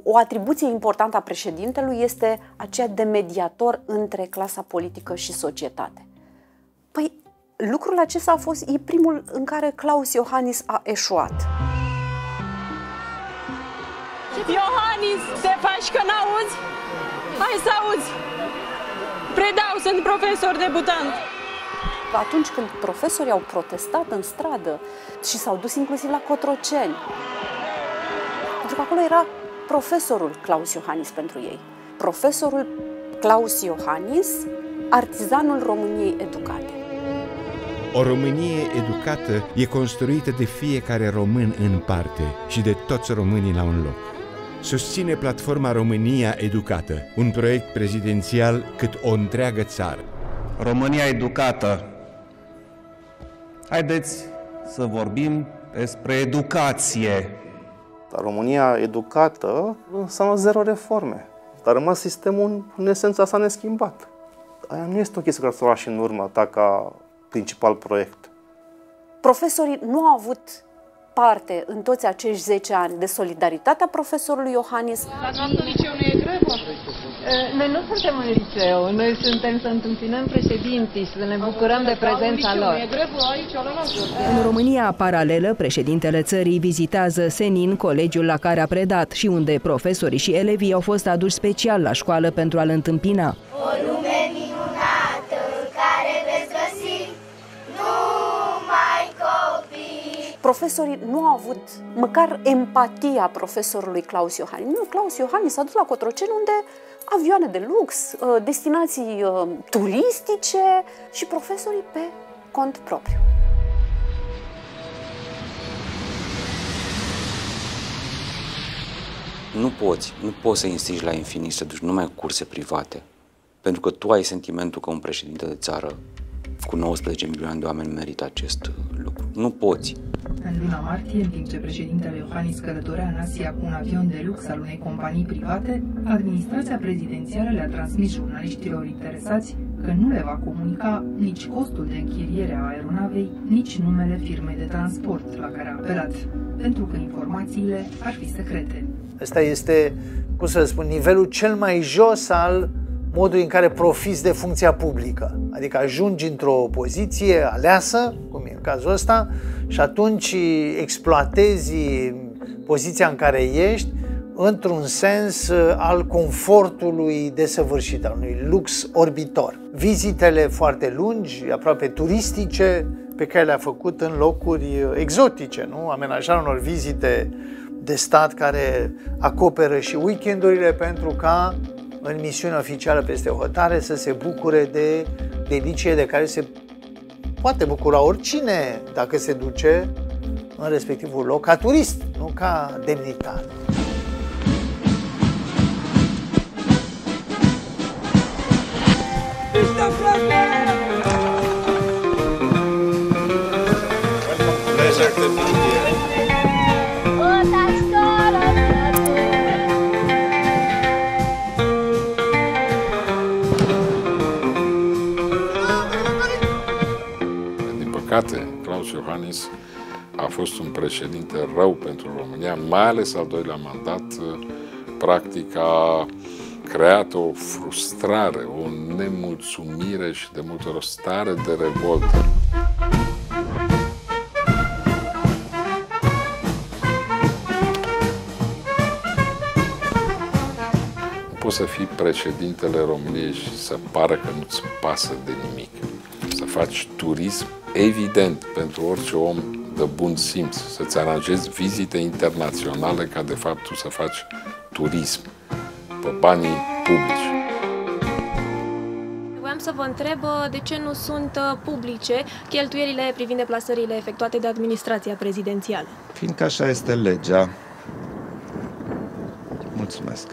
O atribuție importantă a președintelui este aceea de mediator între clasa politică și societate. Păi, lucrul acesta a fost primul în care Klaus Iohannis a eșuat. Iohannis, te faci că n-auzi? Hai să auzi! Predau, sunt profesor debutant. Atunci când profesorii au protestat în stradă și s-au dus inclusiv la Cotroceni, pentru că acolo era profesorul Klaus Iohannis pentru ei. Profesorul Klaus Iohannis, artizanul României educate. O Românie educată e construită de fiecare român în parte și de toți românii la un loc. Susține platforma România Educată, un proiect prezidențial cât o întreagă țară. România Educată. Haideți să vorbim despre educație. România Educată înseamnă zero reforme. Dar a rămas sistemul în esența sa neschimbat. Aia nu este o chestie care s-o lași în urmă ta ca principal proiect. Profesorii nu au avut parte în toți acești 10 ani de solidaritatea profesorului Iohannis. La noastră liceu nu e grevă? Noi nu suntem în liceu, noi suntem să întâmpinăm președinții, să ne bucurăm de prezența lor. E grevă aici, în România paralelă, președintele țării vizitează senin colegiul la care a predat și unde profesorii și elevii au fost aduși special la școală pentru a-l întâmpina. O lume minunată care veți găsi numai copii. Profesorii nu au avut măcar empatia profesorului Klaus Iohannis. Nu, Klaus Iohannis s-a dus la Cotroceni unde avioane de lux, destinații turistice și profesorii pe cont propriu. Nu poți să instigi la infinit să duci numai curse private, pentru că tu ai sentimentul că un președinte de țară cu 19 milioane de oameni merită acest lucru. Nu poți. În luna martie, în timp ce președintele Iohannis călătorea în Asia cu un avion de lux al unei companii private, administrația prezidențială le-a transmis jurnaliștilor interesați că nu le va comunica nici costul de închiriere a aeronavei, nici numele firmei de transport la care a apelat, pentru că informațiile ar fi secrete. Ăsta este, cum să spun, nivelul cel mai jos al modului în care profiți de funcția publică. Adică ajungi într-o poziție aleasă, cum e în cazul ăsta, și atunci exploatezi poziția în care ești într-un sens al confortului desăvârșit, al unui lux orbitor. Vizitele foarte lungi, aproape turistice, pe care le-a făcut în locuri exotice, nu? Amenajarea unor vizite de stat care acoperă și weekendurile pentru ca în misiune oficială peste hotare să se bucure de deliciile de care se poate bucura oricine dacă se duce în respectivul loc ca turist, nu ca demnitar. Klaus Iohannis a fost un președinte rău pentru România, mai ales al doilea mandat, practic a creat o frustrare, o nemulțumire și de multe ori o stare de revoltă. Nu poți să fii președintele României și să pară că nu-ți pasă de nimic. Să faci turism, evident, pentru orice om de bun simț, să-ți aranjezi vizite internaționale ca de fapt tu să faci turism pe banii publici. Voiam să vă întreb de ce nu sunt publice cheltuielile privind deplasările efectuate de administrația prezidențială. Fiindcă așa este legea. Mulțumesc.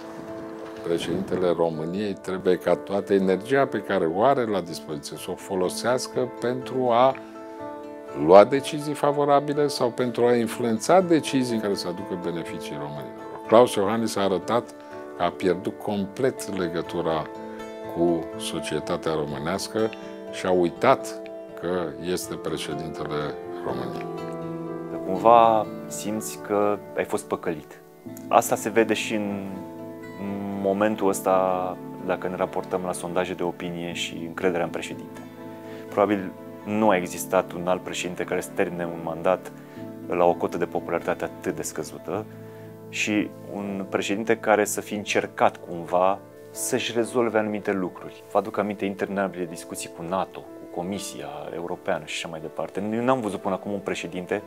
Președintele României trebuie ca toată energia pe care o are la dispoziție să o folosească pentru a lua decizii favorabile sau pentru a influența decizii care să aducă beneficii românilor. Klaus Iohannis a arătat că a pierdut complet legătura cu societatea românească și a uitat că este președintele României. Cumva simți că ai fost păcălit. Asta se vede și în momentul ăsta, dacă ne raportăm la sondaje de opinie și încrederea în președinte. Probabil nu a existat un alt președinte care să termine un mandat la o cotă de popularitate atât de scăzută și un președinte care să fi încercat cumva să-și rezolve anumite lucruri. Vă aduc aminte interminabile discuții cu NATO, cu Comisia Europeană și așa mai departe. Eu n-am văzut până acum un președinte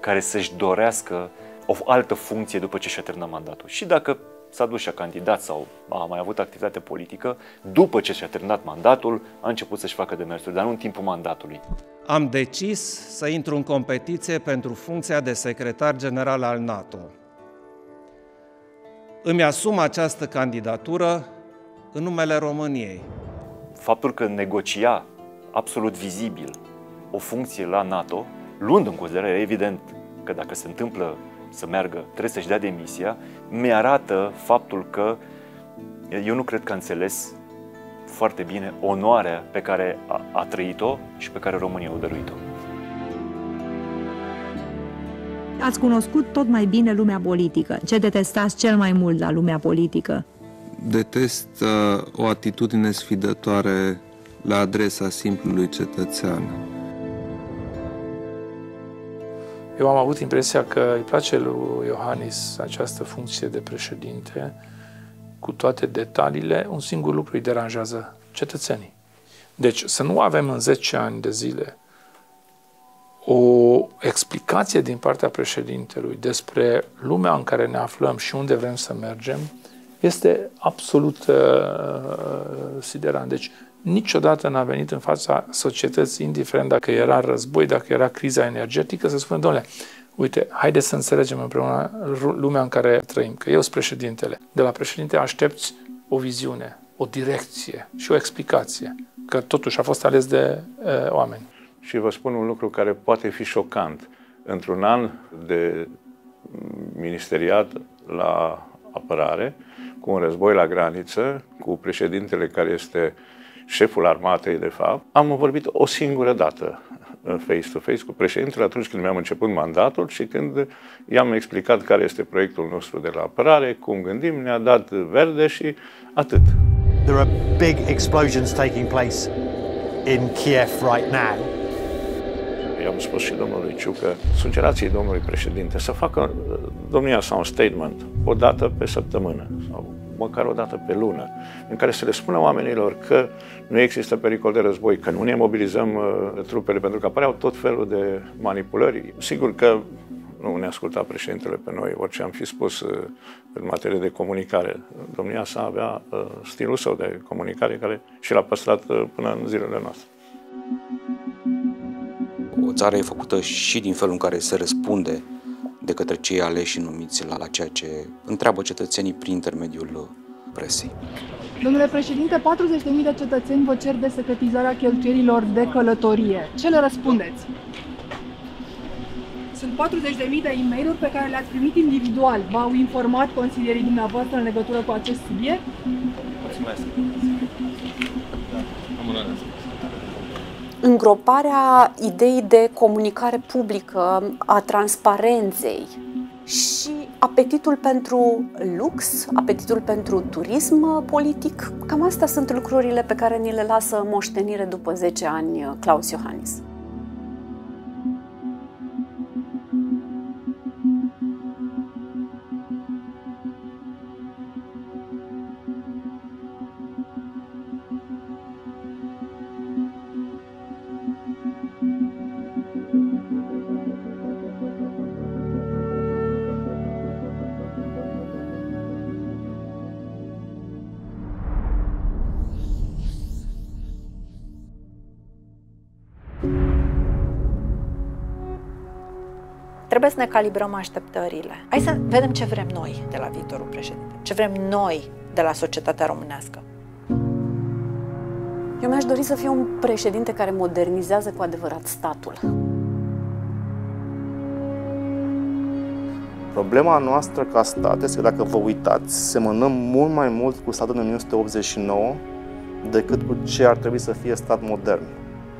care să-și dorească o altă funcție după ce și-a terminat mandatul. Și dacă s-a dus și a candidat sau a mai avut activitate politică, după ce și-a terminat mandatul, a început să-și facă demersuri, dar nu în timpul mandatului. Am decis să intru în competiție pentru funcția de secretar general al NATO. Îmi asum această candidatură în numele României. Faptul că negocia absolut vizibil o funcție la NATO, luând în considerare, evident, că dacă se întâmplă să meargă, trebuie să-și dea demisia, mi-arată faptul că eu nu cred că a înțeles foarte bine onoarea pe care a trăit-o și pe care România a dăruit-o. Ați cunoscut tot mai bine lumea politică. Ce detestați cel mai mult la lumea politică? Detest o atitudine sfidătoare la adresa simplului cetățean. Eu am avut impresia că îi place lui Iohannis această funcție de președinte, cu toate detaliile. Un singur lucru îi deranjează: cetățenii. Deci să nu avem în 10 ani de zile o explicație din partea președintelui despre lumea în care ne aflăm și unde vrem să mergem, este absolut siderant. Deci niciodată n-a venit în fața societății, indiferent dacă era război, dacă era criza energetică, să spună: domnule, uite, haideți să înțelegem împreună lumea în care trăim, că eu sunt președintele. De la președinte aștepți o viziune, o direcție și o explicație, că totuși a fost ales de oameni. Și vă spun un lucru care poate fi șocant. Într-un an de ministeriat la apărare, cu un război la graniță, cu președintele care este șeful armatei, de fapt, am vorbit o singură dată face-to-face cu președintele atunci când mi-am început mandatul și când i-am explicat care este proiectul nostru de la apărare, cum gândim, ne-a dat verde și atât. There are big explosions taking place in Kiev right now. I-am spus și domnului Ciucă, sugerații domnului președinte să facă domnia sa un statement o dată pe săptămână sau măcar o dată pe lună, în care să le spună oamenilor că nu există pericol de război, că nu ne mobilizăm trupele, pentru că apăreau tot felul de manipulări. Sigur că nu ne asculta președintele pe noi, orice am fi spus în materie de comunicare. Domnia sa avea stilul său de comunicare care și l-a păstrat până în zilele noastre. O țară e făcută și din felul în care se răspunde de către cei aleși și numiți la ceea ce întreabă cetățenii prin intermediul presei. Domnule președinte, 40.000 de cetățeni vă cer desecretizarea cheltuielilor de călătorie. Ce le răspundeți? Sunt 40.000 de e-mail-uri pe care le-ați primit individual. V-au informat consilierii dumneavoastră în legătură cu acest subiect? Mulțumesc. Îngroparea ideii de comunicare publică, a transparenței și apetitul pentru lux, apetitul pentru turism politic, cam astea sunt lucrurile pe care ni le lasă moștenire după 10 ani Klaus Iohannis. Trebuie să ne calibrăm așteptările. Hai să vedem ce vrem noi de la viitorul președinte. Ce vrem noi de la societatea românească. Eu mi-aș dori să fie un președinte care modernizează cu adevărat statul. Problema noastră ca stat este că, dacă vă uitați, semănăm mult mai mult cu statul din 1989 decât cu ce ar trebui să fie stat modern.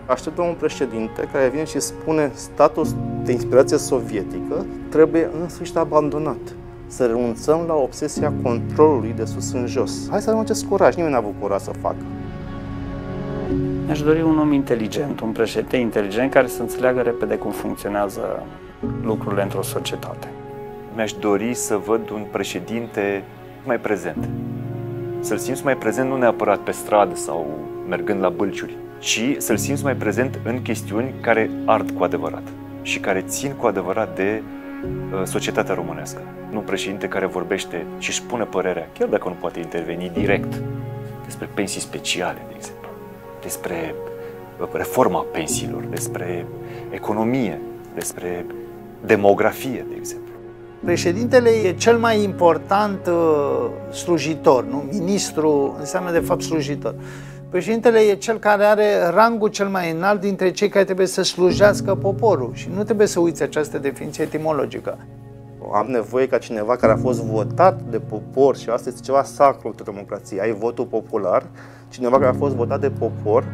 Așteptăm un președinte care vine și spune: statul de inspirație sovietică trebuie în sfârșit abandonat. Să renunțăm la obsesia controlului de sus în jos. Hai să avem acest curaj, nimeni n-a avut curaj să facă. Mi-aș dori un om inteligent, un președinte inteligent care să înțeleagă repede cum funcționează lucrurile într-o societate. Mi-aș dori să văd un președinte mai prezent. Să-l simți mai prezent nu neapărat pe stradă sau mergând la bâlciuri, ci să-l simți mai prezent în chestiuni care ard cu adevărat și care țin cu adevărat de societatea românească. Nu un președinte care vorbește și își spune părerea, chiar dacă nu poate interveni direct, despre pensii speciale, de exemplu, despre reforma pensiilor, despre economie, despre demografie, de exemplu. Președintele e cel mai important slujitor, nu? Ministru înseamnă de fapt slujitor. Președintele e cel care are rangul cel mai înalt dintre cei care trebuie să slujească poporul și nu trebuie să uiți această definiție etimologică. Am nevoie ca cineva care a fost votat de popor, și asta este ceva sacru în democrație, ai votul popular, cineva care a fost votat de popor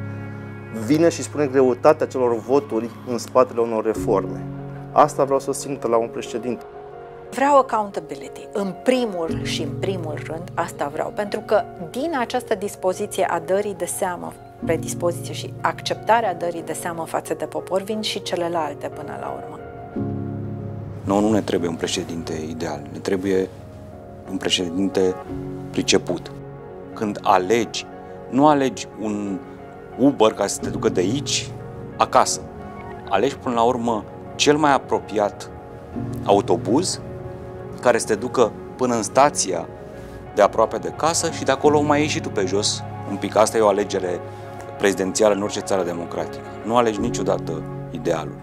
vine și spune greutatea celor voturi în spatele unor reforme. Asta vreau să simt la un președinte. Vreau accountability, în primul rând, asta vreau, pentru că din această dispoziție a dării de seamă, predispoziție și acceptarea dării de seamă față de popor, vin și celelalte până la urmă. Nu ne trebuie un președinte ideal, ne trebuie un președinte priceput. Când alegi, nu alegi un Uber care să te ducă de aici acasă. Alegi până la urmă cel mai apropiat autobuz care să te ducă până în stația de aproape de casă și de acolo mai ieși și tu pe jos un pic. Asta e o alegere prezidențială în orice țară democratică. Nu alegi niciodată idealul.